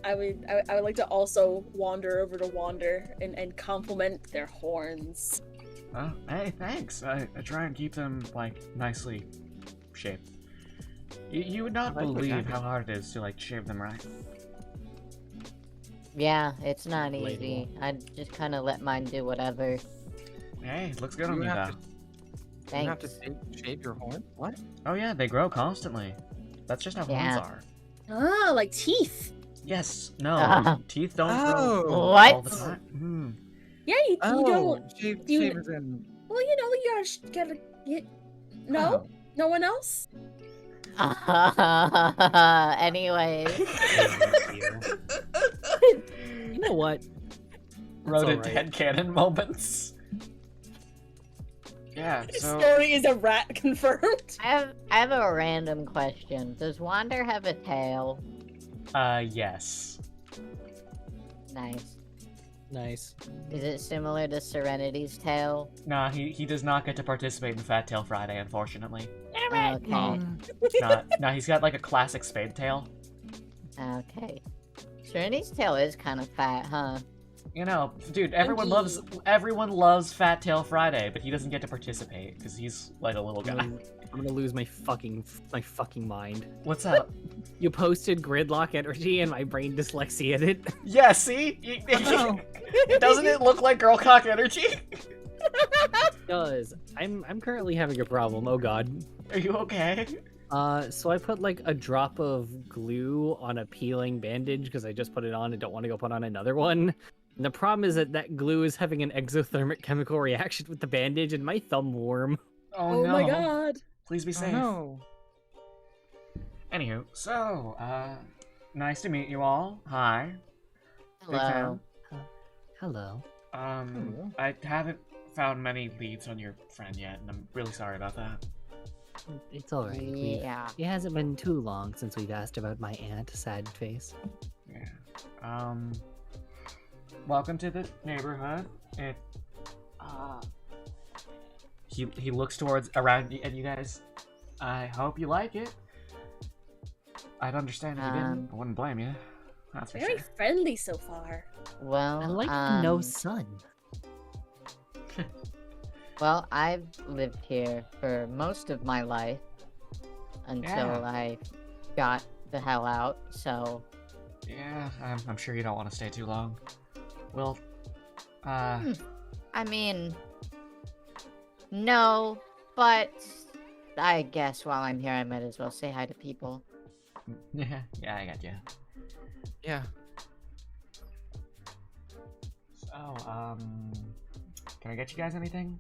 I would like to also wander over to Wander and compliment their horns. Oh, hey, thanks. I try and keep them, like, nicely shaped. You would not I like what believe happens. how hard it is to, like, shave them right. Yeah, it's not Relatable. easy. I just kind of let mine do whatever. Hey, it looks good You on you, have though. You have to Thanks. shave your horn? What? Oh, yeah, they grow constantly. That's just how Yeah. horns are. Ah, like teeth. Yes, no, Ah. teeth don't Oh. grow What? all the time. Hmm. Yeah, you don't. shave, you- shavers in. Well, you know, you gotta get. No, Oh. no one else. Anyway, You know what? Rodent alright. headcanon moments. Yeah, This so... story is a rat confirmed. I have a random question. Does Wander have a tail? Yes. Nice. Nice. Is it similar to Serenity's tail? Nah, he does not get to participate in Fat Tail Friday, unfortunately. Okay. Nah, he's got, like, a classic spade tail. Okay. Serenity's tail is kind of fat, huh? You know, dude, everyone loves Fat Tail Friday, but he doesn't get to participate because he's like a little guy. I'm gonna lose my fucking mind. What's up? You posted gridlock energy and my brain dyslexiated it. Yeah, see? Doesn't it look like girl cock energy? It does. I'm currently having a problem. Oh god. Are you okay? So I put like a drop of glue on a peeling bandage because I just put it on and don't want to go put on another one. And the problem is that that glue is having an exothermic chemical reaction with the bandage and my thumb warm. Oh, no. my god. Please be safe. No. Anywho, so, nice to meet you all. Hi. Big Hello. fan. Hello. Hello. I haven't found many leads on your friend yet, and I'm really sorry about that. It's alright. Yeah. It hasn't been too long since we've asked about my aunt, sad face. Yeah. Welcome to the neighborhood. It, he looks towards around at you guys. I hope you like it. I'd understand if you didn't. I wouldn't blame you. That's for Very sure. friendly so far. Well, I like no sun. Well, I've lived here for most of my life until Yeah. I got the hell out. So Yeah, I'm sure you don't want to stay too long. Well, I mean, no, but I guess while I'm here, I might as well say hi to people. yeah, I got you. Yeah. So, can I get you guys anything?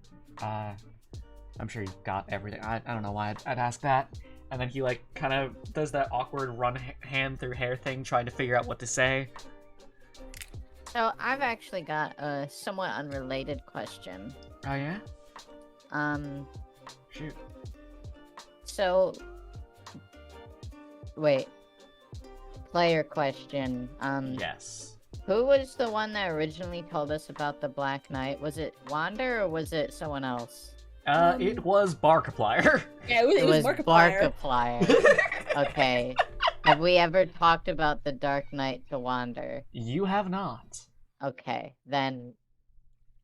I'm sure you've got everything. I don't know why I'd ask that. And then he like kind of does that awkward run hand through hair thing, trying to figure out what to say. So I've actually got a somewhat unrelated question. Oh yeah? Shoot. So, wait. Player question. Yes. Who was the one that originally told us about the Black Knight? Was it Wander or was it someone else? It was Barkiplier. Yeah, it was Markiplier. Barkiplier. Okay. Have we ever talked about the Dark Knight to Wander? You have not. Okay, then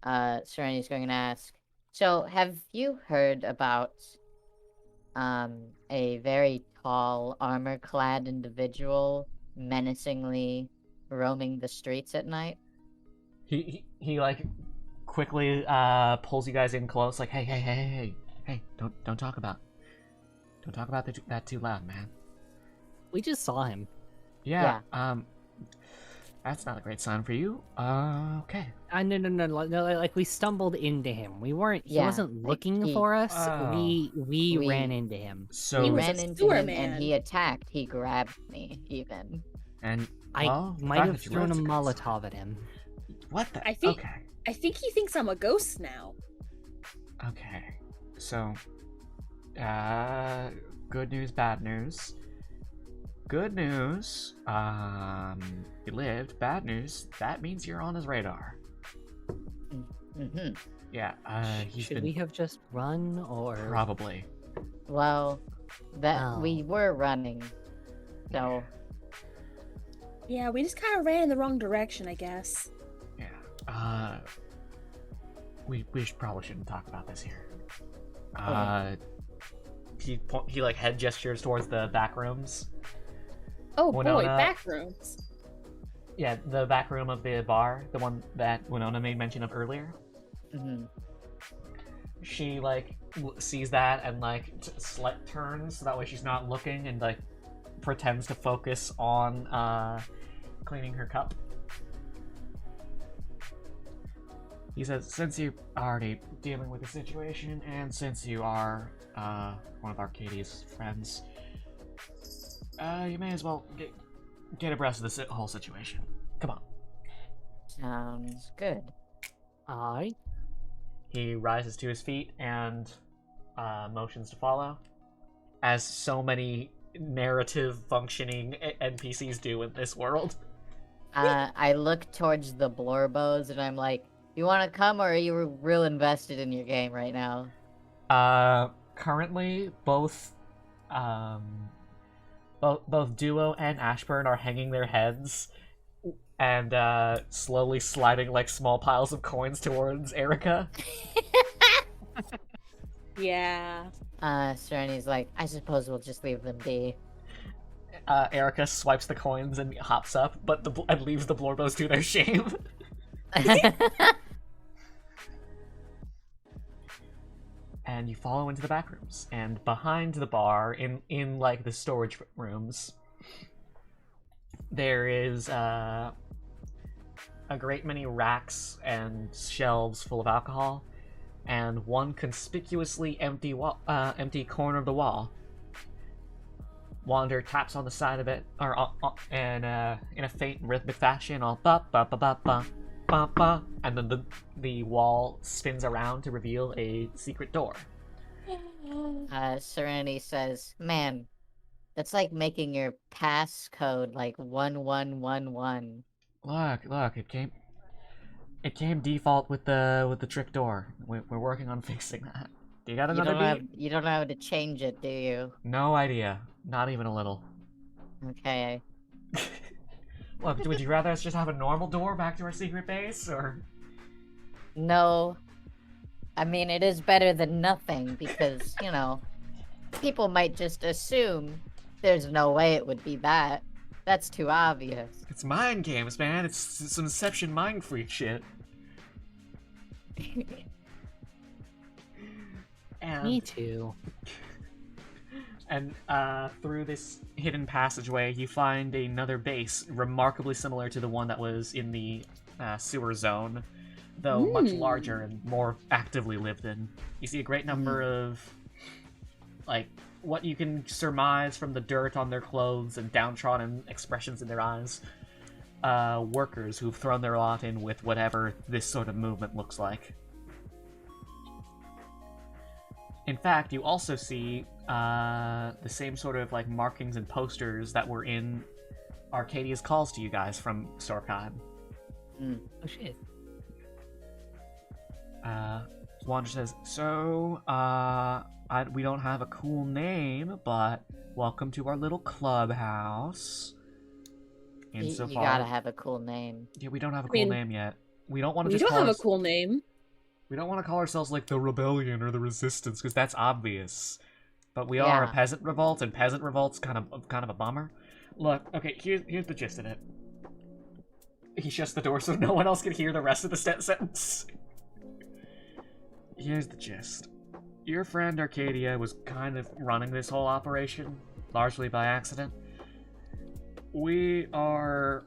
Serenity's going to ask. So, have you heard about a very tall, armor-clad individual menacingly roaming the streets at night? He like quickly pulls you guys in close, like, hey, don't talk about that too loud, man. We just saw him. Yeah. That's not a great sign for you. Okay. No. Like we stumbled into him. We weren't. He Yeah, wasn't like, looking he- for us. Oh. We ran into him. So We was ran a into sewer him man. and he attacked. He grabbed me, even. and I well, the might fact have that you thrown a wrote it- Molotov at him. What the? I think- Okay. I think he thinks I'm a ghost now. Okay. So, good news, bad news. Good news, he lived. Bad news, that means you're on his radar. Mm-hmm. Yeah, he's Should been we have just run or? probably. Well, that Oh. we were running, so Yeah, we just kind of ran in the wrong direction, I guess. Yeah. We probably shouldn't talk about this here. Okay. He like head gestures towards the back rooms. Oh boy, Winona- back rooms. Yeah, the back room of the bar, the one that Winona made mention of earlier. mhm. She like sees that and like turns so that way she's not looking and like pretends to focus on cleaning her cup. He says, since you're already dealing with the situation and since you are one of Arcadia's friends, you may as well get abreast of this whole situation. Come on. Sounds good. Alright. He rises to his feet and motions to follow, as so many narrative functioning NPCs do in this world. I look towards the Blorbos and I'm like, you want to come or are you real invested in your game right now? Currently, both Duo and Ashburn are hanging their heads and slowly sliding like small piles of coins towards Erica. Yeah. Serenity's like, I suppose we'll just leave them be. Erica swipes the coins and hops up, but and leaves the Blorbos to their shame. And you follow into the back rooms, and behind the bar, in like the storage rooms, there is a great many racks and shelves full of alcohol, and one conspicuously empty corner of the wall. Wander taps on the side of it, or and in a faint rhythmic fashion, all ba ba ba ba ba ba ba, and then the wall spins around to reveal a secret door. Serenity says, man, that's like making your passcode like 1111. Look, it came default with the trick door. We're working on fixing that. Do you got another beat? You don't know how to change it, do you? No idea. Not even a little. Okay. Look, would you rather us just have a normal door back to our secret base, or? No. I mean, it is better than nothing because, you know, people might just assume there's no way it would be that. That's too obvious. It's mind games, man. It's some Inception mind freak shit. And, Me too. And through this hidden passageway, you find another base remarkably similar to the one that was in the sewer zone. though much larger and more actively lived in. You see a great number of, like, what you can surmise from the dirt on their clothes and downtrodden expressions in their eyes. Workers who've thrown their lot in with whatever this sort of movement looks like. In fact, you also see the same sort of like markings and posters that were in Arcadia's calls to you guys from Sorkheim. Oh shit. Wander says, so, we don't have a cool name, but welcome to our little clubhouse. You gotta have a cool name. Yeah, we don't have a cool name yet. We don't want to We just don't have a cool name. We don't want to call ourselves like the Rebellion or the Resistance, because that's obvious. But we are a peasant revolt, and peasant revolt's kind of a bummer. Look, okay, here's the gist of it. He shuts the door so no one else can hear the rest of the sentence. Here's the gist. Your friend Arcadia was kind of running this whole operation, largely by accident. We are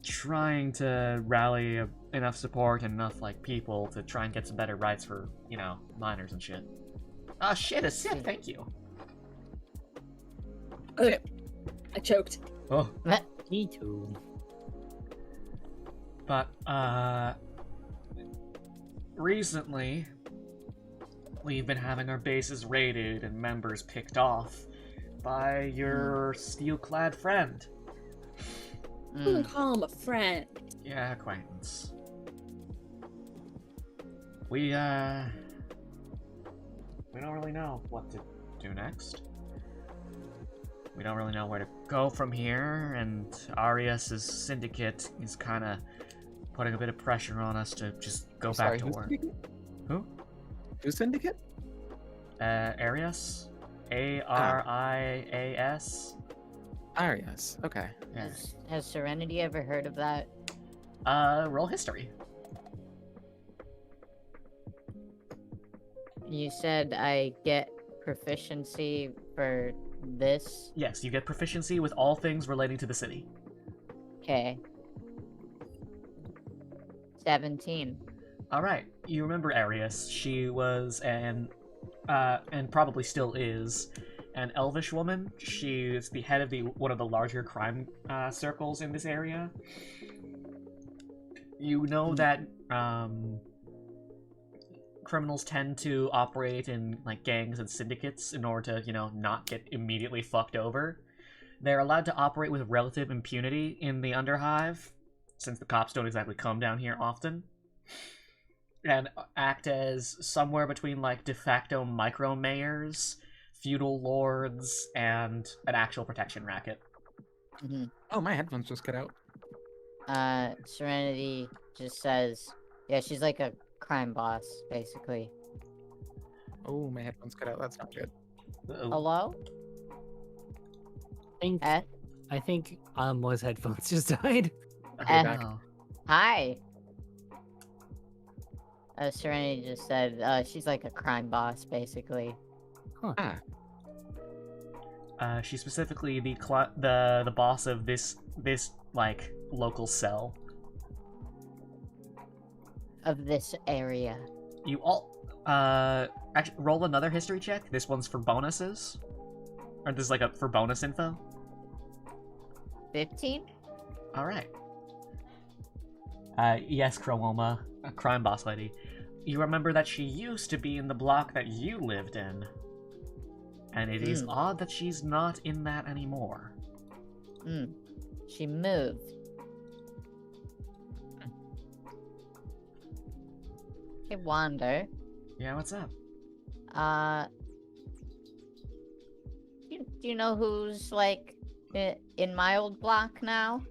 trying to rally enough support and enough, like, people to try and get some better rights for, you know, miners and shit. Oh shit, a sip, thank you. Okay. I choked. Oh. Me too. But, recently, we've been having our bases raided and members picked off by your steel-clad friend. I wouldn't call him a friend. Yeah, acquaintance. We don't really know what to do next. We don't really know where to go from here, and Arias's syndicate is kind of putting a bit of pressure on us to just go back to work. Who? Who's syndicate? Arias? Arias? Arias, okay. Yeah. Has Serenity ever heard of that? Roll history. You said I get proficiency for this? Yes, you get proficiency with all things relating to the city. Okay. 17. Alright, you remember Arias. She was and probably still is, an elvish woman. She is the head of one of the larger crime circles in this area. You know that criminals tend to operate in like gangs and syndicates in order to, you know, not get immediately fucked over. They're allowed to operate with relative impunity in the Underhive, since the cops don't exactly come down here often, and act as somewhere between like de facto micro mayors, feudal lords, and an actual protection racket. Mm-hmm. Oh, my headphones just cut out. Serenity just says, yeah, she's like a crime boss, basically. Oh, my headphones cut out. That's not good. Hello? I think Mo's headphones just died. Okay, back. Hi. Serenity just said, she's like a crime boss, basically. Huh. She's specifically the boss of this like local cell. Of this area. You all actually roll another history check. This one's for bonuses, or this is like for bonus info. 15? All right. Yes, Crowoma, a crime boss lady. You remember that she used to be in the block that you lived in, and it is odd that she's not in that anymore. She moved. Hey, Wander. Yeah, what's up? Do you know who's, like, in my old block now?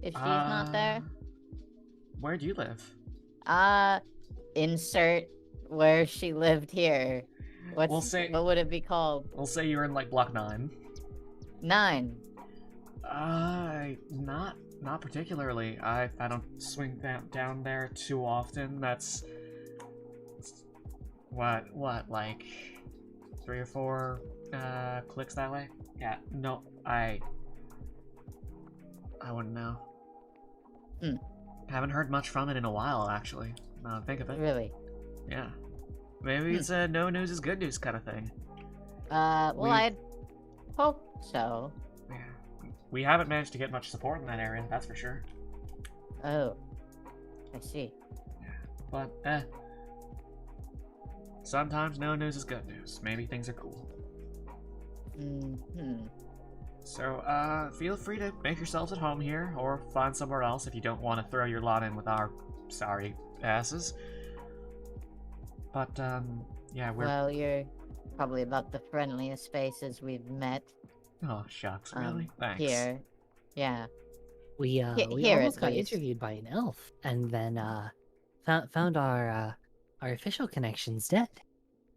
If she's not there? Where do you live? Insert where she lived here. What would it be called? We'll say you're in, like, block 9. 9. Not particularly. I don't swing down there too often. That's... What, like 3 or 4 clicks that way? Yeah, no, I wouldn't know. Haven't heard much from it in a while, actually. Think of it. Really? Yeah. Maybe it's a no news is good news kind of thing. Well, We- I hope so. Yeah. We haven't managed to get much support in that area, that's for sure. Oh, I see. But, sometimes no news is good news. Maybe things are cool. Hmm. So, feel free to make yourselves at home here, or find somewhere else if you don't want to throw your lot in with our sorry asses. But, yeah, we're... Well, you're probably about the friendliest faces we've met. Oh, shucks, really? Thanks. Here. Yeah. We Here almost at got least. interviewed by an elf, and then found our official connections dead,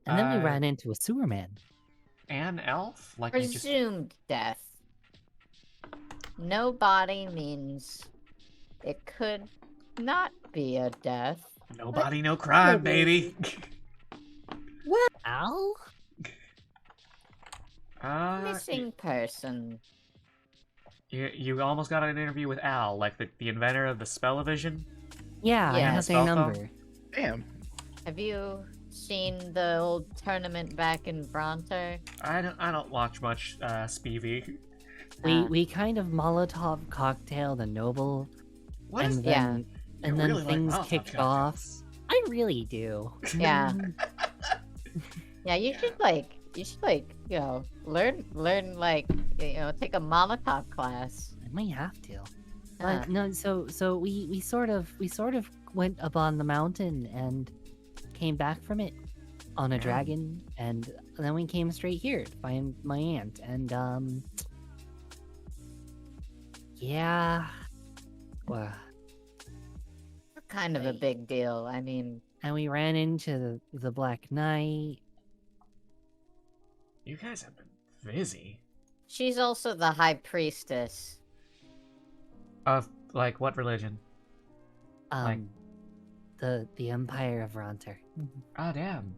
and then we Uh, ran into a sewer man. An elf? Like, you just... Presumed death. No body means it could not be a death. Nobody, no crime, baby! Al? Missing person. You almost got an interview with Al, like the inventor of the Spell-O-Vision? Yeah, I Yeah. have Spell their phone? number. Damn. Have you seen the old tournament back in Bronter? I don't watch much, Spivey. We kind of Molotov cocktail the noble, What and is then Yeah. You and then really like things Molotov kicked cocktails. off. I really do. Yeah. Yeah, you should learn like, take a Molotov class. I might have to. Uh, But no, so we sort of went up on the mountain and came back from it on a Yeah. dragon, and then we came straight here to find my aunt, and yeah, well, kind of a big deal. I mean, and we ran into the Black Knight. You guys have been busy. she's also the high priestess. Of, like, what religion? Like- The Empire of Ronter. Ah, damn.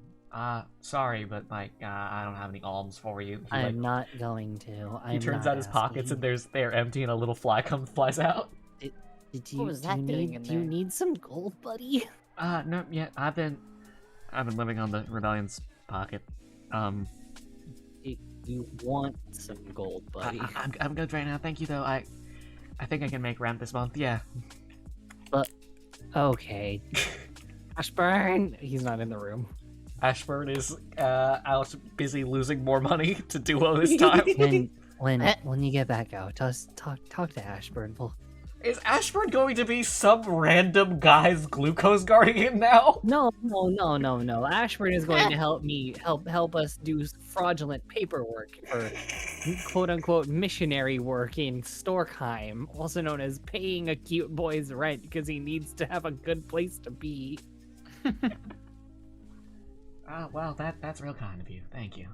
Sorry, but, like, I don't have any alms for you. He, I'm like, not going to. he I'm turns not out his pockets asking. and they're empty and a little fly flies out. What was that doing in do you there? need some gold, buddy? No, yeah, I've been living on the rebellion's pocket. You want some gold, buddy? I'm good right now. Thank you, though. I think I can make rent this month. Yeah. Okay. Ashburn! He's not in the room. Ashburn is out busy losing more money to duo this time. When you get back out, just talk to Ashburn. Is Ashburn going to be some random guy's glucose guardian now? No. Ashburn is going to help us do fraudulent paperwork for quote unquote missionary work in Storkheim, also known as paying a cute boy's rent because he needs to have a good place to be. Well, that's real kind of you. Thank you.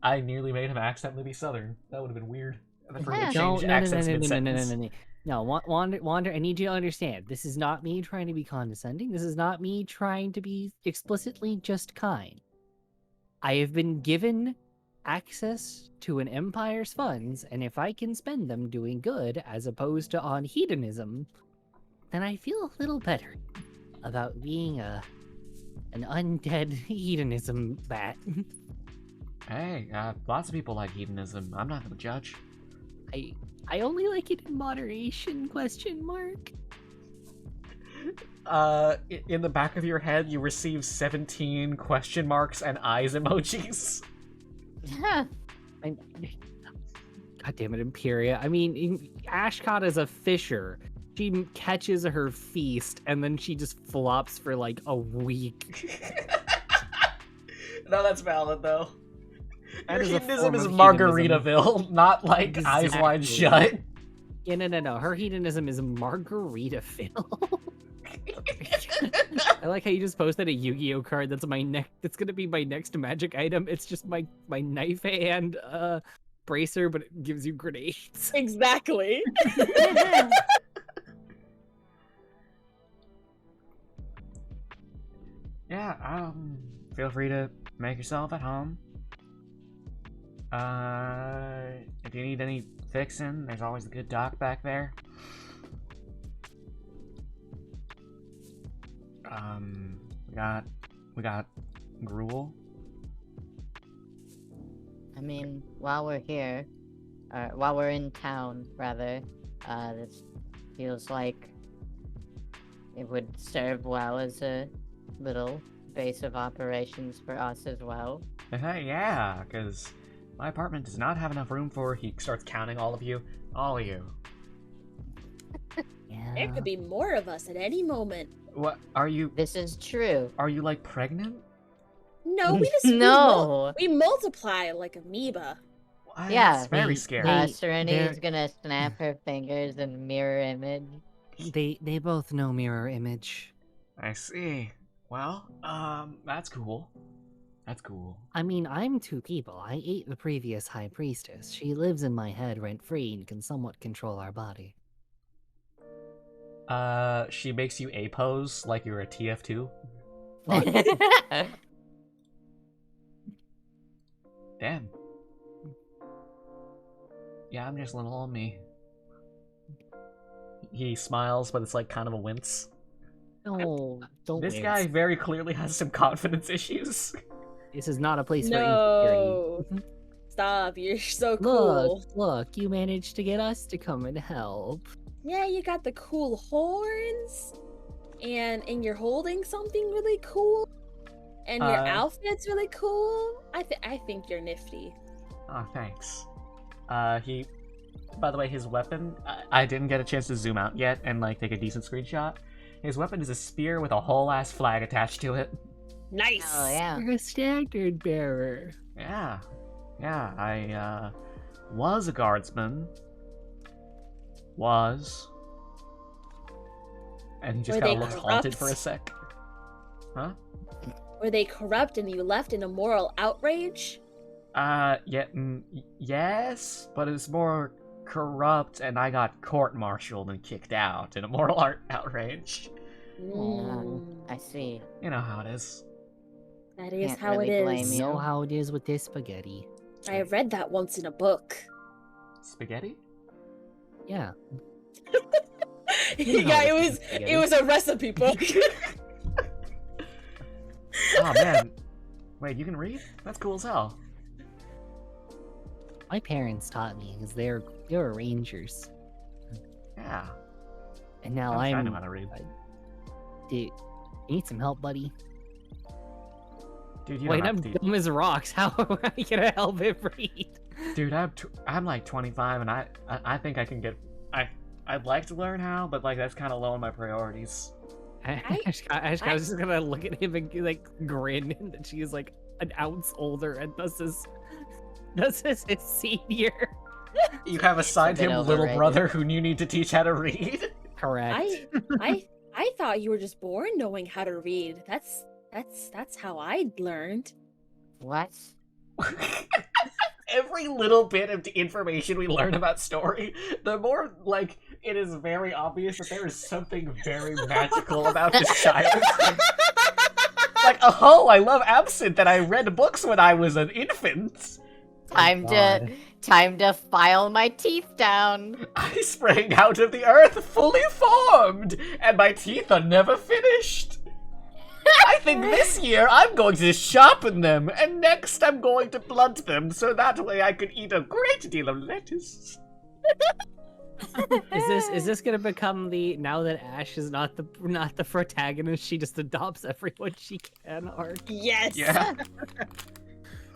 I nearly made him accidentally be Southern. That would have been weird. I forgot to No, change accents no. mid-sentence. No, Wander, I need you to understand. This is not me trying to be condescending. This is not me trying to be explicitly just kind. I have been given access to an empire's funds, and if I can spend them doing good as opposed to on hedonism, then I feel a little better about being an undead hedonism bat. Hey, lots of people like hedonism. I'm not gonna judge. I only like it in moderation, question mark. In the back of your head, you receive 17 question marks and eyes emojis. God damn it, Imperia. I mean, Ashcott is a fisher. She catches her feast and then she just flops for like a week. No, that's valid though. That Your is a hedonism form is of Margaritaville, not like eyes wide Exactly. shut. Yeah, no. Her hedonism is Margaritaville. I like how you just posted a Yu-Gi-Oh card. That's that's gonna be my next magic item. It's just my knife hand bracer, but it gives you grenades. Exactly. Yeah, feel free to make yourself at home. If you need any fixing, there's always a good doc back there. We got gruel. I mean, while we're here, or while we're in town, rather, this feels like it would serve well as a little base of operations for us as well. Yeah, because my apartment does not have enough room for. He starts counting all of you. All of you. Yeah. There could be more of us at any moment. What are you? This is true. Are you like pregnant? No, we just No. we multiply like amoeba. Yeah, That's very they- scary. Serenity they're- is gonna snap her fingers and mirror image. They both know mirror image. I see. Well, that's cool. That's cool. I mean, I'm two people. I ate the previous high priestess. She lives in my head rent-free and can somewhat control our body. She makes you a pose like you're a TF2. Damn. Yeah, I'm just little old me. He smiles, but it's like kind of a wince. No, don't This wince. guy very clearly has some confidence issues. This is not a place for insecurity. No. Stop, you're so cool. Look, you managed to get us to come and help. Yeah, you got the cool horns. And you're holding something really cool. And your outfit's really cool. I think you're nifty. Oh, thanks. By the way, his weapon, I didn't get a chance to zoom out yet and like take a decent screenshot. His weapon is a spear with a whole ass flag attached to it. Nice. Oh yeah. You're a standard bearer. Yeah. Yeah, I was a guardsman. And he just Were kind they of looks haunted for a corrupt? sec. Huh? Were they corrupt and you left in a moral outrage? Yes, but it's more corrupt, and I got court-martialed and kicked out in a moral outrage. I see. You know how it is. That is Can't how really it blame is. you. Know how it is with this spaghetti. I read that once in a book. Spaghetti? Yeah. Yeah, it was a recipe book. Oh man. Wait, you can read? That's cool as hell. My parents taught me because they're rangers, Yeah. and now I I'm. know how to read. Dude, you need some help, buddy? Dude, you Wait, don't I'm have to. dumb as rocks. How am I gonna help him read? Dude, I'm like 25, and I think I can get. I'd like to learn how, but like that's kind of low on my priorities. I was just gonna look at him and like grin, and that she's like an ounce older, and this is his senior. You have assigned bit him little overrated. brother who you need to teach how to read. Correct. I thought you were just born knowing how to read. That's how I learned. What? Every little bit of information we learn about story, the more like it is very obvious that there is something very magical about this child. Like, oh, I love absinthe, and I read books when I was an infant. Time to file my teeth down. I sprang out of the earth fully formed, and my teeth are never finished. I think this year I'm going to sharpen them, and next I'm going to blunt them, so that way I can eat a great deal of lettuce. Is this gonna become the now that Ash is not the protagonist, she just adopts everyone she can arc? Yes. Yeah.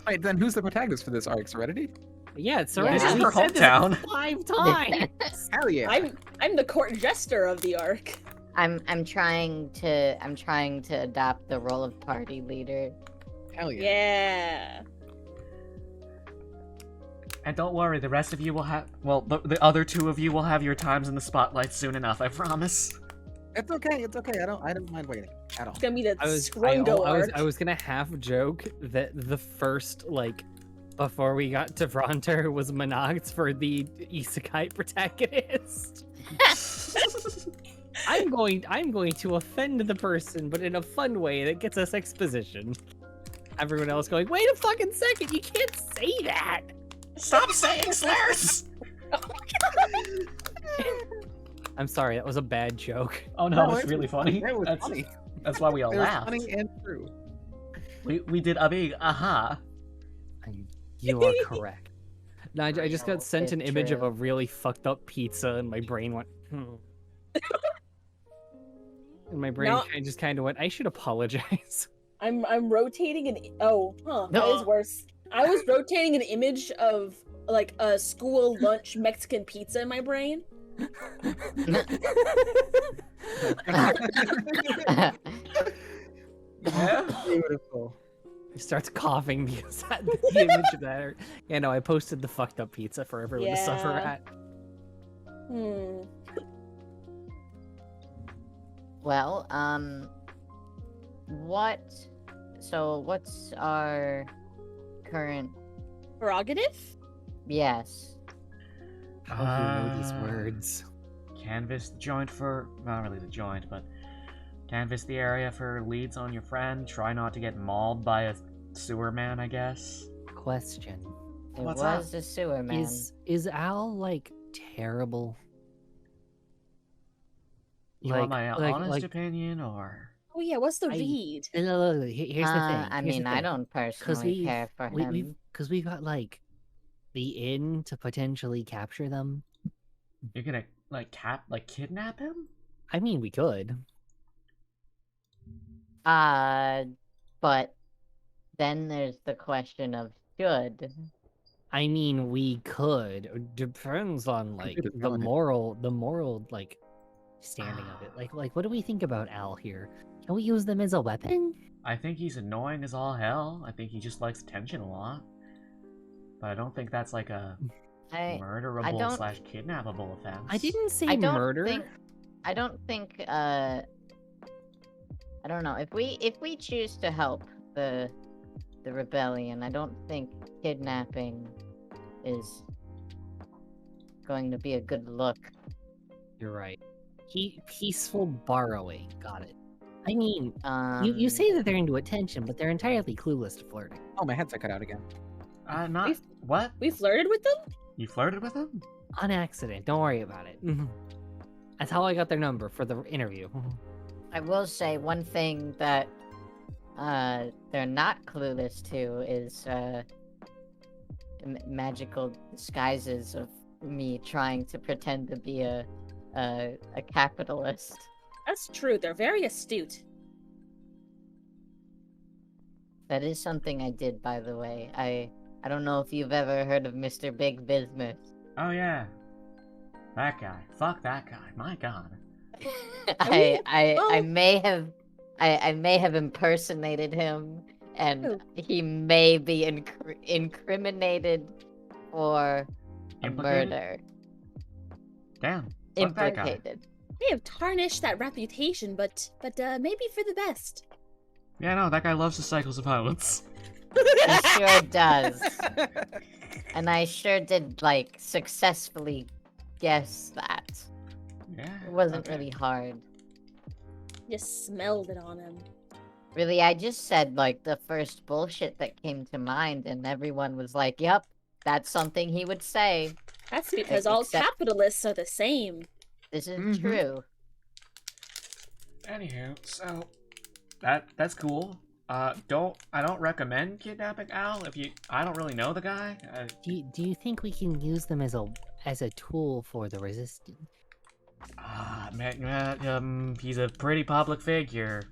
Wait, then who's the protagonist for this arc? Serenity? Yeah, it's Yeah. already This is her said this hometown. 5 times. Hell yeah. I'm the court jester of the arc. I'm trying to adopt the role of party leader. Hell yeah. Yeah. And don't worry, the rest of you will have, well, the other two of you will have your times in the spotlight soon enough, I promise. It's okay. I don't mind waiting at all. It's gonna be the I was Scrungo arc. gonna half joke that the first before we got to Bronter was Monox for the isekai protagonist. I'm going to offend the person, but in a fun way that gets us exposition. Everyone else going, wait a fucking second, you can't say that. Stop saying slurs! I'm sorry, that was a bad joke. Oh no, No, it's really funny. That was That's- funny. That's why we all It was laughed. funny and true. We did a big aha. You are correct. No, I just got Real sent an bit image of true. a really fucked up pizza, and my brain went. And my brain No. just kind of went. I should apologize. I'm rotating an that is No. worse. I was rotating an image of like a school lunch Mexican pizza in my brain. Yeah. Beautiful. He starts coughing because the image of that. Yeah, no, I posted the fucked up pizza for everyone to suffer Yeah. at. Hmm. Well, what's our current? Prerogative? Yes. How do you know these words? Canvas the joint for, not really the joint, but canvas the area for leads on your friend. Try not to get mauled by a sewer man, I guess. Question: It What's was up? the sewer man. Is Al like terrible? You want my honest opinion, or? Oh yeah, what's the I- read? No, here's the thing. I here's the mean, I thing. don't personally care for him. Because we got like the inn to potentially capture them. You're gonna kidnap him? I mean, we could. But then there's the question of should. I mean, we could. It depends on like could the run it. moral like standing of it. Like what do we think about Al here? Can we use them as a weapon? I think he's annoying as all hell. I think he just likes attention a lot. But I don't think that's like a I murderable don't- slash kidnappable offense. I didn't say I don't murder. think. I don't think. I don't know. If we choose to help the rebellion, I don't think kidnapping is going to be a good look. You're right. Peaceful borrowing. Got it. I mean, you Um, say that they're into attention, but they're entirely clueless to flirting. Oh, my headset cut out again. Not We've- what? We flirted with them? You flirted with him? On accident. Don't worry about it. That's how I got their number for the interview. I will say one thing that they're not clueless to is magical disguises of me trying to pretend to be a capitalist. That's true. They're very astute. That is something I did, by the way. I don't know if you've ever heard of Mr. Big Business. Oh yeah. That guy. Fuck that guy. My god. I may have impersonated him, and Oh. he may be incriminated for a Implicated? murder. Damn. Fuck that guy. Implicated. They have tarnished that reputation, but maybe for the best. Yeah, no, that guy loves the cycles of violence. He sure does. And I sure did, like, successfully guess that. Yeah. It wasn't okay. really hard. Just smelled it on him. Really, I just said, like, the first bullshit that came to mind, and everyone was like, yep, that's something he would say. That's because all Except- capitalists are the same. This is Mhm. true. Anywho, so that's cool. I don't recommend kidnapping Al if you. I don't really know the guy. Do you think we can use them as a tool for the resistance? He's a pretty public figure.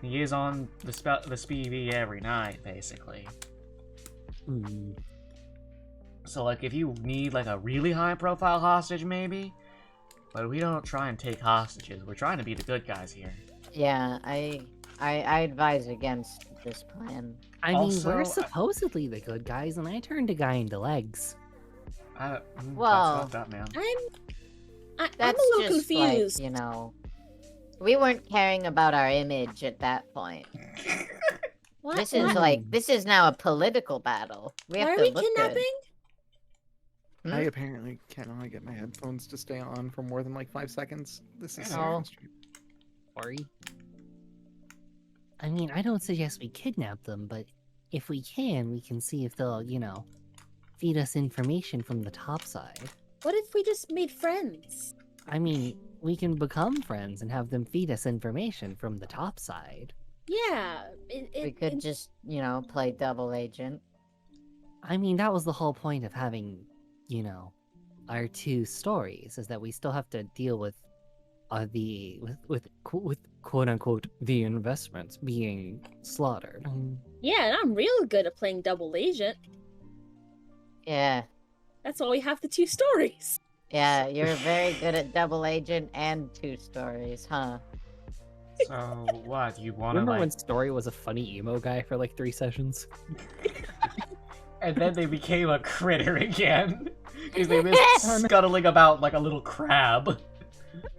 He is on the SPV every night, basically. Hmm. So, like, if you need, like, a really high-profile hostage, maybe? But we don't try and take hostages. We're trying to be the good guys here. Yeah, I advise against this plan. I mean, we're Also, supposedly the good guys, and I turned a guy into legs. Well, that's fucked up, man. I'm That's a little just confused. like, you know, we weren't caring about our image at that point. What? This is what? like, this is now a political battle. We have Why are to we look good. kidnapping? Hmm? I apparently cannot get my headphones to stay on for more than like 5 seconds. This is so Oh. frustrating. Sorry. I mean, I don't suggest we kidnap them, but if we can see if they'll, feed us information from the top side. What if we just made friends? I mean, we can become friends and have them feed us information from the top side. Yeah. We could just, you know, play double agent. I mean, that was the whole point of having, you know, our two stories, is that we still have to deal with with quote unquote the investments being slaughtered. Yeah, and I'm real good at playing double agent. Yeah. That's why we have the two stories. Yeah, you're very good at double agent and 2 stories, huh? So what? You want to Remember like? when Story was a funny emo guy for like 3 sessions? And then they became a critter again. Because they missed scuttling about like a little crab.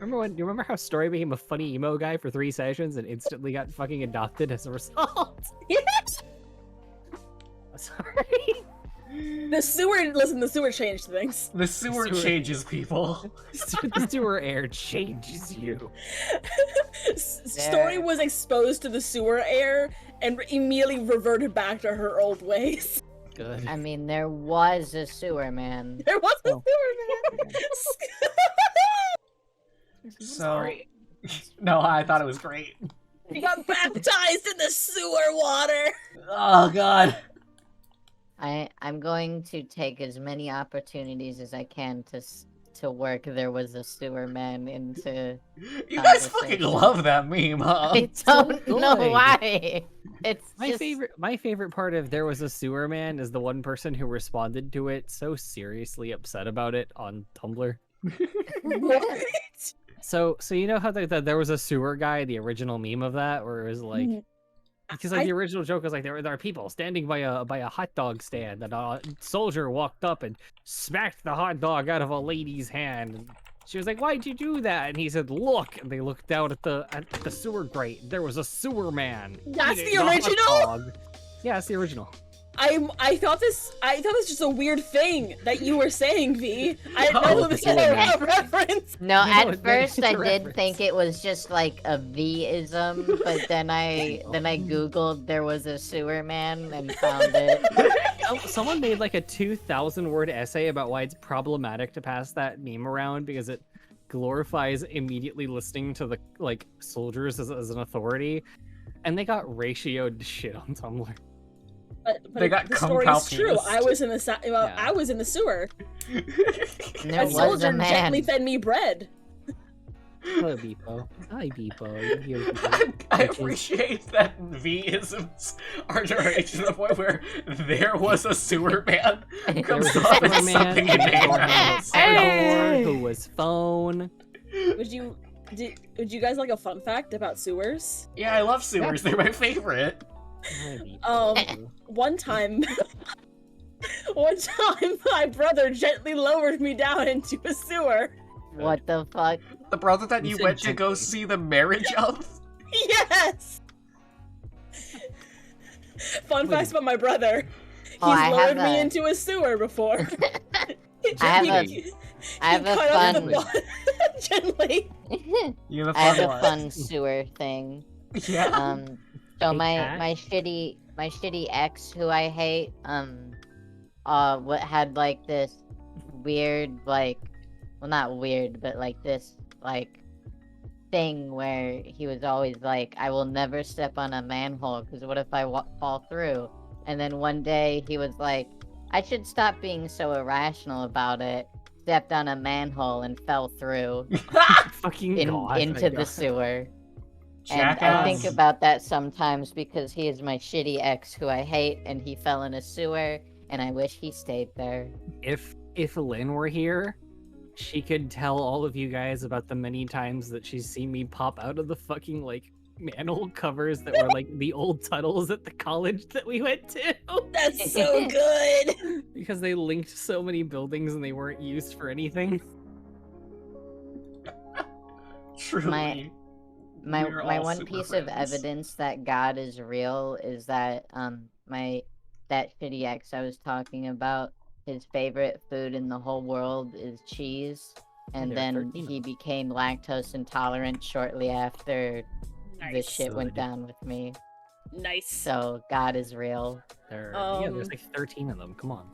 You remember how Story became a funny emo guy for 3 sessions and instantly got fucking adopted as a result? Yes. Sorry. The sewer changed things. The sewer Sewer. changes people. The sewer air changes you. Story was exposed to the sewer air and immediately reverted back to her old ways. Good. I mean, there was a sewer man. There was a Oh. sewer man. So, no, I thought it was great. He got baptized in the sewer water. Oh god. I'm going to take as many opportunities as I can to work "there was a sewer man" into. You guys fucking Conversation. love that meme, huh? I don't know good. why. It's My just... favorite part of "There Was a Sewer Man" is the one person who responded to it so seriously upset about it on Tumblr. What? So you know how there was a sewer guy, the original meme of that, where it was like, because like the original joke was like there are people standing by a hot dog stand, and a soldier walked up and smacked the hot dog out of a lady's hand. And she was like, "Why'd you do that?" And he said, "Look." And they looked out at the sewer grate. There was a sewer man. That's eating the a hot original? dog. Yeah, it's the original. I thought this was just a weird thing that you were saying, V. I didn't Oh, know this was yeah. a reference. No, No, at it's first I a did reference. think it was just like a V-ism, but then I googled "there was a sewer man" and found it. Someone made like a 2,000-word essay about why it's problematic to pass that meme around because it glorifies immediately listening to the like soldiers as an authority, and they got ratioed to shit on Tumblr. But They got the cum story's true. palpinist. I was in the Yeah. I was in the sewer. And there A was soldier a man. gently fed me bread. Hello, Beepo. Hi, Beepo. You're here. I appreciate that V-isms are deranged to the point where there was a sewer man There comes was a off as sewer man something in Ardor, who was phone. Would you guys like a fun fact about sewers? Yeah, I love sewers. They're my favorite. Hi, Beepo. One time my brother gently lowered me down into a sewer. What the fuck? The brother that You you said went to go gently. see the marriage of? Yes. Fun Wait. facts about my brother. He's Oh, I have lowered me a- into a sewer before. I have a- He I have a cut off the fun. bottom gently. You have a I have fun a one. fun sewer thing. Yeah. So Hey, my Kat? shitty ex who I hate, what had like this weird well, not weird, but like this thing where he was always like, I will never step on a manhole because what if I fall through? And then one day he was like, I should stop being so irrational about it. Stepped on a manhole and fell through Fucking God. into the sewer. And I Jackass. think about that sometimes because he is my shitty ex who I hate, and he fell in a sewer, and I wish he stayed there. If Lynn were here, she could tell all of you guys about the many times that she's seen me pop out of the fucking like manhole covers that were like the old tunnels at the college that we went to. That's so good. Because they linked so many buildings and they weren't used for anything. Truly. My We're my all one super piece of friends. evidence that God is real is that that shitty ex I was talking about, his favorite food in the whole world is cheese, and There are then 13 of he them. became lactose intolerant shortly after the Nice. shit went Good. down with me. Nice. So God is real. There's Um, like 13 of them. Come on.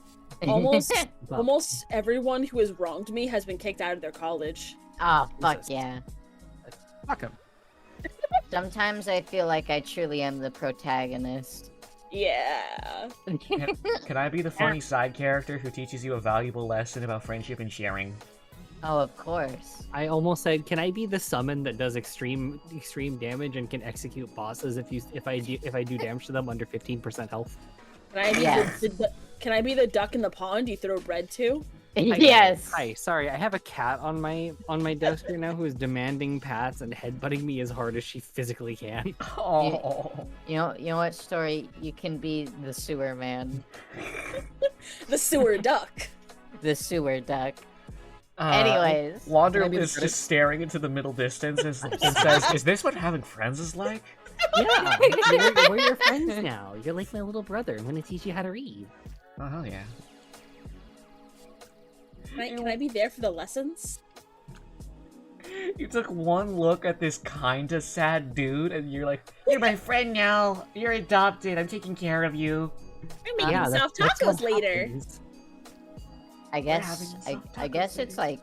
Almost But almost everyone who has wronged me has been kicked out of their college. Oh, fuck Jesus. yeah. Fuck him. Sometimes I feel like I truly am the protagonist. Yeah. Can I be the funny side character who teaches you a valuable lesson about friendship and sharing? Oh, of course. I almost said, can I be the summon that does extreme damage and can execute bosses if I do damage to them under 15% health? Can I be Yes. can I be the duck in the pond you throw bread to? Yes. Hi, sorry, I have a cat on my desk right now who is demanding pats and headbutting me as hard as she physically can. Oh. You know what, Story? You can be the sewer man. The sewer duck. The sewer duck. Uh, Anyways. Wander Can I be the is critic? just staring into the middle distance and says, "Is this what having friends is like?" Yeah, we're your friends now. You're like my little brother. I'm gonna teach you how to read. Oh hell yeah. Can I be there for the lessons? You took one look at this kinda sad dude, and you're like, "You're my friend now. You're adopted. I'm taking care of you." I'm making Yeah, soft that's tacos what later. happens. I guess having some I tacos guess it's later.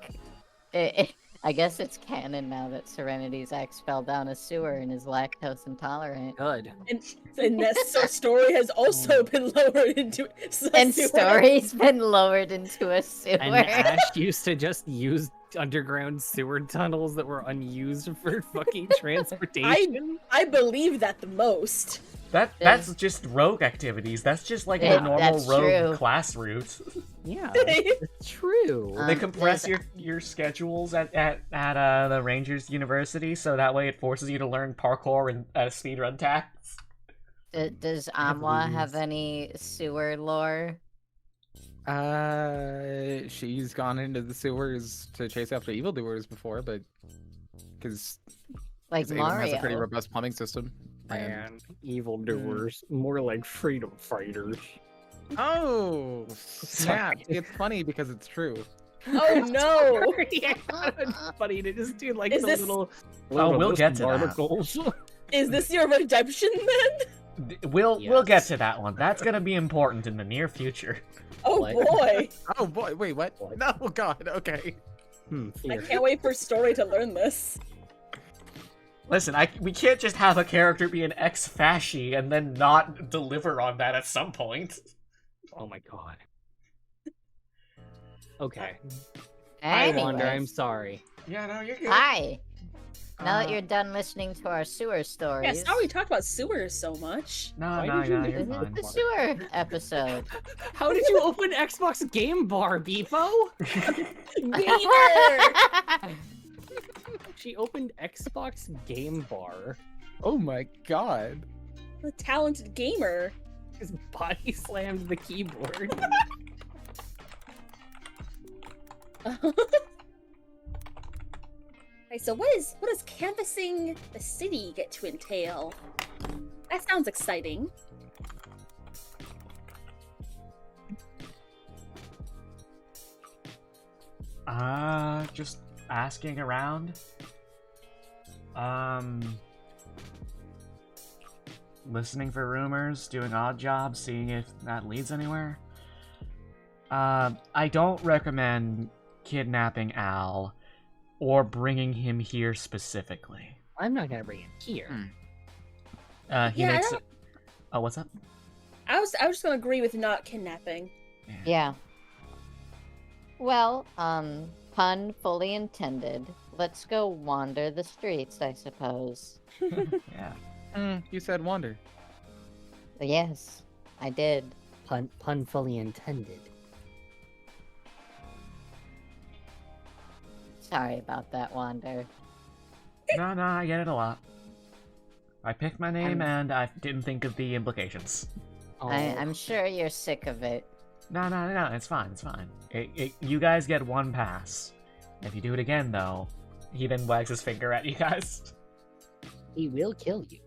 like I guess it's canon now that Serenity's ex fell down a sewer and is lactose intolerant. Good. And that story has also been lowered into a And sewer. Story's been lowered into a sewer. And Ash used to just use underground sewer tunnels that were unused for fucking transportation. I believe that the most. That's just rogue activities. That's just like Yeah, the normal that's rogue true. class route. Yeah, it's true. They compress there's- your schedules at the Rangers University, so that way it forces you to learn parkour and speedrun tasks. Does Amwa have Please. any sewer lore? She's gone into the sewers to chase after evildoers before, but because Like Avon Mario. has a pretty robust plumbing system. And... Man, evildoers, more like freedom fighters. Oh, snap! It's funny because it's true. Oh no! Yeah, it's funny to just do like Is the this- little. we'll list get to of that. articles. Is this your redemption then? We'll get Yes. to that one. That's gonna be important in the near future. Oh Like- boy! Oh boy, wait, what? What? No, God, okay. I Fear. can't wait for Story to learn this. Listen, we can't just have a character be an ex-fasci and then not deliver on that at some point. Oh my god. Okay. I Wander. I'm Anyways, sorry. Yeah, no, you're good. hi. Now that Uh, you're done listening to our sewer stories, Yeah, sorry we talked about sewers so much. No, Why no, did you no, do you're this is fine. the sewer episode. How did you open Xbox Game Bar, Beefo? Wiener! She opened Xbox Game Bar. Oh my God. The talented gamer. His body slammed the keyboard. Okay, so what does canvassing the city get to entail? That sounds exciting. Just asking around. Listening for rumors, doing odd jobs, seeing if that leads anywhere. I don't recommend kidnapping Al or bringing him here specifically. I'm not gonna bring it here. He Yeah, I makes don't- it. Oh, what's up? I was just gonna agree with not kidnapping. Yeah. Well, pun fully intended. Let's go wander the streets, I suppose. Yeah. You said wander. Yes, I did. Pun fully intended. Sorry about that, Wander. No, I get it a lot. I picked my name I'm- and I didn't think of the implications. Oh, I'm sure you're sick of it. No, it's fine, it's fine. You guys get one pass. If you do it again, though, he then wags his finger at you guys. he will kill you.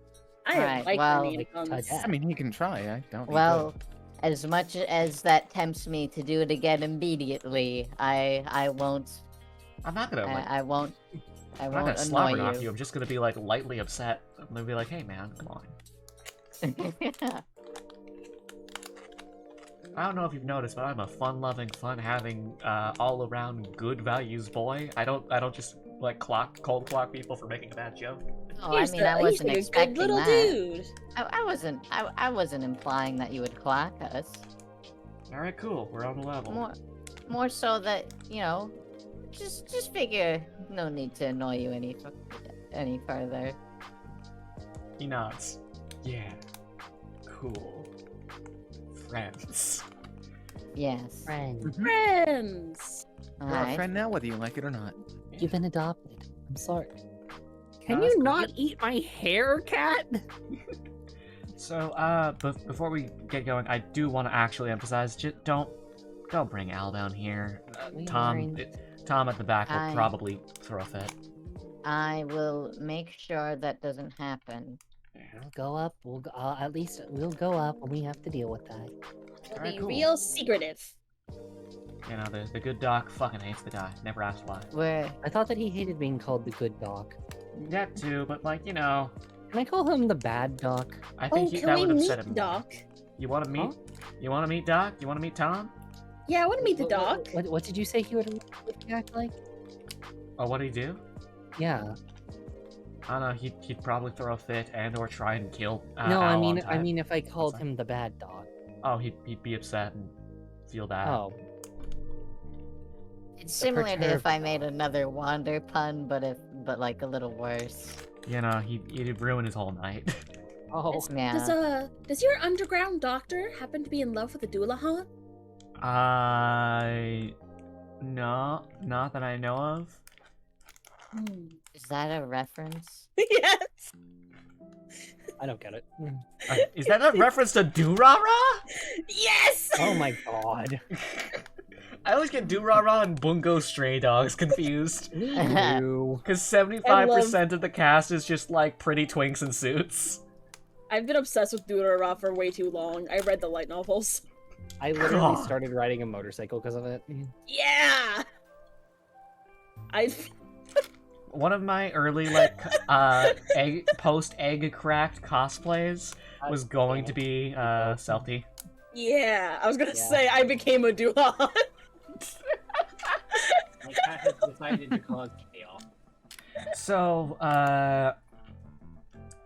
I Alright, don't like well, grenade like, guns. touch I mean, you can try. I don't. Well, as much as that tempts me to do it again immediately, I won't. I'm not gonna like. I won't. I I'm not won't gonna slobber annoy knock you. you. I'm just gonna be like lightly upset. I'm gonna be like, "Hey, man, come on." I don't know if you've noticed, but I'm a fun-loving, fun-having, all-around good values boy. I don't just like cold clock people for making a bad joke. Oh, I mean, I he's wasn't like a expecting good little that. dude. I wasn't implying that you would clock us. All right, cool. We're on the level. More so that, you know, just figure no need to annoy you any further. He nods. Yeah. Cool. Friends. Yes. Friend, Friends. You're our friend now, whether you like it or not. you've been adopted. I'm sorry. Can No, that's you good. not eat my hair, cat? So, before we get going, I do want to actually emphasize: just don't bring Al down here. Tom at the back will probably throw a fit. I will make sure that doesn't happen. We'll go up. We'll go, at least we'll go up, and we have to deal with that. It'll Alright, be cool. real secretive. You know, the good doc fucking hates the guy. Never asked why. I thought that he hated being called the good doc. That too, but like, you know, Can I call him the bad doc? I Oh, think can that we would have meet said him. Doc? You want to meet? Huh? You want to meet Doc? You want to meet Tom? Yeah, I want to meet the What- Doc. What did you say he would react like? Oh, what'd he do? Yeah. I don't know. He'd probably throw a fit and/or try and kill. No, I Al mean, on time. if I called Sorry. him the bad doc. Oh, he'd be upset and feel bad. Oh, It's similar to if perturbed I made another Wander pun, but like a little worse. You know, he'd ruin his whole night. oh. Yeah. Does your underground doctor happen to be in love with the Doulahan? No, not that I know of. Is that a reference? Yes. I don't get it. Is that a reference to Durara? Yes. Oh my god. I always get Durara and Bungo Stray Dogs confused. Me too. Because 75% of the cast is just like pretty twinks in suits. I've been obsessed with Doodara for way too long. I read the light novels. I literally God. started riding a motorcycle because of it. Yeah. One of my early post egg cracked cosplays was going to be Celty. Yeah. I was gonna Yeah. say I became a Doulahan. My cat has decided to cause chaos. So,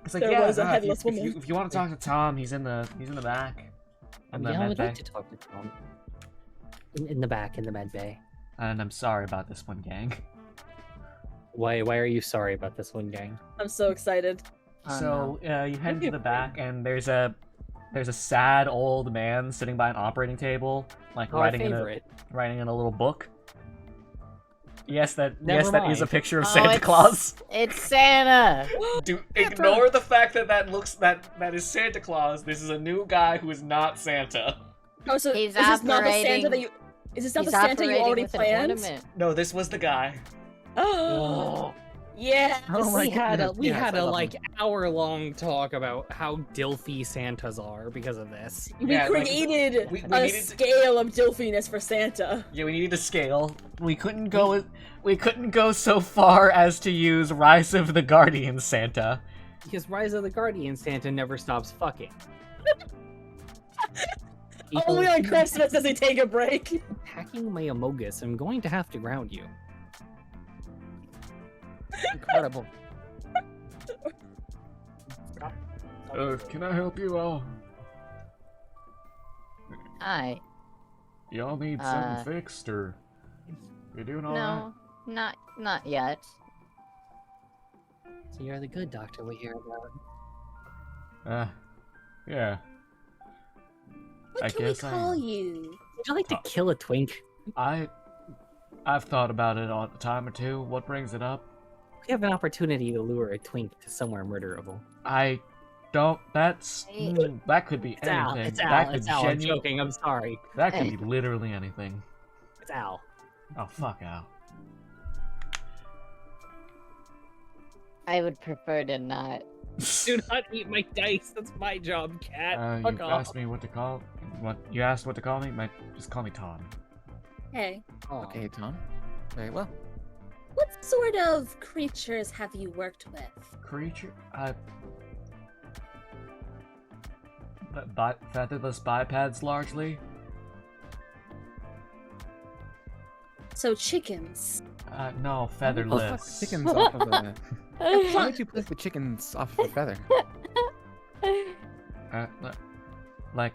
it's like, There yeah, was a no, headless woman. if you want to talk to Tom, he's in the back. In the Yeah, I med would bay. like to talk to Tom. In the back, in the med bay. And I'm sorry about this one, gang. Why are you sorry about this one, gang? I'm so excited. Oh, So you head into the back, and there's a sad old man sitting by an operating table, like Our writing in favorite. a little book. Yes, that Never that is a mind. picture of Oh, Santa it's- Claus. It's Santa! Ignore the fact that that is Santa Claus. This is a new guy who is not Santa. Oh, so He's is this not the Santa operating- that you? Is this not He's the Santa you operating already with an planned? ornament. No, this was the guy. Oh. Yeah. Oh my we had a goodness, yes, I like love him. hour-long talk about how dilfy Santas are because of this. We Yeah, like, created we a needed to- scale of dilfiness for Santa. Yeah, we needed to scale. We couldn't go so far as to use Rise of the Guardian Santa. Because Rise of the Guardian Santa never stops fucking. Only on Christmas does he take a break. Hacking my Amogus, I'm going to have to ground you. Incredible. Stop. Can I help you all? Hi. Y'all need something fixed, or you doing No, not yet. So you're the good doctor we hear about. Yeah. What I can we guess I call am. you? Would you like to kill a twink? I've thought about it a time or two. What brings it up? We have an opportunity to lure a twink to somewhere murderable. I don't. That's Hey. that could be It's Al. anything. It's That Al. could It's Al. I'm genu- joking. I'm sorry. That could be literally anything. It's Al. Oh fuck Al. I would prefer to not. Do not eat my dice. That's my job, cat. Fuck You off. asked me what to call. What you asked what to call me? Just call me Tom. Hey, Aw. Okay, Tom. Very well. what sort of creatures have you worked with? Creature. Featherless bipeds largely. So chickens. No, Fuck featherless. chickens off of a... Why would you put the chickens off of a feather? Like,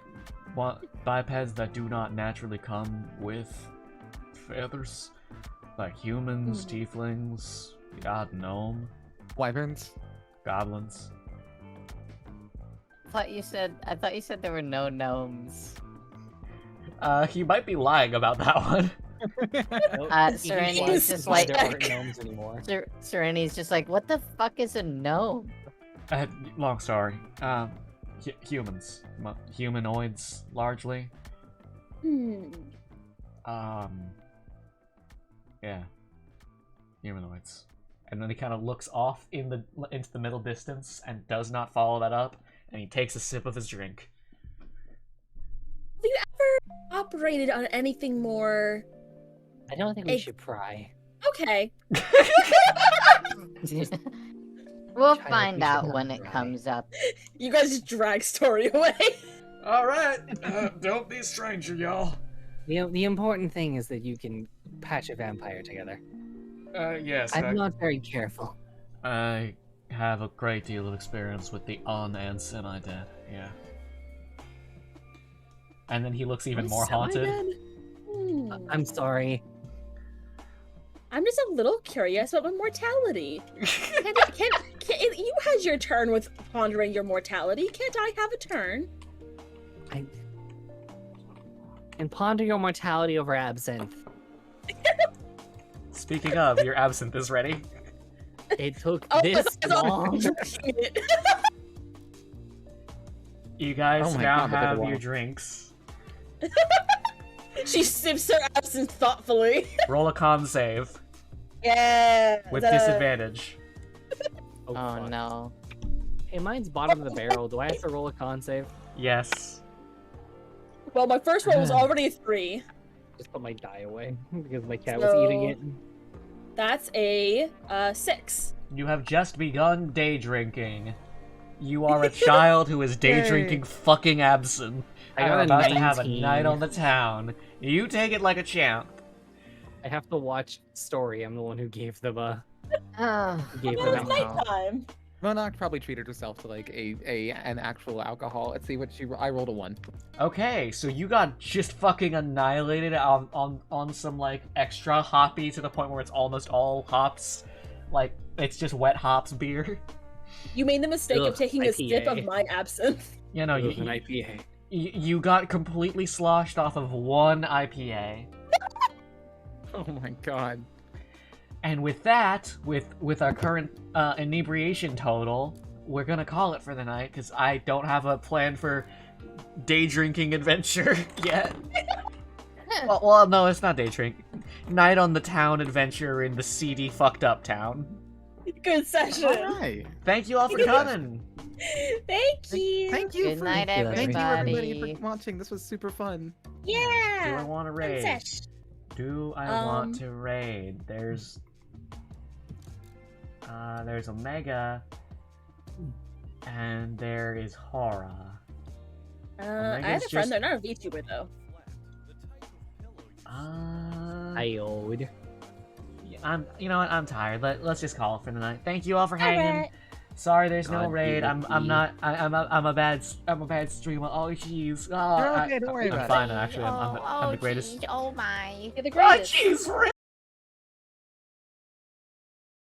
what bipeds that do not naturally come with feathers, like humans, tieflings, god gnome, Wyverns? goblins. I thought you said there were no gnomes. You might be lying about that one. Serenity's just why like there aren't gnomes anymore. Serenity's just like, what the fuck is a gnome? Long story. Humans, humanoids, largely. Yeah, humanoids. And then he kind of looks off into the middle distance and does not follow that up, and he takes a sip of his drink. Have you ever operated on anything more? I don't think we should pry. Okay. We'll Try to find keep it out when right. it comes up. You guys just drag story away. All right, don't be a stranger, y'all. The important thing is that you can patch a vampire together. Yes. I'm not very careful. I have a great deal of experience with the on and semi-dead. Yeah. And then he looks even more haunted. I'm sorry. I'm just a little curious about my mortality. You had your turn with pondering your mortality. Can't I have a turn? And ponder your mortality over absinthe. Speaking of, your absinthe is ready. It took Oh, this that's all long. drinking it. You guys Oh my now God, look at have the your wall. drinks. She sips her absinthe thoughtfully. Roll a con save Yeah. with Is that a- disadvantage. Oh fuck. no. Hey, mine's bottom of the barrel. Do I have to roll a con save? Yes. Well, my first roll was already a 3. Just put my die away because my cat was eating it. That's a 6. You have just begun day drinking. You are a child who is day drinking fucking absinthe. I And got are a about to have a 19. night on the town. You take it like a champ. I have to watch Story. I'm the one who gave them a Oh, gave Well, them it's a nighttime. Monarch probably treated herself to like an actual alcohol. Let's see what I rolled a 1. Okay, so you got just fucking annihilated on some like extra hoppy to the point where it's almost all hops. Like it's just wet hops beer. You made the mistake of Ugh, taking a sip IPA. of my absinthe. You know, an IPA. you got completely sloshed off of one IPA. Oh my god. And with that, with our current inebriation total, we're gonna call it for the night because I don't have a plan for day drinking adventure yet. well, no, it's not day drink. Night on the town adventure in the seedy, fucked up town. Good session. Alright. Thank you all for coming. Thank you. Thank you good for night, thank you everybody everybody. for watching. This was super fun. Do I Yeah. want to Good raid? sesh. Do I want to raid? There's Omega, and there is Hora. I have a Omega's friend. They're not a VTuber though. I owed. You know what? I'm tired. Let's just call it for the night. Thank you all for hanging. Alright. Sorry, there's no God, raid. you I'm lucky. a bad streamer. Oh jeez. Oh, You're okay, don't worry I'm about it. fine actually. I'm the greatest. Geez, oh my. You're the Oh greatest. jeez,